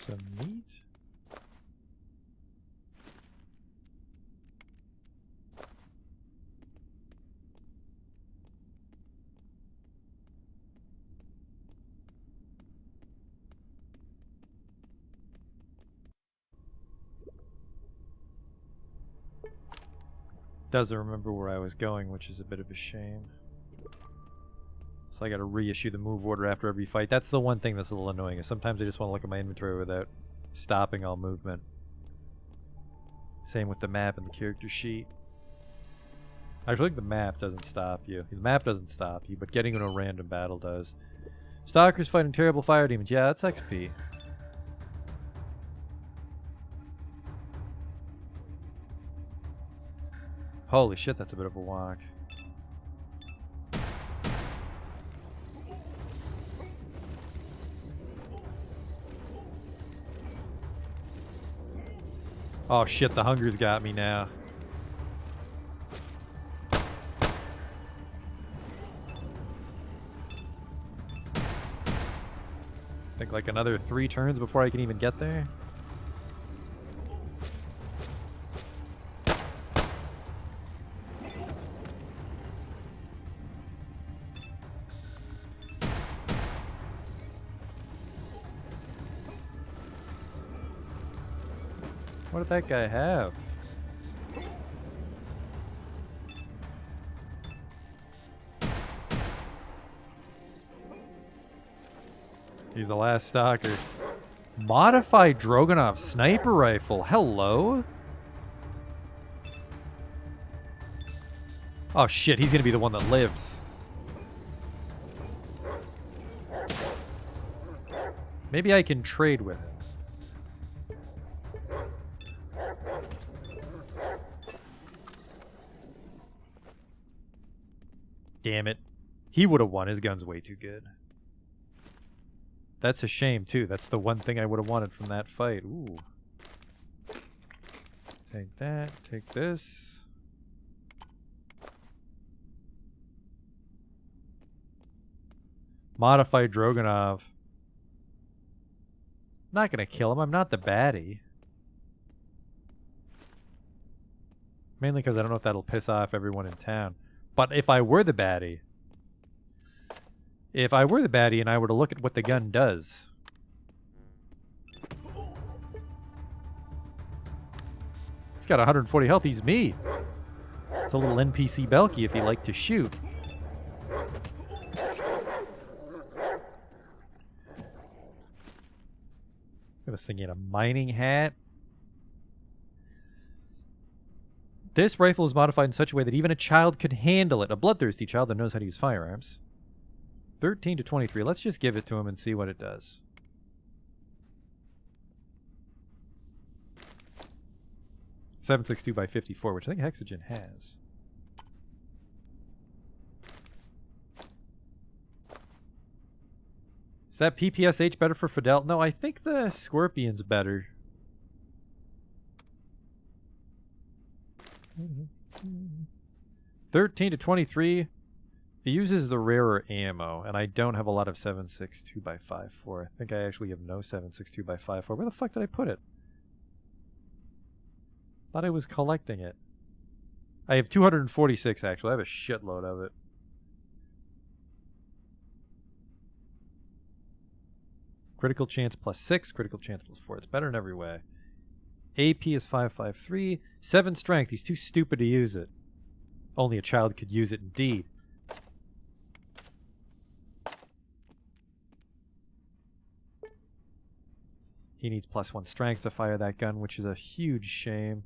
Speaker 1: Some meat. Doesn't remember where I was going, which is a bit of a shame. So I gotta reissue the move order after every fight. That's the one thing that's a little annoying, is sometimes I just want to look at my inventory without stopping all movement. Same with the map and the character sheet. Actually, I think the map doesn't stop you. The map doesn't stop you, but getting in a random battle does. Stalkers fighting terrible fire demons. Yeah, that's XP. Holy shit, that's a bit of a walk. Oh shit, the hunger's got me now. I think like another 3 turns before I can even get there. What did that guy have? He's the last stalker. Modified Drogonov sniper rifle. Hello? Oh shit, he's gonna be the one that lives. Maybe I can trade with him. Damn it. He would have won. His gun's way too good. That's a shame, too. That's the one thing I would have wanted from that fight. Ooh. Take that. Take this. Modify Drogonov. Not gonna kill him. I'm not the baddie. Mainly because I don't know if that'll piss off everyone in town. But if I were the baddie... If I were the baddie and I were to look at what the gun does... He's got 140 health. He's me. It's a little NPC Belky if he liked to shoot. Look at this thing in a mining hat. This rifle is modified in such a way that even a child could handle it. A bloodthirsty child that knows how to use firearms. 13 to 23. Let's just give it to him and see what it does. .762 by 54, which I think Hexagen has. Is that PPSH better for Fidel? No, I think the Scorpion's better. Mm-hmm. 13 to 23. It uses the rarer ammo, and I don't have a lot of 7.62 by 5.4. I think I actually have no 7.62 by 5.4. Where the fuck did I put it? Thought I was collecting it. I have 246 actually. I have a shitload of it. Critical chance +6, critical chance +4. It's better in every way. AP is 5.53. 7 strength. He's too stupid to use it. Only a child could use it indeed. He needs +1 strength to fire that gun, which is a huge shame.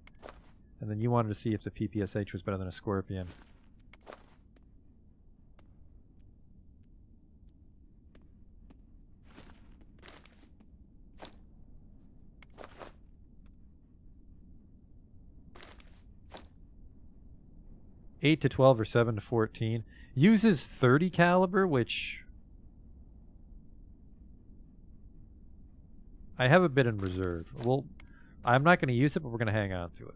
Speaker 1: And then you wanted to see if the PPSH was better than a Scorpion. $8 to $12 or $7 to $14. Uses 30 caliber, which I have a bit in reserve. Well, I'm not going to use it, but we're going to hang on to it.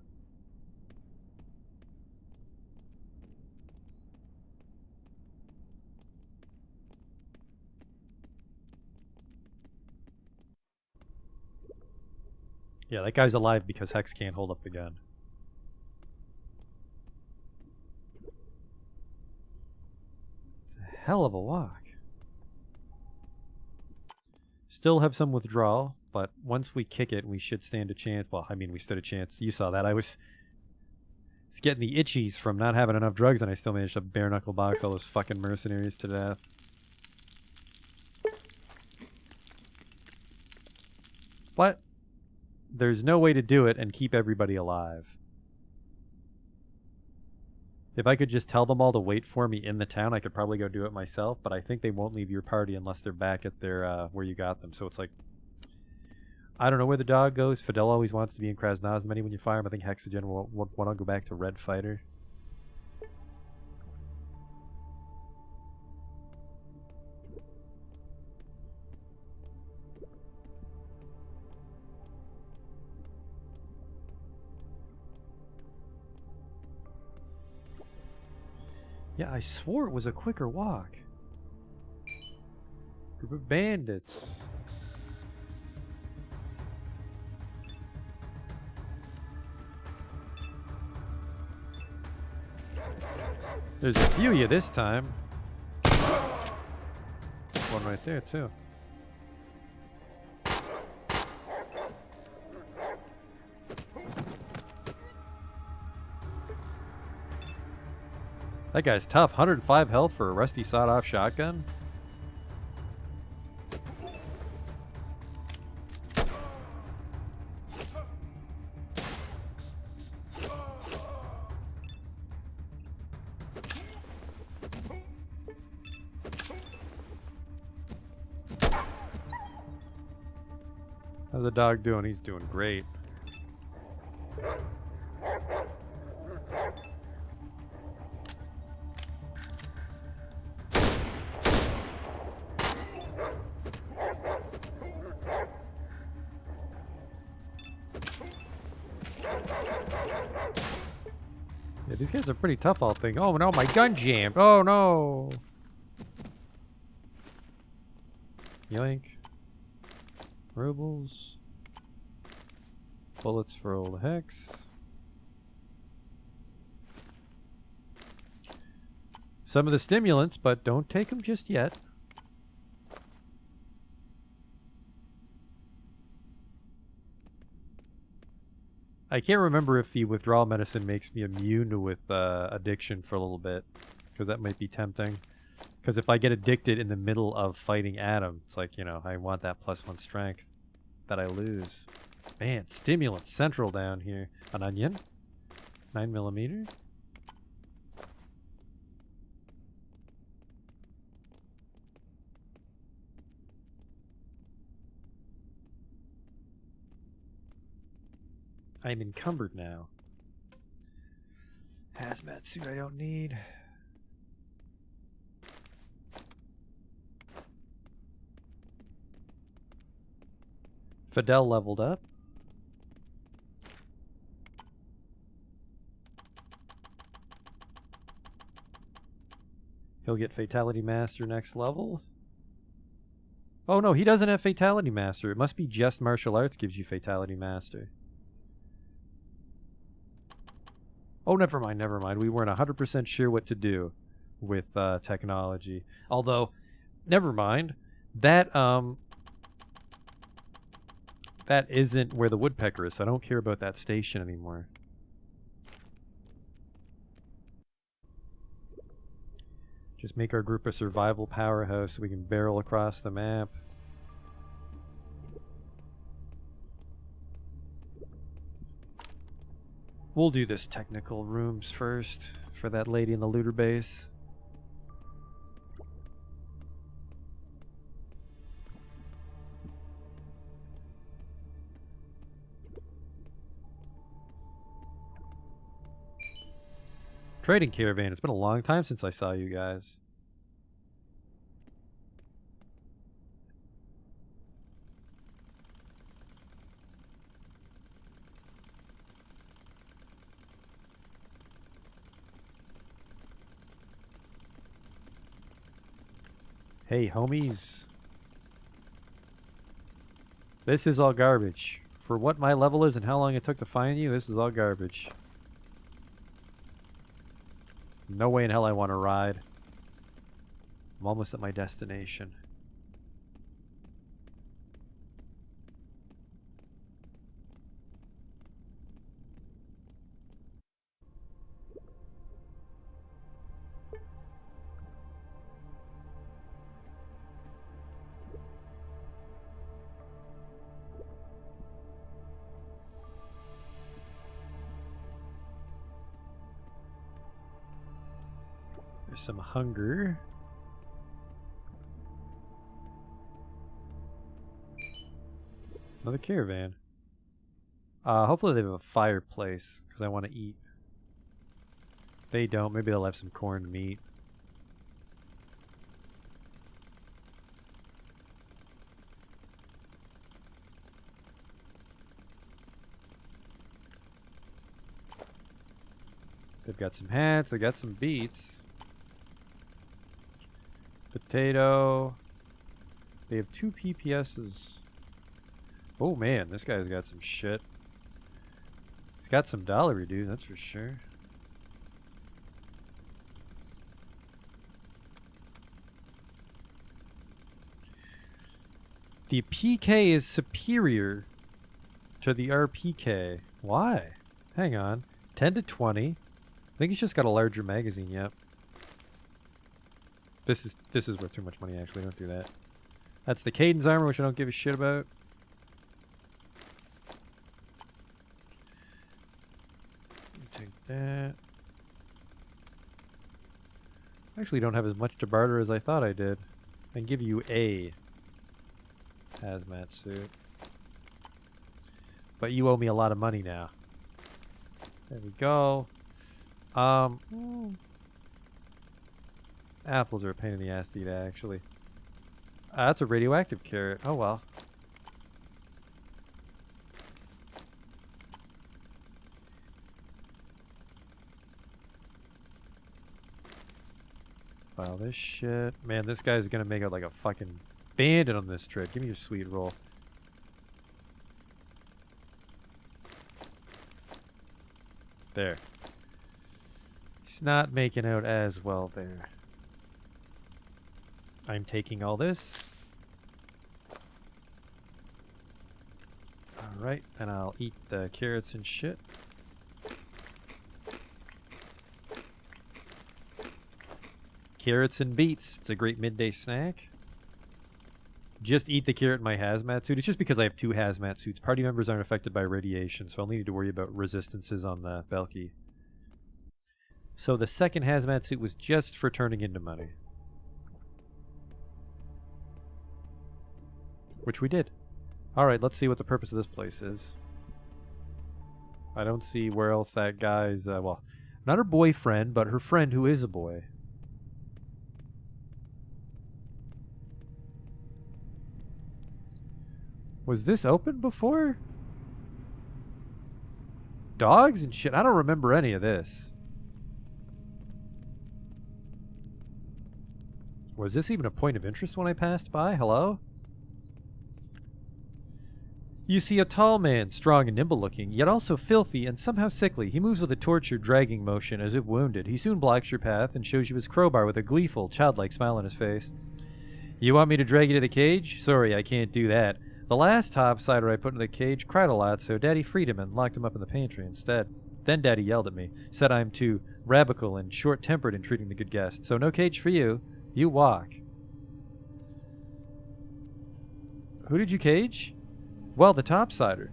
Speaker 1: Yeah, that guy's alive because Hex can't hold up the gun. It's a hell of a walk. Still have some withdrawal, but once we kick it, we should stand a chance. Well, I mean, we stood a chance. You saw that. I was getting the itchies from not having enough drugs, and I still managed to bare-knuckle box all those fucking mercenaries to death. But there's no way to do it and keep everybody alive. If I could just tell them all to wait for me in the town, I could probably go do it myself, but I think they won't leave your party unless they're back at their where you got them. So it's like, I don't know where the dog goes. Fidel always wants to be in Krasnozmeni when you fire him. I think Hexagen will want to go back to Red Fighter. Yeah, I swore it was a quicker walk. Group of bandits. There's a few of you this time. One right there, too. That guy's tough. 105 health for a rusty sawed-off shotgun. How's the dog doing? He's doing great. Yeah, these guys are pretty tough, all thing. Oh no, my gun jammed. Oh no. Yoink. Rubles. Bullets for old Hex. Some of the stimulants, but don't take them just yet. I can't remember if the withdrawal medicine makes me immune with addiction for a little bit, because that might be tempting. Because if I get addicted in the middle of fighting Adam, it's like, you know, I want that +1 strength that I lose. Man, stimulant central down here. An onion? 9mm? I'm encumbered now. Hazmat suit I don't need. Fidel leveled up. He'll get Fatality Master next level. Oh no, he doesn't have Fatality Master. It must be just Martial Arts gives you Fatality Master. Oh, never mind, never mind. We weren't 100% sure what to do with technology. Although, never mind. That that isn't where the woodpecker is, so I don't care about that station anymore. Just make our group a survival powerhouse so we can barrel across the map. We'll do this technical rooms first for that lady in the looter base. Trading caravan. It's been a long time since I saw you guys. Hey, homies. This is all garbage. For what my level is and how long it took to find you, this is all garbage. No way in hell I want to ride. I'm almost at my destination. There's some hunger. Another caravan. Hopefully they have a fireplace, because I want to eat. If they don't, maybe they'll have some corned meat. They've got some hats, they got some beets. Potato. They have 2 PPSs. Oh man, this guy's got some shit. He's got some dollary, dude, that's for sure. The PK is superior to the RPK. Why? Hang on. 10 to 20. I think he's just got a larger magazine, yep. This is worth too much money, actually. Don't do that. That's the Cadence armor, which I don't give a shit about. Take that. I actually don't have as much to barter as I thought I did. I can give you a hazmat suit. But you owe me a lot of money now. There we go. Apples are a pain in the ass to eat, actually. That's a radioactive carrot. Oh, well. File this shit. Man, this guy's gonna make it like a fucking bandit on this trip. Give me your sweet roll. There. He's not making out as well there. I'm taking all this. Alright, and I'll eat the carrots and shit. Carrots and beets. It's a great midday snack. Just eat the carrot in my hazmat suit. It's just because I have 2 hazmat suits. Party members aren't affected by radiation, so I'll need to worry about resistances on the Belky. So the second hazmat suit was just for turning into money. Which we did. Alright, let's see what the purpose of this place is. I don't see where else that guy's, well, not her boyfriend, but her friend who is a boy. Was this open before? Dogs and shit? I don't remember any of this. Was this even a point of interest when I passed by? Hello? You see a tall man, strong and nimble-looking, yet also filthy and somehow sickly. He moves with a tortured, dragging motion, as if wounded. He soon blocks your path and shows you his crowbar with a gleeful, childlike smile on his face. You want me to drag you to the cage? Sorry, I can't do that. The last topsider I put in the cage cried a lot, so Daddy freed him and locked him up in the pantry instead. Then Daddy yelled at me, said I'm too rabbical and short-tempered in treating the good guest. So no cage for you. You walk. Who did you cage? Well, the topsider.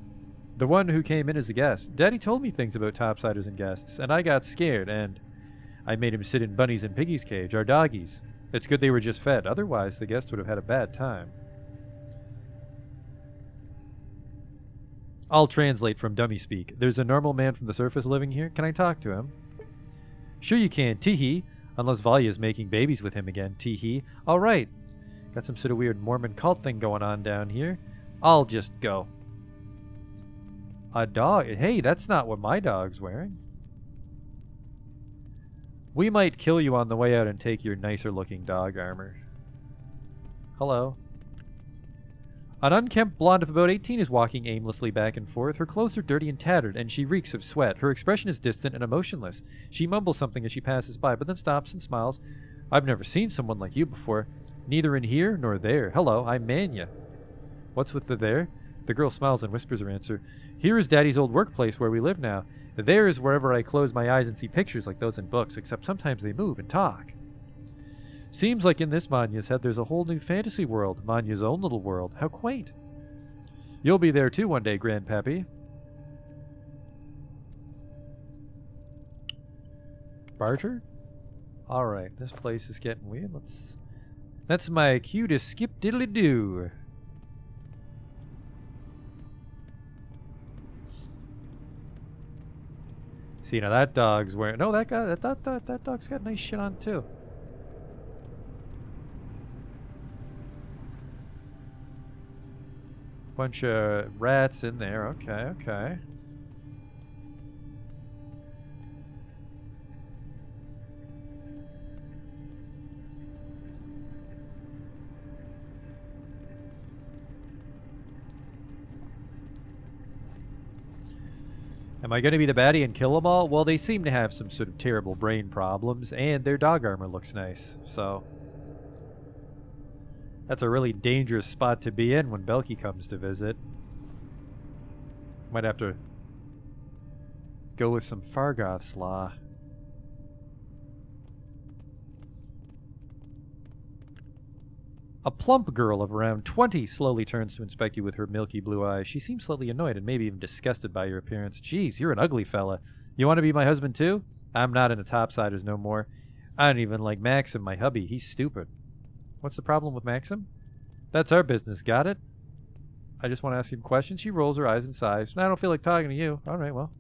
Speaker 1: The one who came in as a guest. Daddy told me things about topsiders and guests, and I got scared, and I made him sit in Bunny's and Piggy's cage, our doggies. It's good they were just fed, otherwise the guest would have had a bad time. I'll translate from dummy speak. There's a normal man from the surface living here. Can I talk to him? Sure you can, tee-hee. Unless Valya's making babies with him again, tee-hee. All right. Got some sort of weird Mormon cult thing going on down here. I'll just go. A dog? Hey, that's not what my dog's wearing. We might kill you on the way out and take your nicer-looking dog armor. Hello. An unkempt blonde of about 18 is walking aimlessly back and forth. Her clothes are dirty and tattered, and she reeks of sweat. Her expression is distant and emotionless. She mumbles something as she passes by, but then stops and smiles. I've never seen someone like you before. Neither in here nor there. Hello, I'm Manya. What's with the there? The girl smiles and whispers her answer. Here is Daddy's old workplace where we live now. There is wherever I close my eyes and see pictures like those in books, except sometimes they move and talk. Seems like in this Manya's head there's a whole new fantasy world. Manya's own little world. How quaint. You'll be there too one day, Grandpappy. Barter? Alright, this place is getting weird. That's my cue to skip diddly-doo. See, now that dog's wearing... No, that guy... That dog's got nice shit on, too. Bunch of rats in there. Okay, okay. Am I going to be the baddie and kill them all? Well, they seem to have some sort of terrible brain problems, and their dog armor looks nice, so... That's a really dangerous spot to be in when Belky comes to visit. Might have to go with some Fargoth's Law. A plump girl of around 20 slowly turns to inspect you with her milky blue eyes. She seems slightly annoyed and maybe even disgusted by your appearance. Geez, you're an ugly fella. You want to be my husband too? I'm not into topsiders no more. I don't even like Maxim, my hubby. He's stupid. What's the problem with Maxim? That's our business, got it? I just want to ask you questions. She rolls her eyes and sighs. I don't feel like talking to you. All right, well.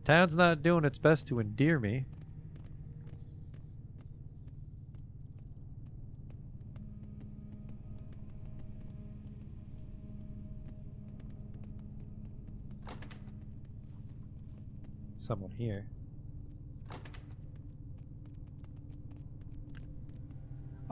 Speaker 1: Town's not doing its best to endear me. Someone here.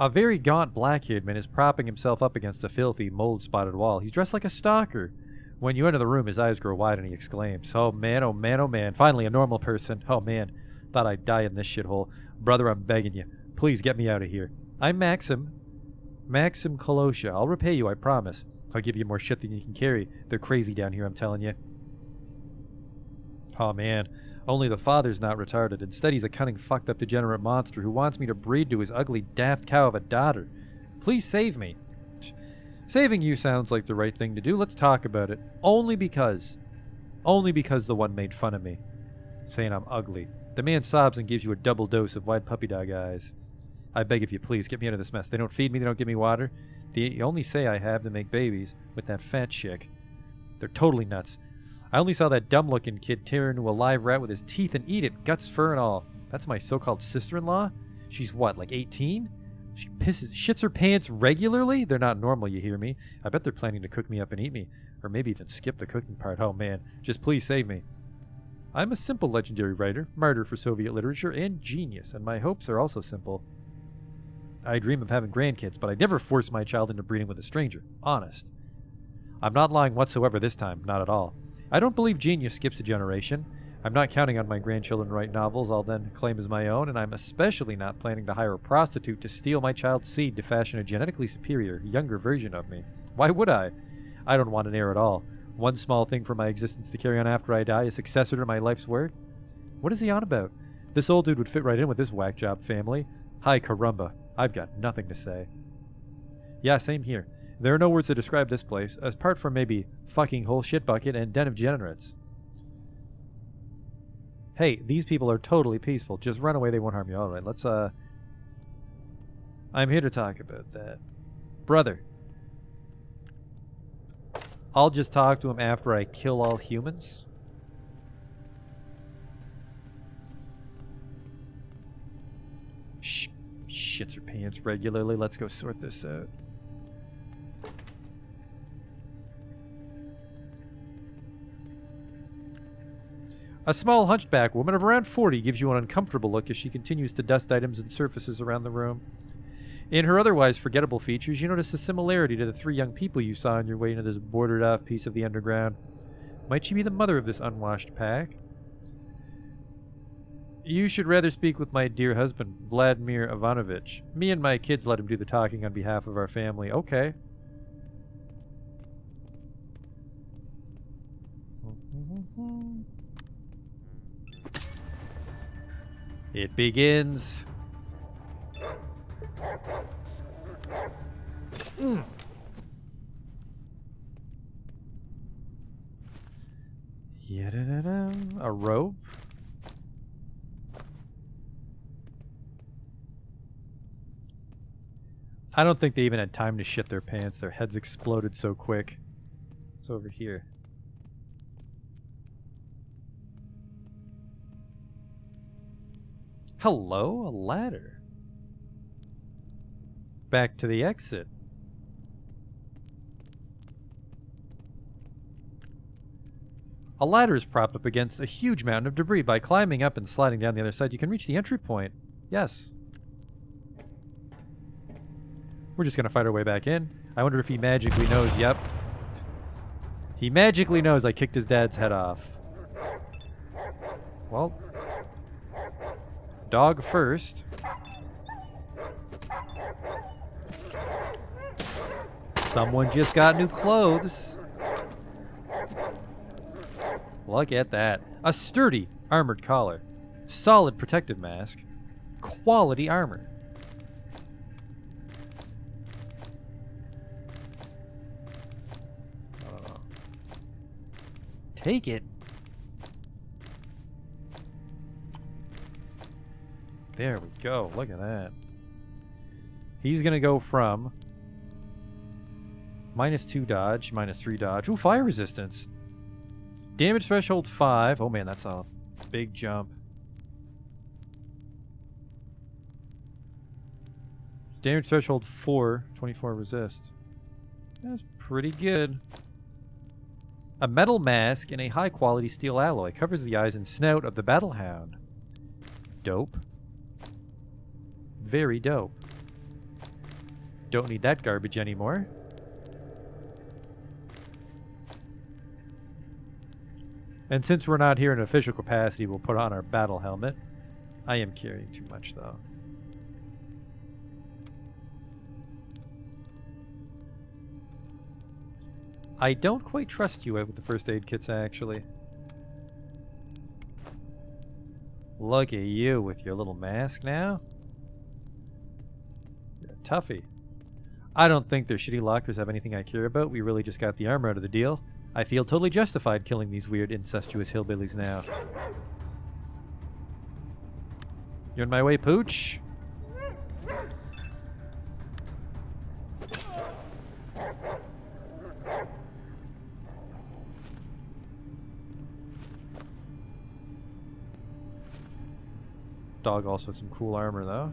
Speaker 1: A very gaunt black-haired man is propping himself up against a filthy, mold-spotted wall. He's dressed like a stalker. When you enter the room, his eyes grow wide and he exclaims, "Oh man, oh man, oh man, finally a normal person. Oh man, thought I'd die in this shithole. Brother, I'm begging you. Please get me out of here. I'm Maxim Kolosha. I'll repay you, I promise. I'll give you more shit than you can carry. They're crazy down here, I'm telling you." Oh man, only the father's not retarded. Instead, he's a cunning, fucked up, degenerate monster who wants me to breed to his ugly, daft cow of a daughter. Please save me. Saving you sounds like the right thing to do. Let's talk about it. Only because the one made fun of me, saying I'm ugly. The man sobs and gives you a double dose of wide puppy dog eyes. I beg of you, please, get me out of this mess. They don't feed me, they don't give me water. They only say I have to make babies with that fat chick. They're totally nuts. I only saw that dumb-looking kid tear into a live rat with his teeth and eat it, guts, fur, and all. That's my so-called sister-in-law? She's what, like 18? She shits her pants regularly? They're not normal, you hear me? I bet they're planning to cook me up and eat me. Or maybe even skip the cooking part. Oh man, just please save me. I'm a simple legendary writer, martyr for Soviet literature, and genius, and my hopes are also simple. I dream of having grandkids, but I never force my child into breeding with a stranger. Honest. I'm not lying whatsoever this time, not at all. I don't believe genius skips a generation. I'm not counting on my grandchildren to write novels I'll then claim as my own, and I'm especially not planning to hire a prostitute to steal my child's seed to fashion a genetically superior, younger version of me. Why would I? I don't want an heir at all. One small thing for my existence to carry on after I die, a successor to my life's work? What is he on about? This old dude would fit right in with this whack job family. Hi caramba, I've got nothing to say. Yeah, same here. There are no words to describe this place, apart from maybe fucking hole shit bucket and den of degenerates. Hey, these people are totally peaceful. Just run away, they won't harm you. Alright, let's, I'm here to talk about that. Brother. I'll just talk to him after I kill all humans. Shits her pants regularly. Let's go sort this out. A small hunchback woman of around 40 gives you an uncomfortable look as she continues to dust items and surfaces around the room. In her otherwise forgettable features, you notice a similarity to the three young people you saw on your way into this boarded-off piece of the underground. Might she be the mother of this unwashed pack? You should rather speak with my dear husband, Vladimir Ivanovich. Me and my kids let him do the talking on behalf of our family. Okay. It begins. A rope. I don't think they even had time to shit their pants. Their heads exploded so quick. It's over here. Hello, a ladder. Back to the exit. A ladder is propped up against a huge mountain of debris. By climbing up and sliding down the other side, you can reach the entry point. Yes. We're just gonna fight our way back in. I wonder if he magically knows. Yep. He magically knows I kicked his dad's head off. Well. Dog first. Someone just got new clothes. Look at that. A sturdy armored collar. Solid protective mask. Quality armor. Take it. There we go. Look at that. He's going to go from -2 dodge, -3 dodge. Ooh, fire resistance. Damage threshold 5. Oh man, that's a big jump. Damage threshold 4. 24 resist. That's pretty good. A metal mask in a high-quality steel alloy covers the eyes and snout of the Battlehound. Dope. Very dope. Don't need that garbage anymore. And since we're not here in official capacity, we'll put on our battle helmet. I am carrying too much, though. I don't quite trust you with the first aid kits, actually. Look at you with your little mask now. You're a toughie. I don't think their shitty lockers have anything I care about. We really just got the armor out of the deal. I feel totally justified killing these weird incestuous hillbillies now. You're in my way, Pooch? Dog also has some cool armor, though.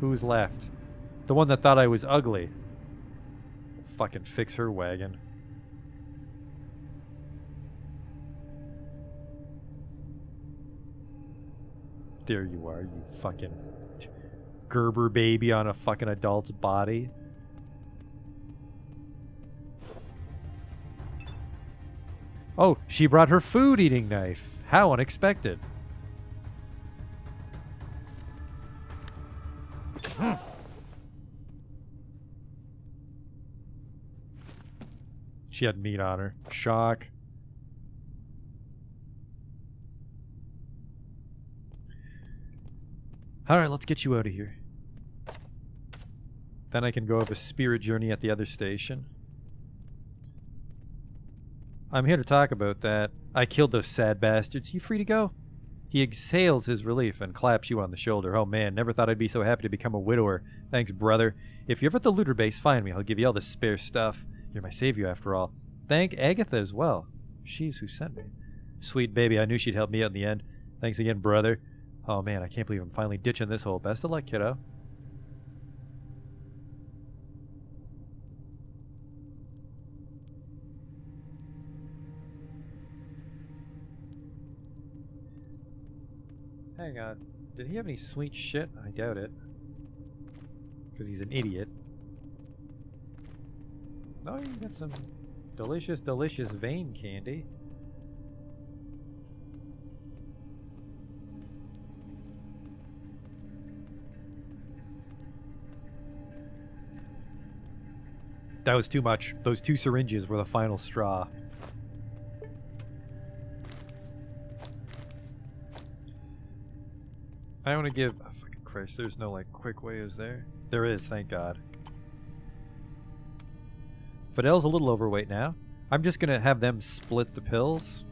Speaker 1: Who's left? The one that thought I was ugly. Fucking fix her wagon. There you are, you fucking Gerber baby on a fucking adult's body. Oh, she brought her food-eating knife. How unexpected. She had meat on her. Shock. Alright, let's get you out of here. Then I can go have a spirit journey at the other station. I'm here to talk about that. I killed those sad bastards. You free to go? He exhales his relief and claps you on the shoulder. Oh man, never thought I'd be so happy to become a widower. Thanks, brother. If you're ever at the looter base, find me. I'll give you all the spare stuff. You're my savior, after all. Thank Agatha as well. She's who sent me. Sweet baby, I knew she'd help me out in the end. Thanks again, brother. Oh man, I can't believe I'm finally ditching this hole. Best of luck, kiddo. Hang on. Did he have any sweet shit? I doubt it. Because he's an idiot. No, you got some delicious, delicious vein candy. That was too much. Those 2 syringes were the final straw. I want to give... Oh, fucking Christ, there's no, like, quick way, is there? There is, thank God. Fidel's a little overweight now. I'm just gonna have them split the pills.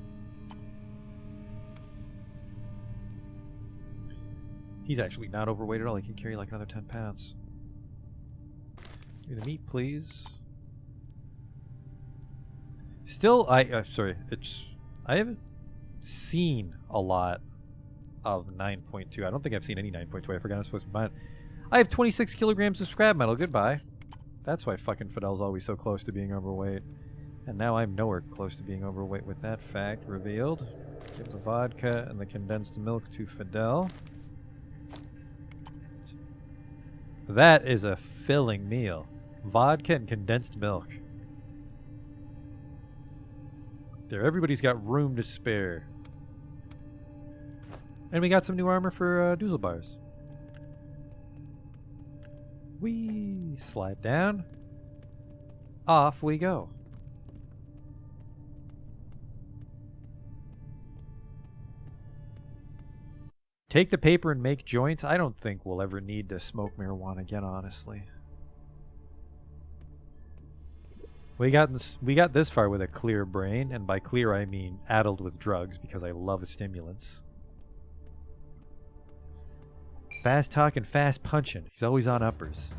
Speaker 1: He's actually not overweight at all. He can carry like another 10 pounds. Give me the meat, please. Still, sorry, I haven't seen a lot of 9.2. I don't think I've seen any 9.2. I forgot I'm supposed to buy it. I have 26 kilograms of scrap metal. Goodbye. That's why fucking Fidel's always so close to being overweight. And now I'm nowhere close to being overweight with that fact revealed. Give the vodka and the condensed milk to Fidel. That is a filling meal. Vodka and condensed milk. There, everybody's got room to spare. And we got some new armor for Dusselbars. We slide down. Off we go. Take the paper and make joints. I don't think we'll ever need to smoke marijuana again, honestly. We got this far with a clear brain, and by clear I mean addled with drugs because I love stimulants. Fast talking, fast punching. He's always on uppers.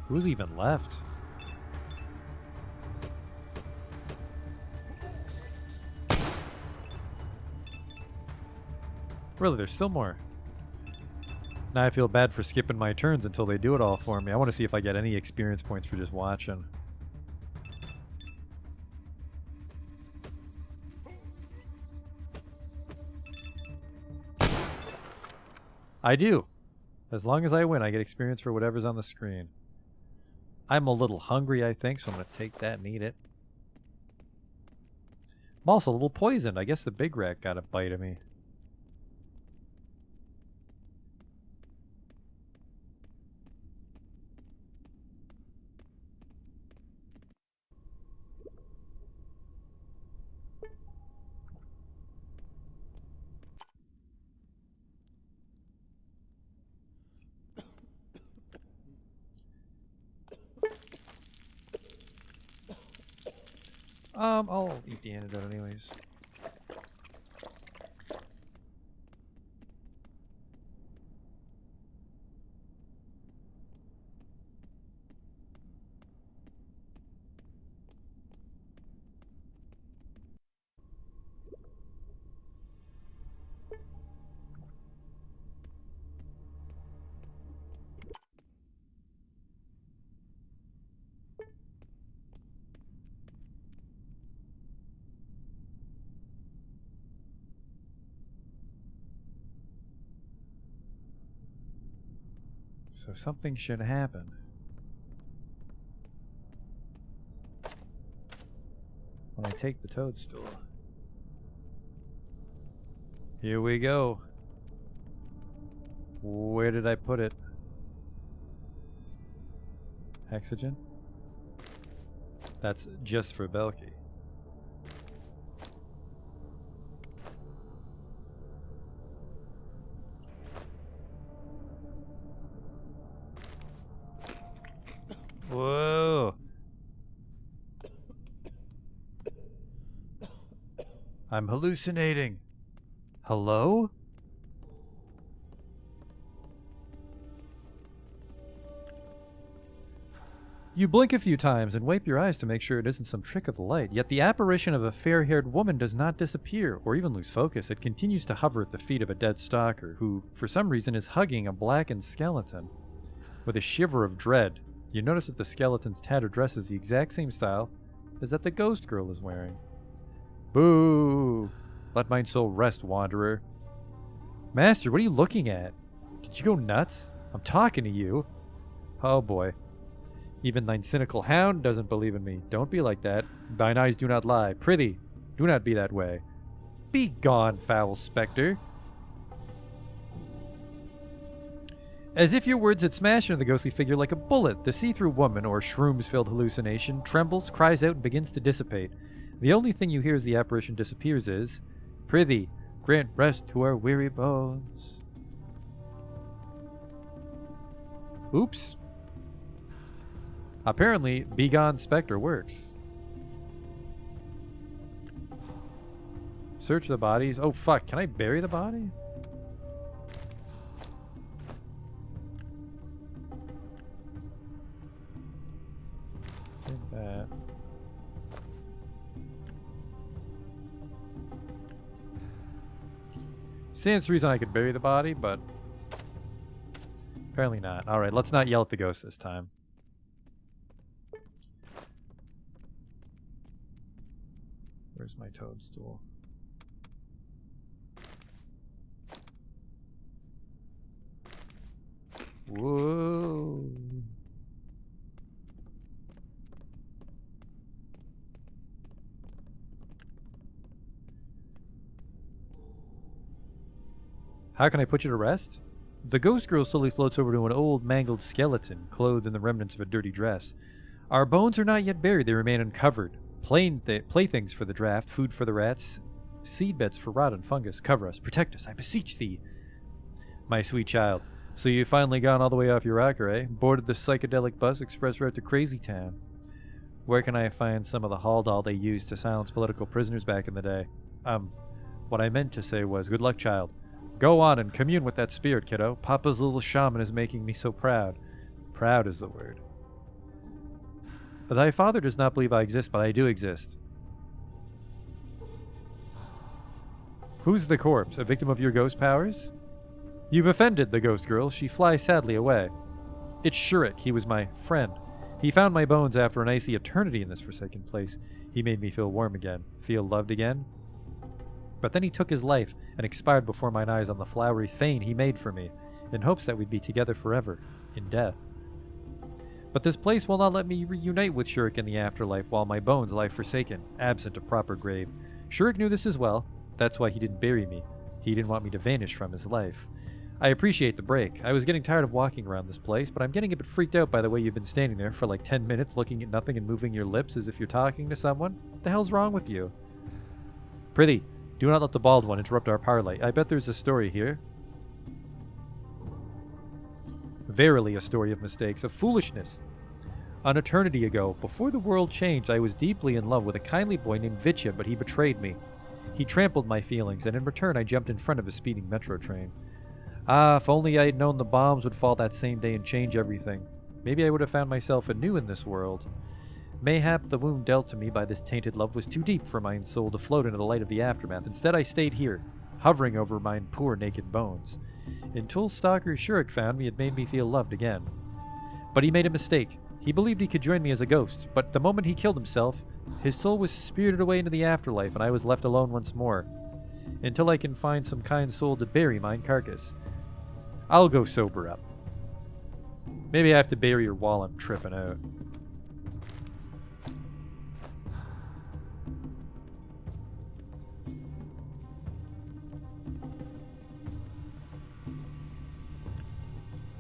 Speaker 1: Who's even left? Really, there's still more. Now I feel bad for skipping my turns until they do it all for me. I want to see if I get any experience points for just watching. I do. As long as I win, I get experience for whatever's on the screen. I'm a little hungry, I think, so I'm going to take that and eat it. I'm also a little poisoned. I guess the big rat got a bite of me. I'll eat the antidote anyways. So something should happen. When I take the toadstool. Here we go. Where did I put it? Hexogen? That's just for Belky. Whoa! I'm hallucinating. Hello? You blink a few times and wipe your eyes to make sure it isn't some trick of the light, yet the apparition of a fair-haired woman does not disappear, or even lose focus. It continues to hover at the feet of a dead stalker, who, for some reason, is hugging a blackened skeleton. With a shiver of dread, you notice that the skeleton's tattered dress is the exact same style as that the ghost girl is wearing. Boo! Let mine soul rest, wanderer. Master, what are you looking at? Did you go nuts? I'm talking to you. Oh boy. Even thine cynical hound doesn't believe in me. Don't be like that. Thine eyes do not lie. Prithee, do not be that way. Be gone, foul spectre. As if your words had smashed into the ghostly figure like a bullet, the see-through woman, or shrooms-filled hallucination, trembles, cries out, and begins to dissipate. The only thing you hear as the apparition disappears is, Prithee, grant rest to our weary bones. Oops. Apparently, Begone Spectre works. Search the bodies. Oh fuck, can I bury the body? That. Stands to reason I could bury the body, but apparently not. Alright, let's not yell at the ghost this time. Where's my toadstool? Whoa. How can I put you to rest? The ghost girl slowly floats over to an old, mangled skeleton, clothed in the remnants of a dirty dress. Our bones are not yet buried, they remain uncovered. Playthings for the draft, food for the rats, seedbeds for rot and fungus. Cover us, protect us, I beseech thee. My sweet child, so you've finally gone all the way off your rocker, eh? Boarded the psychedelic bus express route to Crazy Town. Where can I find some of the haldol they used to silence political prisoners back in the day? What I meant to say was, good luck, child. Go on and commune with that spirit, kiddo. Papa's little shaman is making me so proud. Proud is the word. Thy father does not believe I exist, but I do exist. Who's the corpse? A victim of your ghost powers? You've offended the ghost girl. She flies sadly away. It's Shurik. He was my friend. He found my bones after an icy eternity in this forsaken place. He made me feel warm again, feel loved again. But then he took his life and expired before mine eyes on the flowery fane he made for me, in hopes that we'd be together forever, in death. But this place will not let me reunite with Shurik in the afterlife while my bones lie forsaken, absent a proper grave. Shurik knew this as well. That's why he didn't bury me. He didn't want me to vanish from his life. I appreciate the break. I was getting tired of walking around this place, but I'm getting a bit freaked out by the way you've been standing there for like 10 minutes looking at nothing and moving your lips as if you're talking to someone. What the hell's wrong with you? Prithee, do not let the bald one interrupt our parley. I bet there's a story here. Verily a story of mistakes, of foolishness. An eternity ago, before the world changed, I was deeply in love with a kindly boy named Vitya, but he betrayed me. He trampled my feelings, and in return I jumped in front of a speeding metro train. Ah, if only I had known the bombs would fall that same day and change everything. Maybe I would have found myself anew in this world. Mayhap the wound dealt to me by this tainted love was too deep for mine soul to float into the light of the aftermath. Instead I stayed here, hovering over mine poor naked bones. Until stalker Shurik found me, it made me feel loved again. But he made a mistake. He believed he could join me as a ghost, but the moment he killed himself, his soul was spirited away into the afterlife and I was left alone once more. Until I can find some kind soul to bury mine carcass. I'll go sober up. Maybe I have to bury her while I'm tripping out.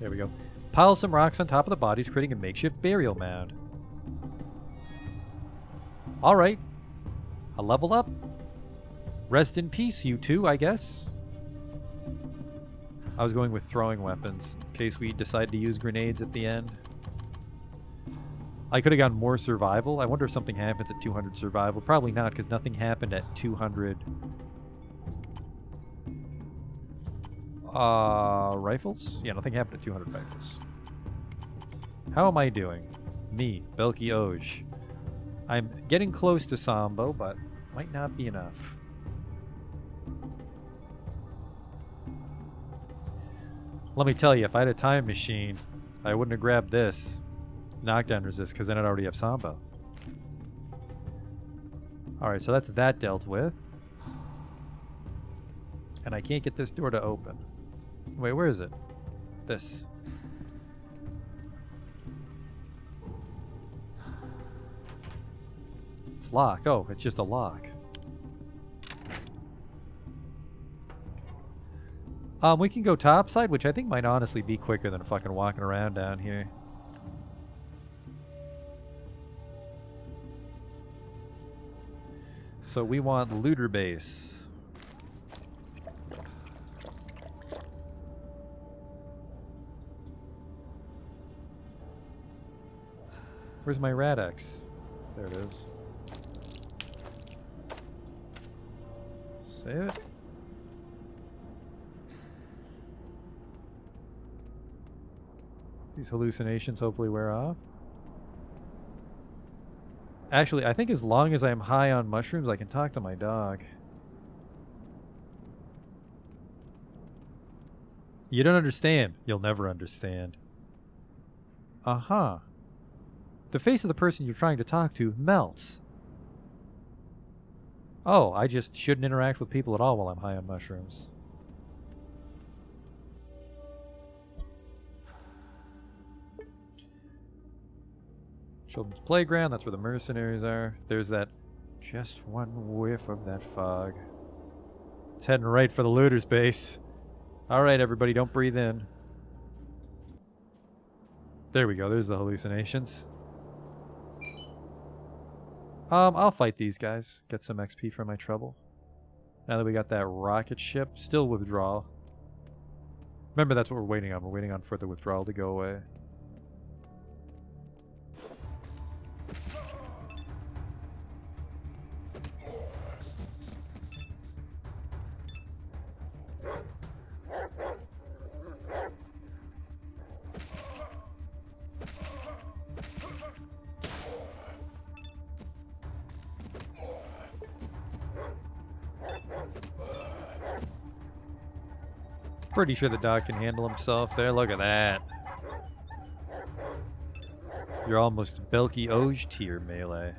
Speaker 1: There we go. Pile some rocks on top of the bodies, creating a makeshift burial mound. Alright. A level up. Rest in peace, you two, I guess. I was going with throwing weapons, in case we decide to use grenades at the end. I could have gotten more survival. I wonder if something happens at 200 survival. Probably not, because nothing happened at 200... rifles? Yeah, nothing happened at 200 rifles. How am I doing? Me, Belki Oj. I'm getting close to Sambo, but might not be enough. Let me tell you, if I had a time machine, I wouldn't have grabbed this knockdown resist, because then I'd already have Sambo. Alright, so that's that dealt with. And I can't get this door to open. Wait, where is it? This. It's locked. Oh, it's just a lock. We can go topside, which I think might honestly be quicker than fucking walking around down here. So we want looter base. Where's my Rad-X? There it is. Save it. These hallucinations hopefully wear off. Actually, I think as long as I'm high on mushrooms, I can talk to my dog. You don't understand. You'll never understand. Uh-huh. The face of the person you're trying to talk to melts. Oh, I just shouldn't interact with people at all while I'm high on mushrooms. Children's playground, that's where the mercenaries are. There's that, just one whiff of that fog. It's heading right for the looter's base. Alright everybody, don't breathe in. There we go, there's the hallucinations. I'll fight these guys. Get some XP for my trouble. Now that we got that rocket ship, still withdrawal. Remember, that's what we're waiting on. We're waiting on further withdrawal to go away. Pretty sure the dog can handle himself there. Look at that. You're almost Belky Oj tier melee.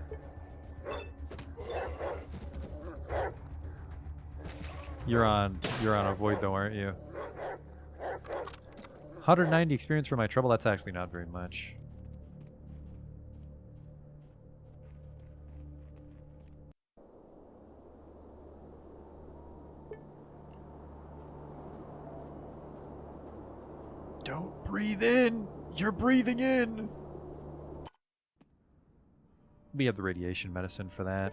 Speaker 1: You're on avoid though, aren't you? 190 experience for my trouble. That's actually not very much. Don't breathe in. You're breathing in. We have the radiation medicine for that.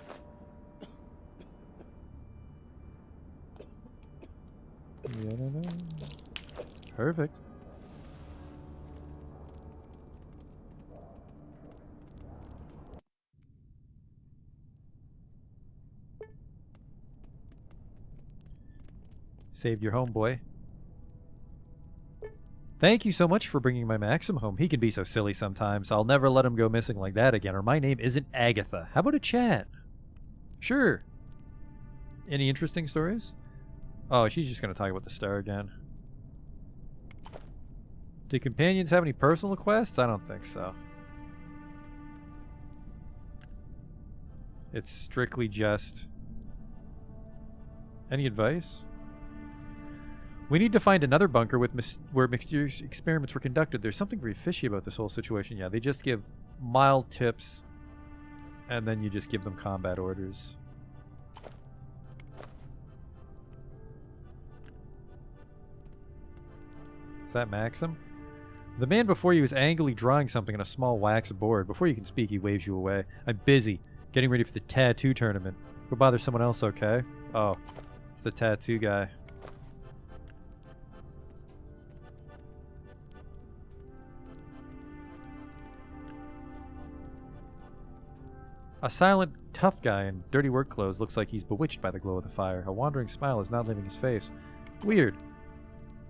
Speaker 1: Perfect. Saved your homeboy. Thank you so much for bringing my Maxim home. He can be so silly sometimes. I'll never let him go missing like that again, or my name isn't Agatha. How about a chat? Sure. Any interesting stories? Oh, she's just going to talk about the star again. Do companions have any personal quests? I don't think so. It's strictly just... Any advice? We need to find another bunker with where mysterious experiments were conducted. There's something very fishy about this whole situation. Yeah, they just give mild tips, and then you just give them combat orders. Is that Maxim? The man before you is angrily drawing something on a small wax board. Before you can speak, he waves you away. I'm busy, getting ready for the tattoo tournament. Go bother someone else, okay? Oh, it's the tattoo guy. A silent, tough guy in dirty work clothes looks like he's bewitched by the glow of the fire. A wandering smile is not leaving his face. Weird.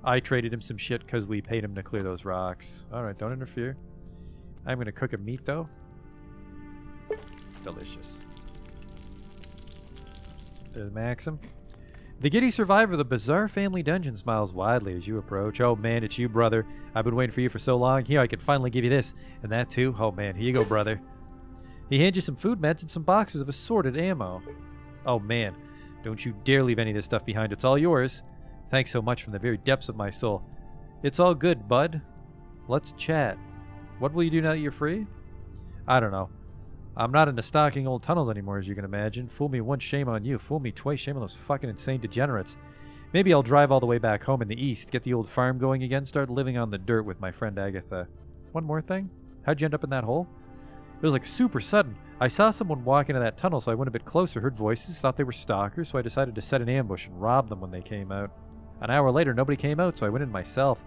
Speaker 1: I traded him some shit because we paid him to clear those rocks. Alright, don't interfere. I'm going to cook a meat, though. Delicious. There's Maxim. The giddy survivor of the bizarre family dungeon smiles widely as you approach. Oh man, it's you, brother. I've been waiting for you for so long. Here, I can finally give you this. And that too. Oh man, here you go, brother. He hands you some food meds and some boxes of assorted ammo. Oh man, don't you dare leave any of this stuff behind. It's all yours. Thanks so much from the very depths of my soul. It's all good, bud. Let's chat. What will you do now that you're free? I don't know. I'm not into stalking old tunnels anymore, as you can imagine. Fool me once, shame on you. Fool me twice, shame on those fucking insane degenerates. Maybe I'll drive all the way back home in the east, get the old farm going again, start living on the dirt with my friend Agatha. One more thing. How'd you end up in that hole? It was like super sudden. I saw someone walk into that tunnel, so I went a bit closer, heard voices, thought they were stalkers, so I decided to set an ambush and rob them when they came out. An hour later, nobody came out, so I went in myself.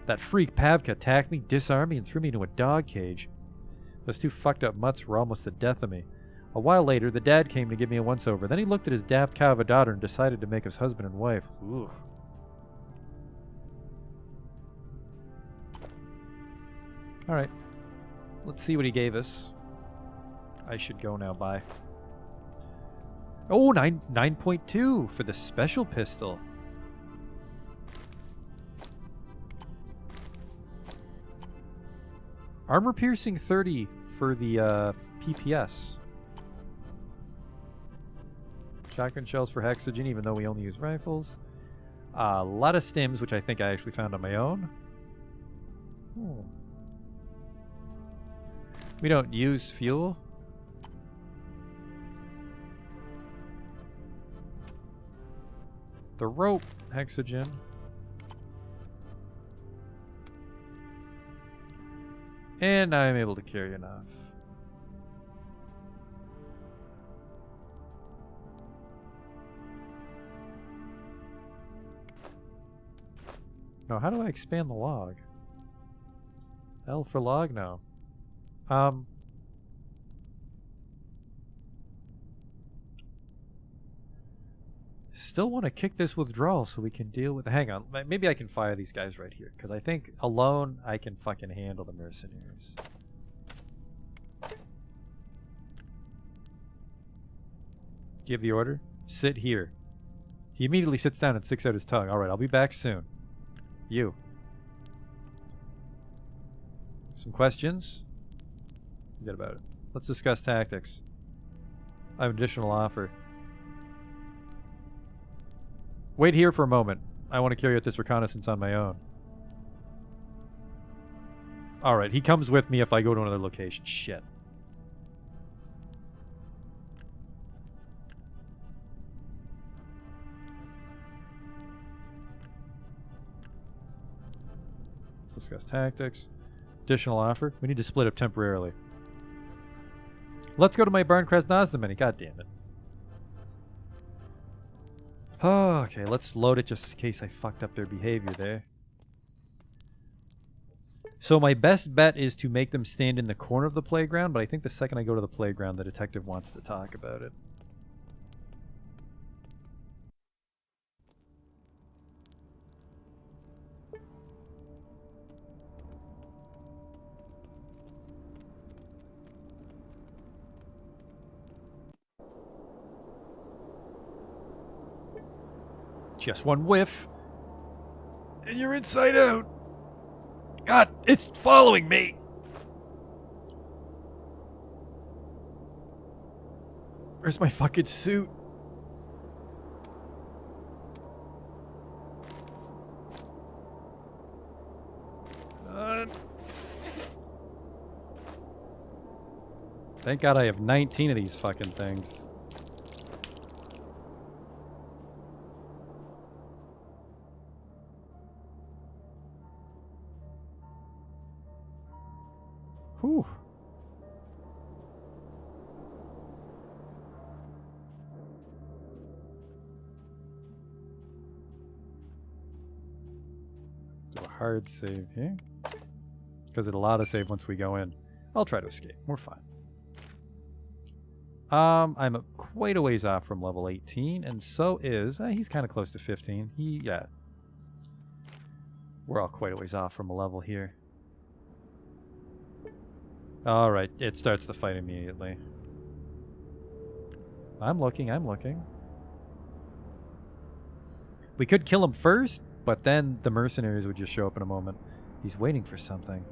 Speaker 1: That freak Pavka attacked me, disarmed me, and threw me into a dog cage. Those two fucked up mutts were almost the death of me. A while later, the dad came to give me a once-over. Then he looked at his daft cow of a daughter and decided to make us husband and wife. Ugh. Alright. Let's see what he gave us. I should go now, bye. Oh, 9.2 for the special pistol. Armor piercing 30 for the PPS. Shotgun shells for hexogen, even though we only use rifles. A lot of stims, which I think I actually found on my own. Oh. We don't use fuel. The rope, hexogen. And I'm able to carry enough. Now, how do I expand the log? L for log? No. Still want to kick this withdrawal so we can deal with... Hang on. Maybe I can fire these guys right here. Because I think alone I can fucking handle the mercenaries. Give the order. Sit here. He immediately sits down and sticks out his tongue. Alright, I'll be back soon. You. Some questions? Forget about it. Let's discuss tactics. I have an additional offer. Wait here for a moment. I want to carry out this reconnaissance on my own. Alright, he comes with me if I go to another location. Shit. Let's discuss tactics. Additional offer. We need to split up temporarily. Let's go to my Barncrest Nosdamini. God damn it. Oh, okay, let's load it just in case I fucked up their behavior there. So my best bet is to make them stand in the corner of the playground, but I think the second I go to the playground, the detective wants to talk about it. Just one whiff. And you're inside out. God, it's following me. Where's my fucking suit? Thank God I have 19 of these fucking things. Whew. Do a hard save here. Because it'll auto-save once we go in. I'll try to escape. We're fine. I'm quite a ways off from level 18, and so is... he's kind of close to 15. Yeah. We're all quite a ways off from a level here. Alright, it starts the fight immediately. I'm looking. We could kill him first, but then the mercenaries would just show up in a moment. He's waiting for something.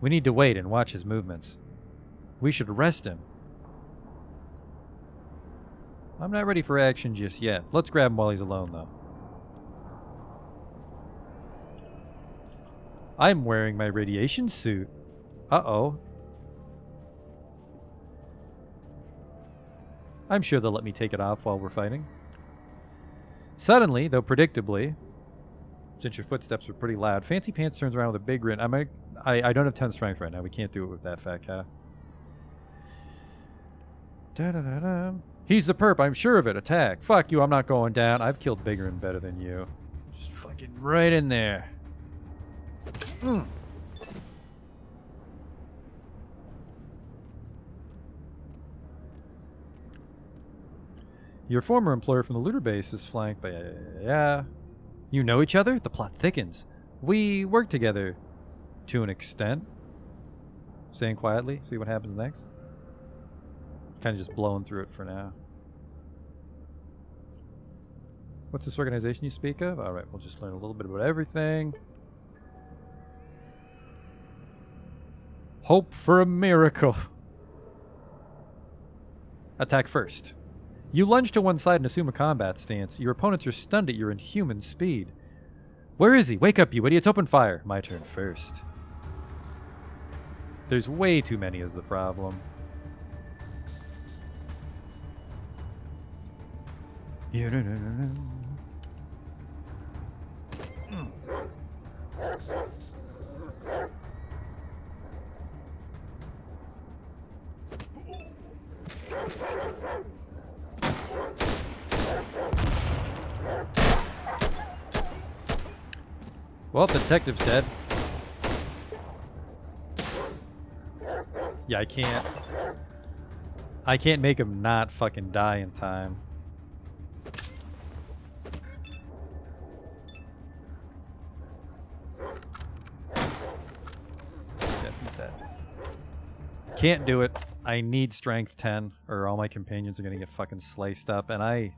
Speaker 1: We need to wait and watch his movements. We should arrest him. I'm not ready for action just yet. Let's grab him while he's alone, though. I'm wearing my radiation suit. Uh-oh. I'm sure they'll let me take it off while we're fighting. Suddenly, though predictably, since your footsteps are pretty loud, Fancy Pants turns around with a big grin. I don't have 10 strength right now. We can't do it with that fat cat. Da-da-da-da. He's the perp. I'm sure of it. Attack. Fuck you. I'm not going down. I've killed bigger and better than you. Just fucking right in there. Mm. Your former employer from the looter base is flanked by... Yeah. You know each other? The plot thickens. We work together. To an extent. Staying quietly. See what happens next. Kind of just blowing through it for now. What's this organization you speak of? Alright, we'll just learn a little bit about everything. Hope for a miracle. Attack first. You lunge to one side and assume a combat stance. Your opponents are stunned at your inhuman speed. Where is he? Wake up, you idiots. Open fire. My turn first. There's way too many is the problem. Well, the detective's dead. Yeah, I can't make him not fucking die in time. Can't do it. I need strength 10 or all my companions are gonna get fucking sliced up. And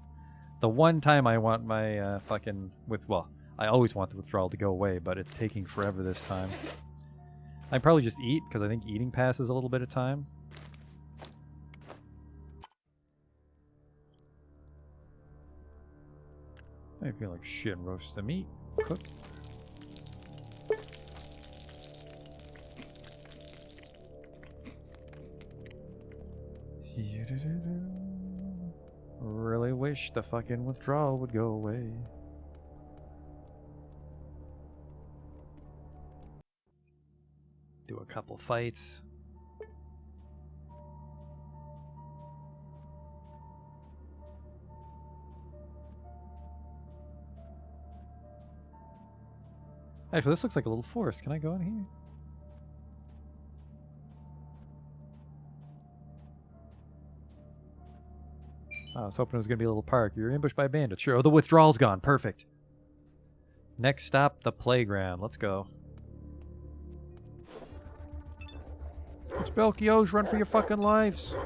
Speaker 1: the one time I want my fucking well, I always want the withdrawal to go away, but it's taking forever this time. I'd probably just eat, because I think eating passes a little bit of time. I feel like shit. Roast the meat. Cooked. Really wish the fucking withdrawal would go away. Do a couple fights. Actually, this looks like a little forest. Can I go in here? Oh, I was hoping it was going to be a little park. You're ambushed by bandits. Sure. Oh, the withdrawal's gone. Perfect. Next stop, the playground. Let's go. It's Belkios. Run for your fucking lives.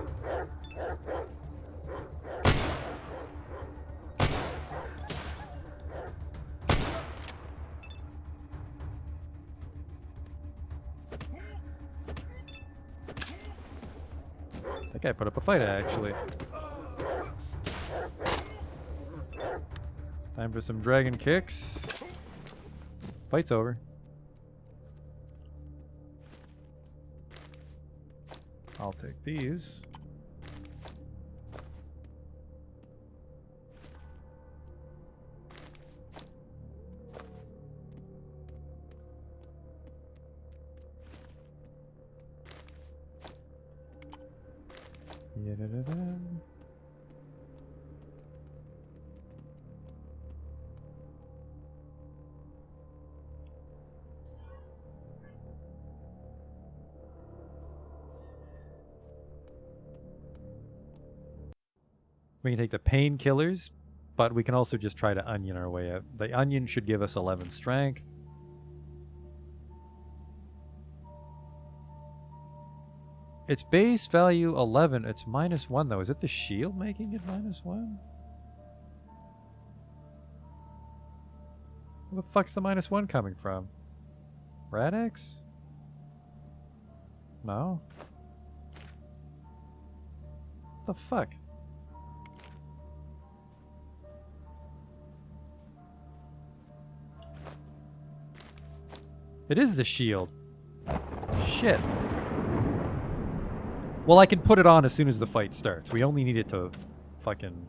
Speaker 1: That guy put up a fight, actually. Time for some dragon kicks. Fight's over. I'll take these. Da-da-da-da. We can take the painkillers, but we can also just try to onion our way out. The onion should give us 11 strength. Its base value 11. It's -1 though. Is it the shield making it -1? Where the fuck's the -1 coming from? Radix? No. What the fuck? It is the shield. Shit. Well, I can put it on as soon as the fight starts. We only need it to fucking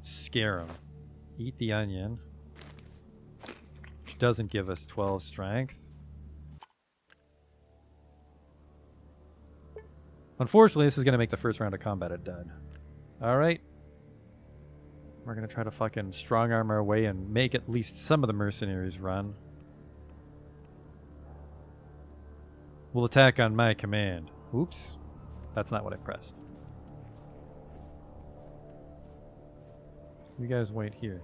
Speaker 1: scare him. Eat the onion. Which doesn't give us 12 strength. Unfortunately, this is going to make the first round of combat a dud. Alright. We're going to try to fucking strong arm our way and make at least some of the mercenaries run. We'll attack on my command. Oops. That's not what I pressed. You guys wait here.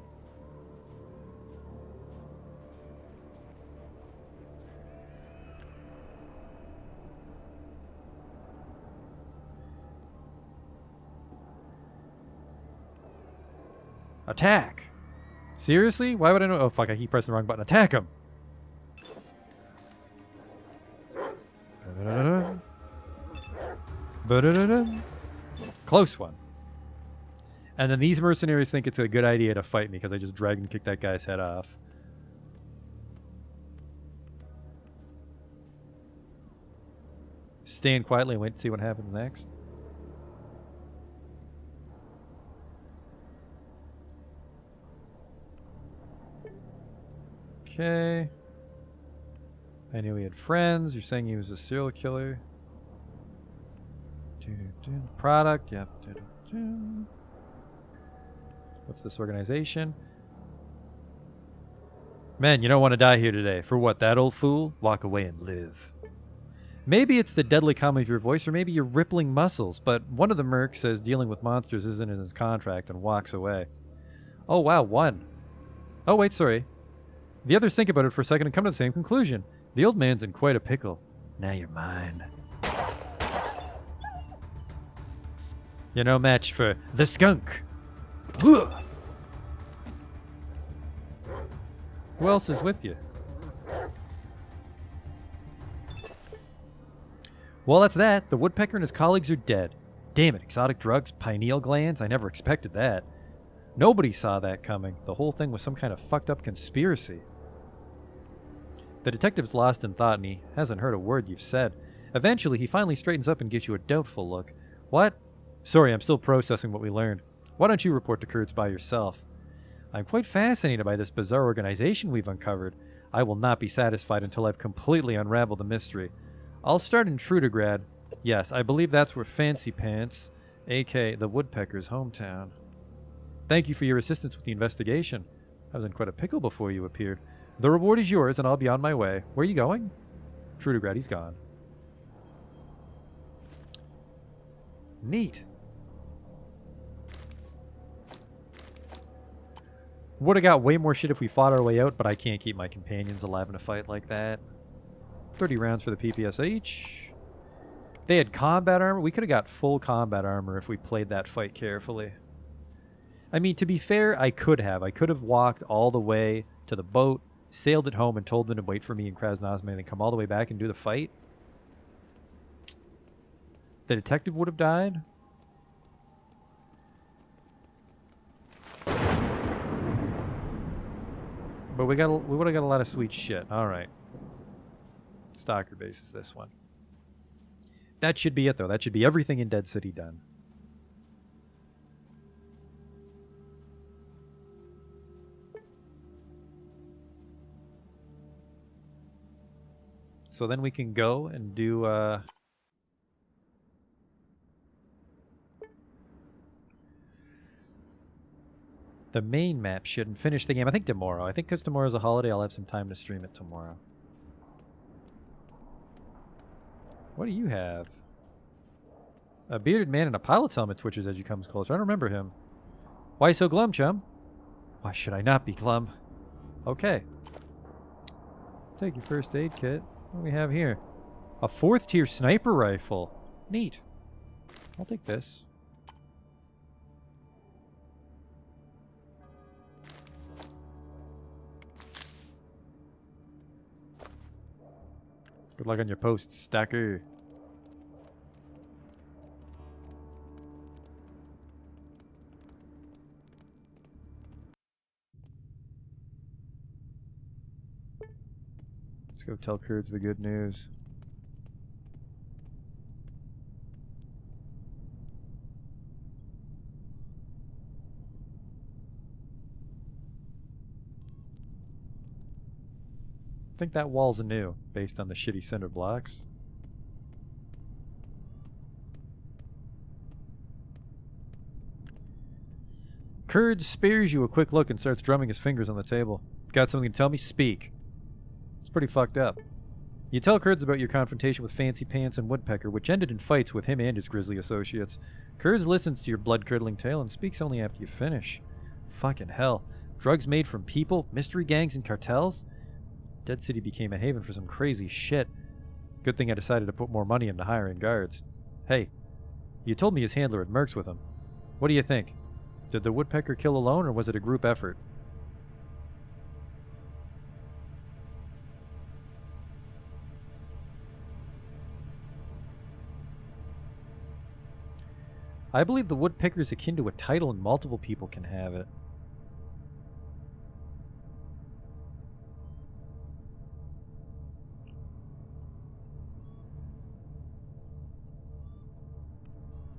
Speaker 1: Attack! Seriously? Why would I know? Oh fuck, I keep pressing the wrong button. Attack him! Close one. And then these mercenaries think it's a good idea to fight me because I just dragon kicked that guy's head off. Stand quietly and wait to see what happens next. Okay. I knew he had friends. You're saying he was a serial killer. Product, yep. What's this organization? Man, you don't want to die here today. For what, that old fool? Walk away and live. Maybe it's the deadly calm of your voice, or maybe your rippling muscles, but one of the mercs says dealing with monsters isn't in his contract and walks away. Oh wow, one. Oh wait, sorry. The others think about it for a second and come to the same conclusion. The old man's in quite a pickle. Now you're mine. You're no match for the skunk. Ugh. Who else is with you? Well, that's that. The woodpecker and his colleagues are dead. Damn it, exotic drugs, pineal glands? I never expected that. Nobody saw that coming. The whole thing was some kind of fucked up conspiracy. The detective's lost in thought and he hasn't heard a word you've said. Eventually, he finally straightens up and gives you a doubtful look. What? Sorry, I'm still processing what we learned. Why don't you report to Kurtz by yourself? I'm quite fascinated by this bizarre organization we've uncovered. I will not be satisfied until I've completely unraveled the mystery. I'll start in Trudegrad. Yes, I believe that's where Fancy Pants, a.k.a. the Woodpecker's hometown. Thank you for your assistance with the investigation. I was in quite a pickle before you appeared. The reward is yours, and I'll be on my way. Where are you going? Trudegrad, he's gone. Neat. Would have got way more shit if we fought our way out, but I can't keep my companions alive in a fight like that. 30 rounds for the PPS each. They had combat armor. We could have got full combat armor if we played that fight carefully. I mean, to be fair, I could have. I could have walked all the way to the boat, sailed it home, and told them to wait for me in Krasnozma and then come all the way back and do the fight. The detective would have died. But we would have got a lot of sweet shit. All right. Stalker base is this one. That should be it, though. That should be everything in Dead City done. So then we can go and do... the main map shouldn't finish the game. I think tomorrow. I think because tomorrow's a holiday, I'll have some time to stream it tomorrow. What do you have? A bearded man in a pilot's helmet twitches as you come closer. I don't remember him. Why so glum, chum? Why should I not be glum? Okay. Take your first aid kit. What do we have here? A 4th tier sniper rifle. Neat. I'll take this. Good luck on your posts, stacker. Let's go tell Kurds the good news. I think that wall's new, based on the shitty cinder blocks. Kurd spares you a quick look and starts drumming his fingers on the table. Got something to tell me? Speak. It's pretty fucked up. You tell Kurds about your confrontation with Fancy Pants and Woodpecker, which ended in fights with him and his grisly associates. Kurds listens to your blood-curdling tale and speaks only after you finish. Fucking hell. Drugs made from people, mystery gangs, and cartels? Dead City became a haven for some crazy shit. Good thing I decided to put more money into hiring guards. Hey, you told me his handler had mercs with him. What do you think? Did the Woodpecker kill alone, or was it a group effort? I believe the Woodpecker is akin to a title and multiple people can have it.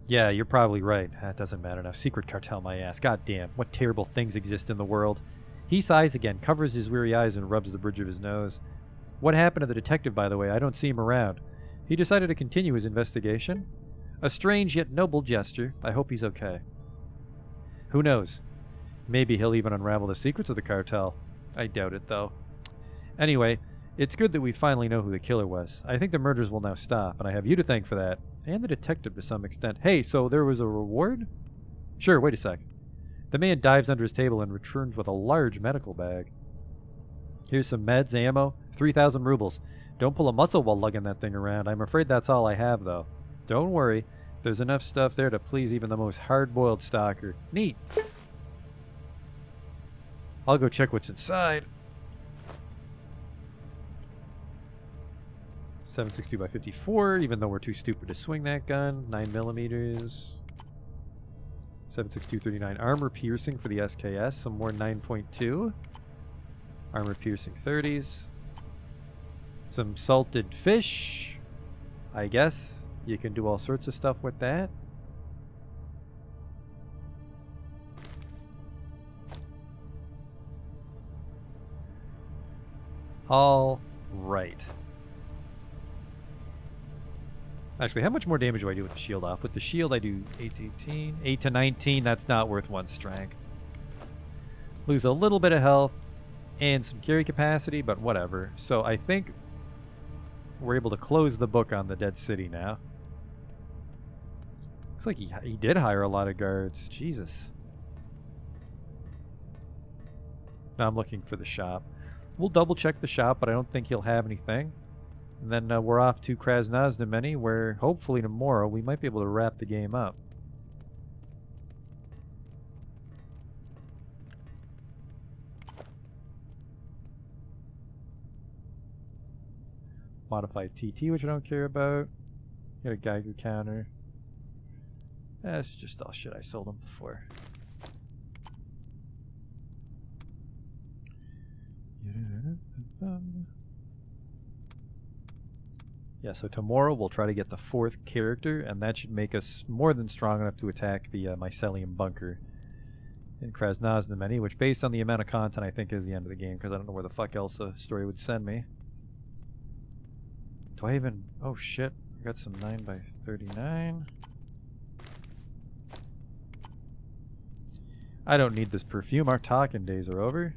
Speaker 1: Yeah, you're probably right. That doesn't matter now. Secret cartel, my ass. God damn, what terrible things exist in the world. He sighs again, covers his weary eyes, and rubs the bridge of his nose. What happened to the detective, by the way? I don't see him around. He decided to continue his investigation? A strange yet noble gesture. I hope he's okay. Who knows? Maybe he'll even unravel the secrets of the cartel. I doubt it, though. Anyway, it's good that we finally know who the killer was. I think the murders will now stop, and I have you to thank for that. And the detective to some extent. Hey, so there was a reward? Sure, wait a sec. The man dives under his table and returns with a large medical bag. Here's some meds, ammo, 3,000 rubles. Don't pull a muscle while lugging that thing around. I'm afraid that's all I have, though. Don't worry. There's enough stuff there to please even the most hard-boiled stalker. Neat. I'll go check what's inside. .762 by 54, even though we're too stupid to swing that gun. 9 millimeters. 762 39 armor piercing for the SKS. Some more 9.2. Armor piercing 30s. Some salted fish. I guess you can do all sorts of stuff with that. All right. Actually, how much more damage do I do with the shield off? With the shield, I do 8 to 18. 8 to 19, that's not worth 1 strength. Lose a little bit of health and some carry capacity, but whatever. So I think we're able to close the book on the Dead City now. Looks like he did hire a lot of guards. Jesus. Now I'm looking for the shop. We'll double check the shop, but I don't think he'll have anything. And then we're off to Krasnoznameni, where hopefully tomorrow we might be able to wrap the game up. Modified TT, which I don't care about. Got a Geiger counter. That's just all shit I sold him before. Yeah, so tomorrow we'll try to get the 4th character, and that should make us more than strong enough to attack the mycelium bunker in Krasnoznameni, which based on the amount of content I think is the end of the game, because I don't know where the fuck else the story would send me. Do I even... Oh shit, I got some 9 by 39. I don't need this perfume, our talking days are over.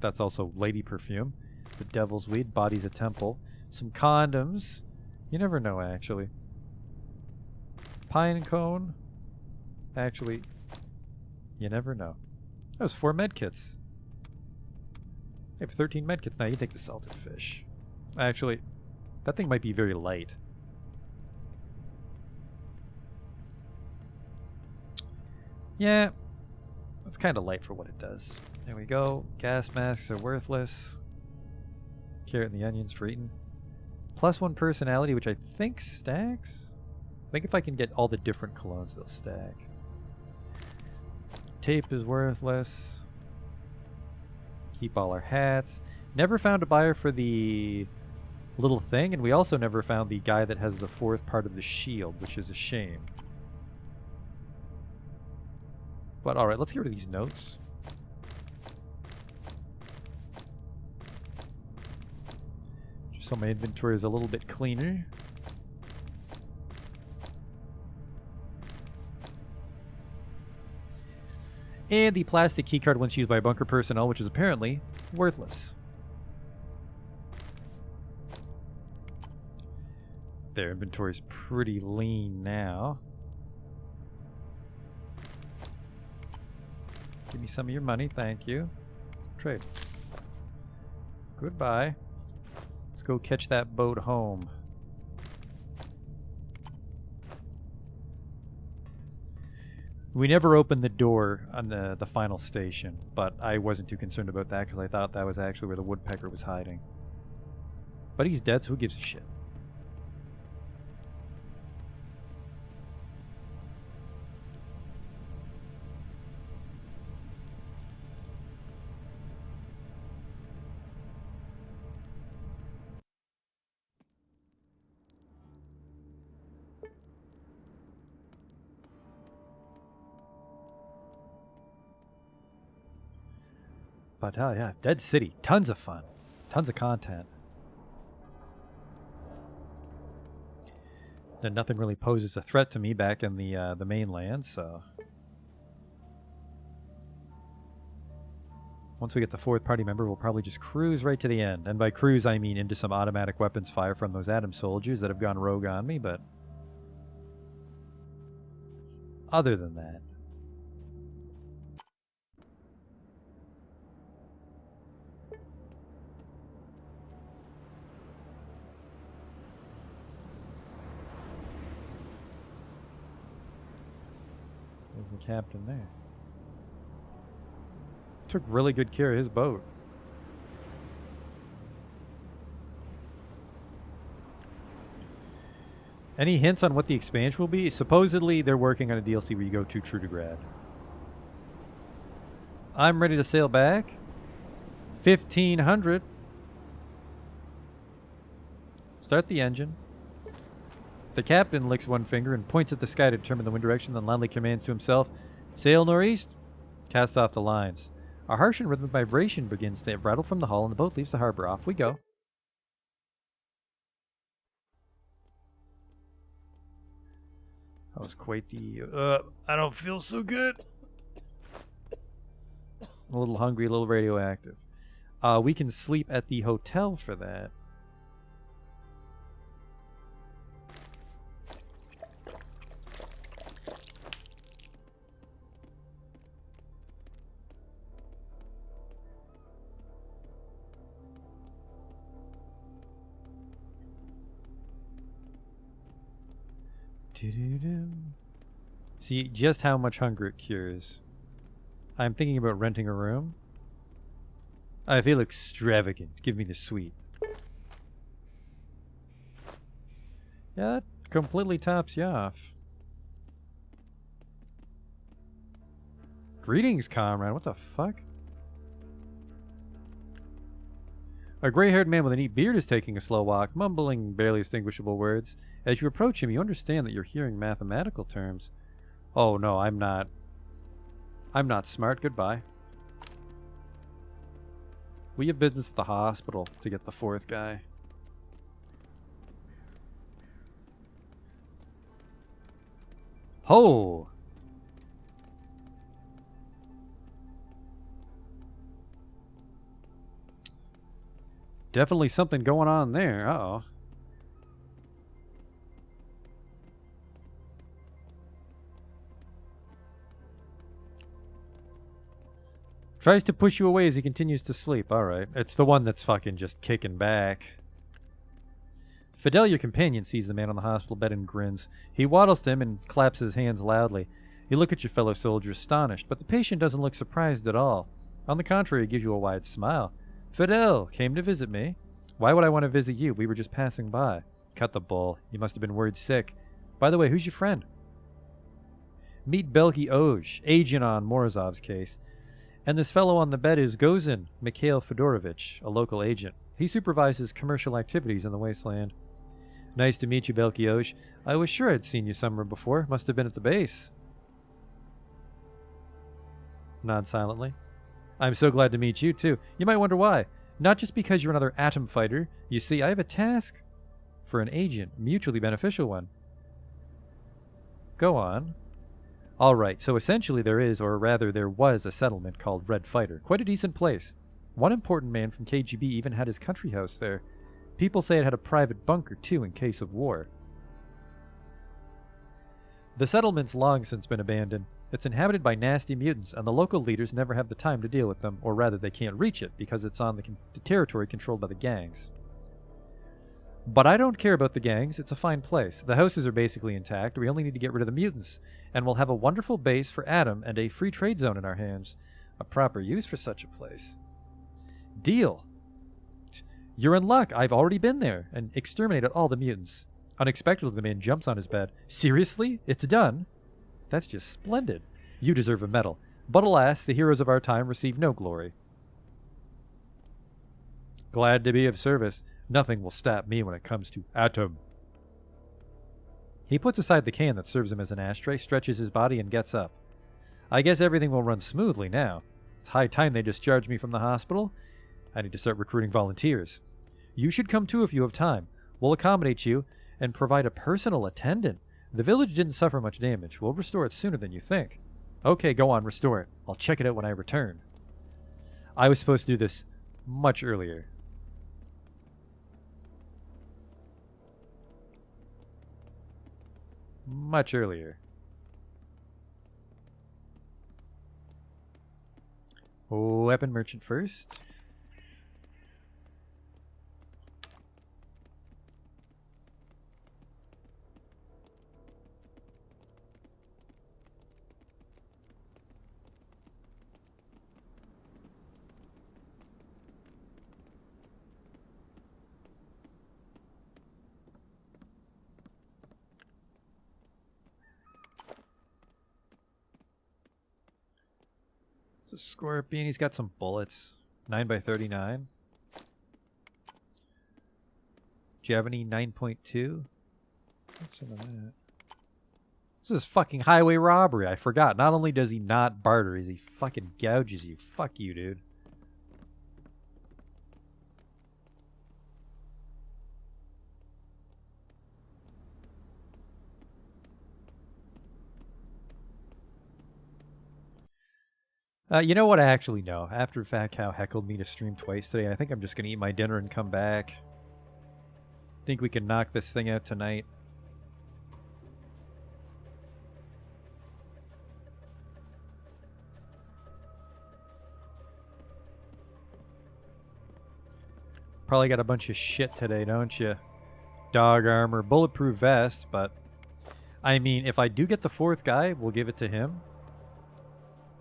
Speaker 1: That's also lady perfume. The devil's weed, body's a temple. Some condoms. You never know, actually. Pine cone. Actually, you never know. That was 4 medkits. I have 13 medkits now. You take the salted fish. Actually, that thing might be very light. Yeah, that's kind of light for what it does. There we go. Gas masks are worthless. Carrot and the onions for eating. +1 personality, which I think stacks? I think if I can get all the different colognes, they'll stack. Tape is worthless. Keep all our hats. Never found a buyer for the little thing, and we also never found the guy that has the 4th part of the shield, which is a shame. But alright, let's get rid of these notes. Just so my inventory is a little bit cleaner. And the plastic keycard once used by bunker personnel, which is apparently worthless. Their inventory's pretty lean now. Give me some of your money, thank you. Trade. Goodbye. Let's go catch that boat home. We never opened the door on the final station, but I wasn't too concerned about that because I thought that was actually where the woodpecker was hiding. But he's dead, so who gives a shit? But yeah, Dead City, tons of fun, tons of content. And nothing really poses a threat to me back in the mainland, so once we get the 4th party member, we'll probably just cruise right to the end. And by cruise, I mean into some automatic weapons fire from those Atom soldiers that have gone rogue on me, but other than that, there's the captain there. Took really good care of his boat. Any hints on what the expansion will be? Supposedly, they're working on a DLC where you go to Trudegrad. I'm ready to sail back. 1500. Start the engine. The captain licks one finger and points at the sky to determine the wind direction, then loudly commands to himself, "Sail northeast." Cast off the lines. A harsh and rhythmic vibration begins to rattle from the hull, and the boat leaves the harbor. Off we go. That was quite the... I don't feel so good. A little hungry, a little radioactive. We can sleep at the hotel for that. See just how much hunger it cures. I'm thinking about renting a room. I feel extravagant. Give me the suite. Yeah, that completely tops you off. Greetings, comrade. What the fuck? A gray-haired man with a neat beard is taking a slow walk, mumbling barely distinguishable words. As you approach him, you understand that you're hearing mathematical terms. Oh no, I'm not. I'm not smart. Goodbye. We have business at the hospital to get the fourth guy. Ho! Definitely something going on there. Uh-oh. Tries to push you away as he continues to sleep. Alright. It's the one that's fucking just kicking back. Fidel, your companion, sees the man on the hospital bed and grins. He waddles to him and claps his hands loudly. You look at your fellow soldier astonished, but the patient doesn't look surprised at all. On the contrary, he gives you a wide smile. Fidel, came to visit me. Why would I want to visit you? We were just passing by. Cut the bull. You must have been worried sick. By the way, who's your friend? Meet Belky Oj, agent on Morozov's case. And this fellow on the bed is Gozin Mikhail Fedorovich, a local agent. He supervises commercial activities in the wasteland. Nice to meet you, Belky Oj. I was sure I'd seen you somewhere before. Must have been at the base. Nod silently. I'm so glad to meet you, too. You might wonder why. Not just because you're another atom fighter. You see, I have a task for an agent, a mutually beneficial one. Go on. All right, so essentially there is, or rather there was, a settlement called Red Fighter. Quite a decent place. One important man from KGB even had his country house there. People say it had a private bunker, too, in case of war. The settlement's long since been abandoned. It's inhabited by nasty mutants, and the local leaders never have the time to deal with them, or rather they can't reach it, because it's on the territory controlled by the gangs. But I don't care about the gangs. It's a fine place. The houses are basically intact. We only need to get rid of the mutants, and we'll have a wonderful base for Adam and a free trade zone in our hands. A proper use for such a place. Deal. You're in luck. I've already been there and exterminated all the mutants. Unexpectedly, the man jumps on his bed. Seriously? It's done? That's just splendid. You deserve a medal. But alas, the heroes of our time receive no glory. Glad to be of service. Nothing will stop me when it comes to Atom. He puts aside the can that serves him as an ashtray, stretches his body, and gets up. I guess everything will run smoothly now. It's high time they discharge me from the hospital. I need to start recruiting volunteers. You should come too if you have time. We'll accommodate you and provide a personal attendant. The village didn't suffer much damage. We'll restore it sooner than you think. Okay, go on, restore it. I'll check it out when I return. I was supposed to do this much earlier. Much earlier. Weapon merchant first. It's a scorpion. He's got some bullets. 9x39. Do you have any 9.2? What's some of that? This is fucking highway robbery. I forgot. Not only does he not barter, he fucking gouges you. Fuck you, dude. You know what? I actually know. After Fat Cow heckled me to stream twice today, I think I'm just going to eat my dinner and come back. Think we can knock this thing out tonight. Probably got a bunch of shit today, don't you? Dog armor, bulletproof vest, but... I mean, if I do get the fourth guy, we'll give it to him.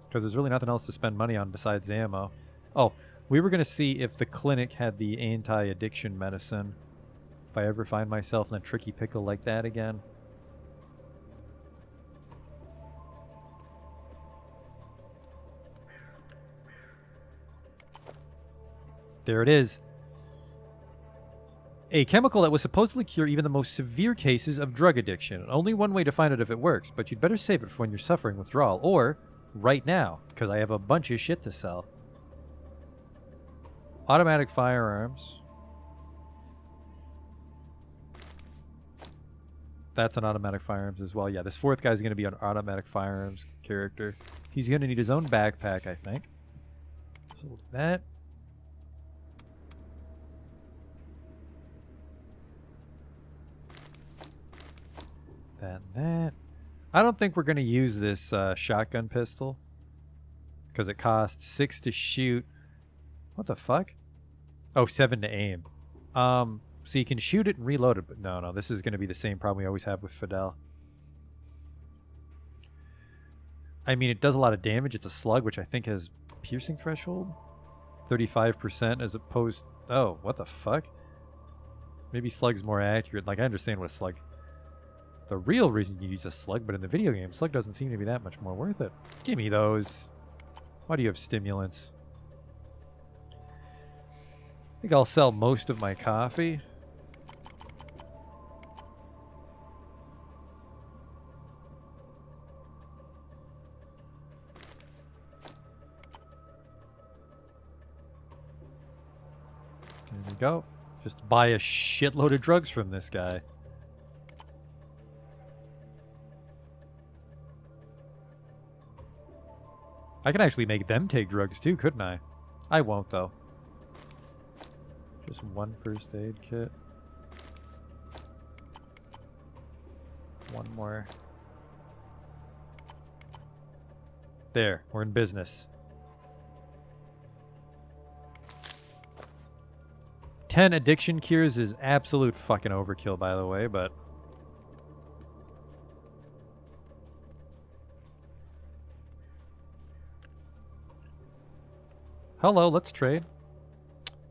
Speaker 1: Because there's really nothing else to spend money on besides ammo. Oh, we were going to see if the clinic had the anti-addiction medicine. If I ever find myself in a tricky pickle like that again. There it is. A chemical that was supposedly cure even the most severe cases of drug addiction. Only one way to find out if it works, but you'd better save it for when you're suffering withdrawal, or right now, because I have a bunch of shit to sell. Automatic firearms. That's an automatic firearms as well. Yeah, this fourth guy's going to be an automatic firearms character. He's going to need his own backpack, I think. So we'll do that. That and that. I don't think we're going to use this shotgun pistol. Because it costs 6 to shoot. What the fuck? Oh, 7 to aim. So you can shoot it and reload it. But no, this is going to be the same problem we always have with Fidel. I mean, it does a lot of damage. It's a slug, which I think has piercing threshold. 35% as opposed... Oh, what the fuck? Maybe slug's more accurate. Like, I understand what a slug... The real reason you use a slug, but in the video game, slug doesn't seem to be that much more worth it. Give me those. Why do you have stimulants? I think I'll sell most of my coffee. There we go. Just buy a shitload of drugs from this guy. I can actually make them take drugs too, couldn't I? I won't, though. Just one first aid kit. One more. There, we're in business. 10 addiction cures is absolute fucking overkill, by the way, but... Hello, let's trade.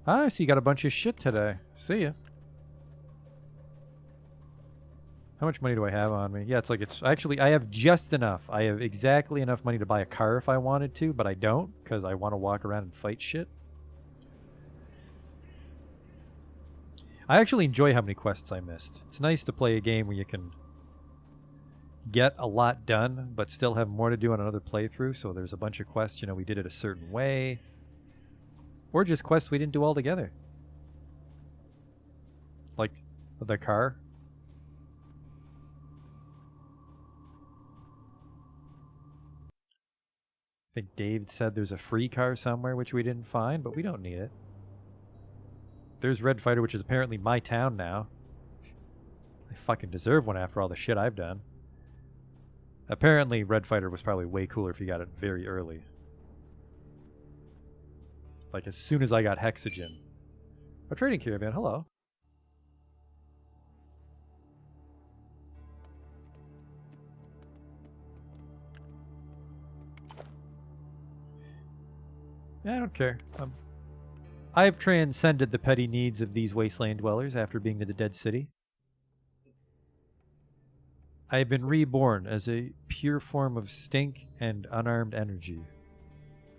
Speaker 1: Ah, I see you got a bunch of shit today. See ya. How much money do I have on me? Yeah, it's like it's... Actually, I have just enough. I have exactly enough money to buy a car if I wanted to, but I don't, because I want to walk around and fight shit. I actually enjoy how many quests I missed. It's nice to play a game where you can get a lot done, but still have more to do on another playthrough. So there's a bunch of quests, you know, we did it a certain way. Or just quests we didn't do all together. Like the car. I think Dave said there's a free car somewhere, which we didn't find, but we don't need it. There's Red Fighter, which is apparently my town now. I fucking deserve one after all the shit I've done. Apparently, Red Fighter was probably way cooler if you got it very early. Like, as soon as I got Hexogen. A trading caravan, hello. Yeah, I don't care. I have transcended the petty needs of these wasteland dwellers after being to the Dead City. I have been reborn as a pure form of stink and unarmed energy.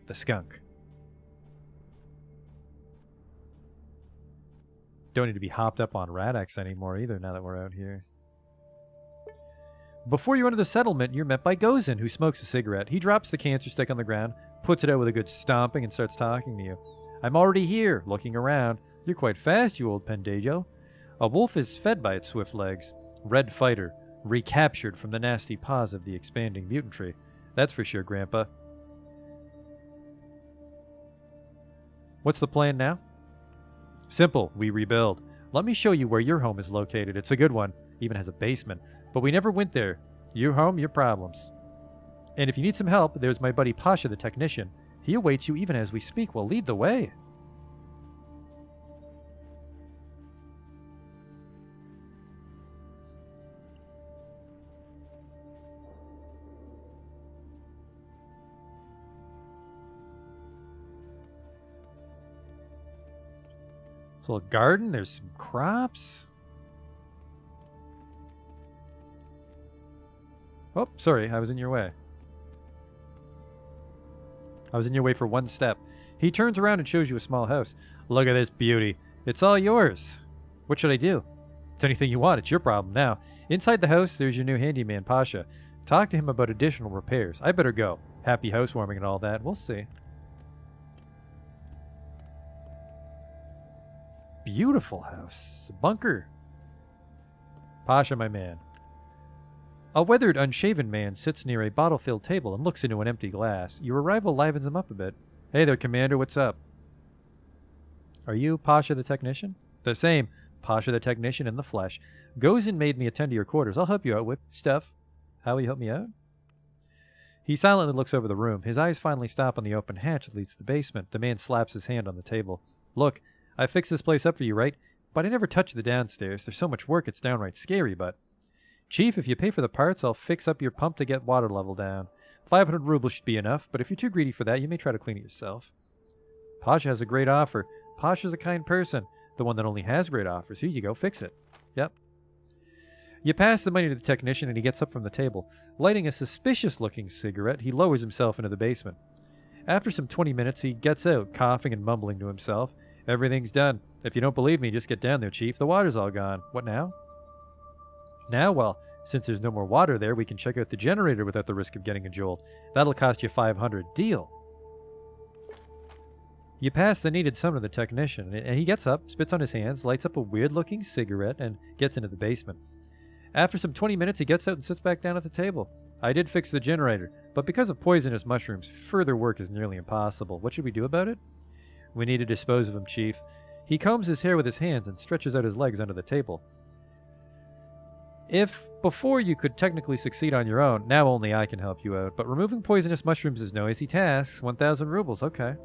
Speaker 1: the skunk. Don't need to be hopped up on Radix anymore either now that we're out here. Before you enter the settlement, you're met by Gozin, who smokes a cigarette. He drops the cancer stick on the ground, puts it out with a good stomping, and starts talking to you. I'm already here, looking around. You're quite fast, you old pendejo. A wolf is fed by its swift legs. Red fighter, recaptured from the nasty paws of the expanding mutantry. That's for sure, Grandpa. What's the plan now? Simple, we rebuild. Let me show you where your home is located. It's a good one, even has a basement. But we never went there. Your home, your problems. And if you need some help, there's my buddy Pasha the technician. He awaits you even as we speak. Well, lead the way. There's a little garden. There's some crops. Oh, sorry, I was in your way. I was in your way for one step. He turns around and shows you a small house. Look at this beauty. It's all yours. What should I do? It's anything you want. It's your problem now. Inside the house, there's your new handyman, Pasha. Talk to him about additional repairs. I better go. Happy housewarming and all that. We'll see. Beautiful house. Bunker. Pasha, my man. A weathered, unshaven man sits near a bottle-filled table and looks into an empty glass. Your arrival livens him up a bit. Hey there, Commander, what's up? Are you Pasha the technician? The same. Pasha the technician in the flesh. Gozin made me attend to your quarters. I'll help you out with stuff. How will you help me out? He silently looks over the room. His eyes finally stop on the open hatch that leads to the basement. The man slaps his hand on the table. Look, I fixed this place up for you, right? But I never touch the downstairs. There's so much work, it's downright scary, but... Chief, if you pay for the parts, I'll fix up your pump to get water level down. 500 rubles should be enough, but if you're too greedy for that, you may try to clean it yourself. Pasha has a great offer. Pasha's a kind person. The one that only has great offers. Here you go, fix it. Yep. You pass the money to the technician and he gets up from the table. Lighting a suspicious-looking cigarette, he lowers himself into the basement. After some 20 minutes, he gets out, coughing and mumbling to himself. Everything's done. If you don't believe me, just get down there, Chief. The water's all gone. What now? Now, well, since there's no more water there, we can check out the generator without the risk of getting a jolt. That'll cost you 500. Deal. You pass the needed sum to the technician, and he gets up, spits on his hands, lights up a weird-looking cigarette, and gets into the basement. After some 20 minutes, he gets out and sits back down at the table. I did fix the generator, but because of poisonous mushrooms, further work is nearly impossible. What should we do about it? We need to dispose of him, Chief. He combs his hair with his hands and stretches out his legs under the table. If before you could technically succeed on your own, now only I can help you out. But removing poisonous mushrooms is no easy task. 1,000 rubles, okay.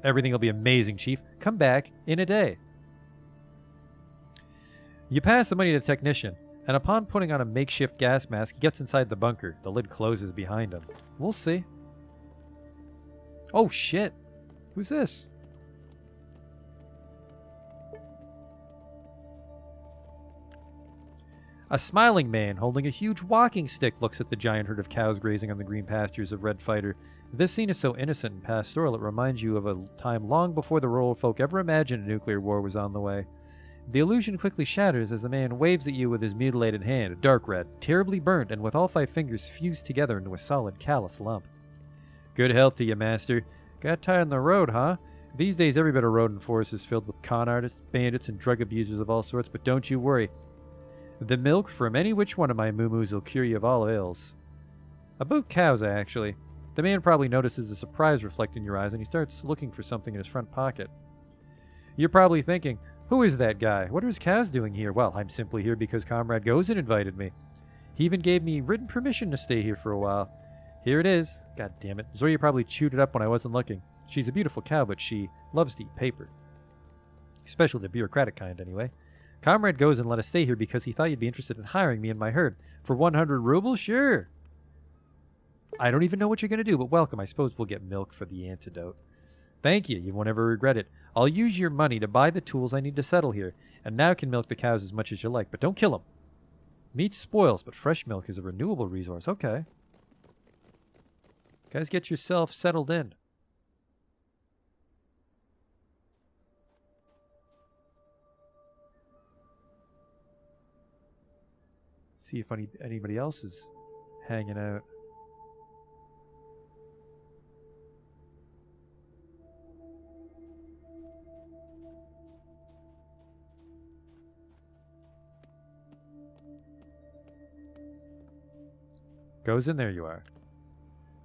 Speaker 1: Everything will be amazing, Chief. Come back in a day. You pass the money to the technician, and upon putting on a makeshift gas mask, he gets inside the bunker. The lid closes behind him. We'll see. Oh, shit. Who's this? A smiling man holding a huge walking stick looks at the giant herd of cows grazing on the green pastures of Red Fighter. This scene is so innocent and pastoral it reminds you of a time long before the rural folk ever imagined a nuclear war was on the way. The illusion quickly shatters as the man waves at you with his mutilated hand, dark red, terribly burnt, and with all 5 fingers fused together into a solid callous lump. Good health to you, master. Got tired on the road, huh? These days every bit of road and forest is filled with con artists, bandits, and drug abusers of all sorts, but don't you worry. The milk from any which one of my moo-moos will cure you of all ills. About cows, actually. The man probably notices the surprise reflect in your eyes, and he starts looking for something in his front pocket. You're probably thinking, who is that guy? What are his cows doing here? Well, I'm simply here because Comrade Gozin invited me. He even gave me written permission to stay here for a while. Here it is. God damn it. Zoya probably chewed it up when I wasn't looking. She's a beautiful cow, but she loves to eat paper. Especially the bureaucratic kind, anyway. Comrade Gozin let us stay here because he thought you'd be interested in hiring me and my herd. For 100 rubles? Sure. I don't even know what you're going to do, but welcome. I suppose we'll get milk for the antidote. Thank you. You won't ever regret it. I'll use your money to buy the tools I need to settle here, and now can milk the cows as much as you like, but don't kill them. Meat spoils, but fresh milk is a renewable resource. Okay. Guys, get yourself settled in. See if anybody else is hanging out. Gozen, there you are.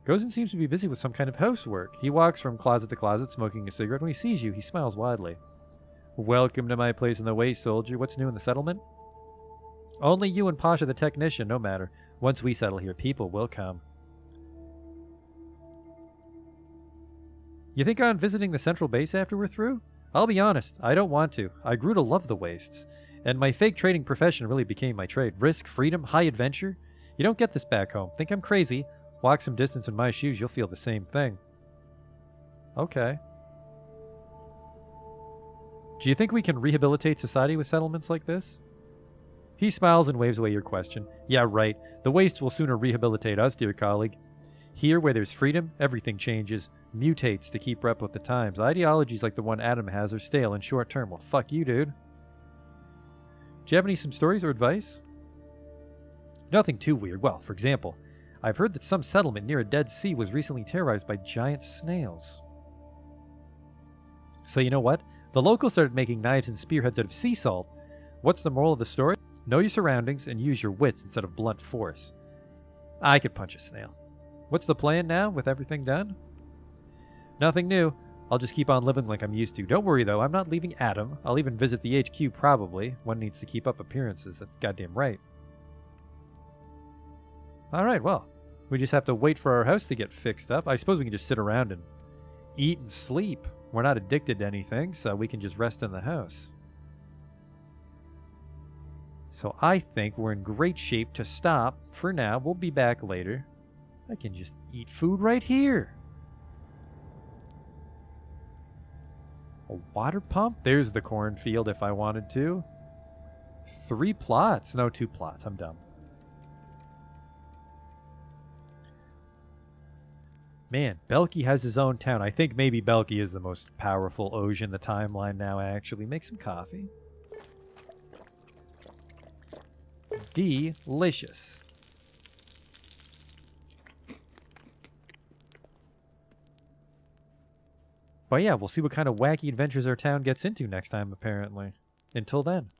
Speaker 1: Gozen seems to be busy with some kind of housework. He walks from closet to closet, smoking a cigarette. When he sees you, he smiles widely. Welcome to my place in the waste, soldier. What's new in the settlement? Only you and Pasha the technician, no matter. Once we settle here, people will come. You think on visiting the central base after we're through? I'll be honest, I don't want to. I grew to love the wastes. And my fake trading profession really became my trade. Risk, freedom, high adventure. You don't get this back home. Think I'm crazy? Walk some distance in my shoes, you'll feel the same thing. Okay. Do you think we can rehabilitate society with settlements like this? He smiles and waves away your question. Yeah, right. The waste will sooner rehabilitate us, dear colleague. Here, where there's freedom, everything changes, mutates to keep up with the times. Ideologies like the one Adam has are stale and short-term. Well, fuck you, dude. Do you have some stories or advice? Nothing too weird. Well, for example, I've heard that some settlement near a dead sea was recently terrorized by giant snails. So you know what? The locals started making knives and spearheads out of sea salt. What's the moral of the story? Know your surroundings and use your wits instead of blunt force. I could punch a snail. What's the plan now with everything done? Nothing new. I'll just keep on living like I'm used to. Don't worry though, I'm not leaving Adam. I'll even visit the HQ probably. One needs to keep up appearances, that's goddamn right. Alright, well, we just have to wait for our house to get fixed up. I suppose we can just sit around and eat and sleep. We're not addicted to anything, so we can just rest in the house. So I think we're in great shape to stop for now. We'll be back later. I can just eat food right here. A water pump? There's the cornfield if I wanted to. 3 plots. No, 2 plots. I'm dumb. Man, Belky has his own town. I think maybe Belky is the most powerful Oge in the timeline now, actually. Make some coffee. Delicious. But yeah, we'll see what kind of wacky adventures our town gets into next time, apparently. Until then.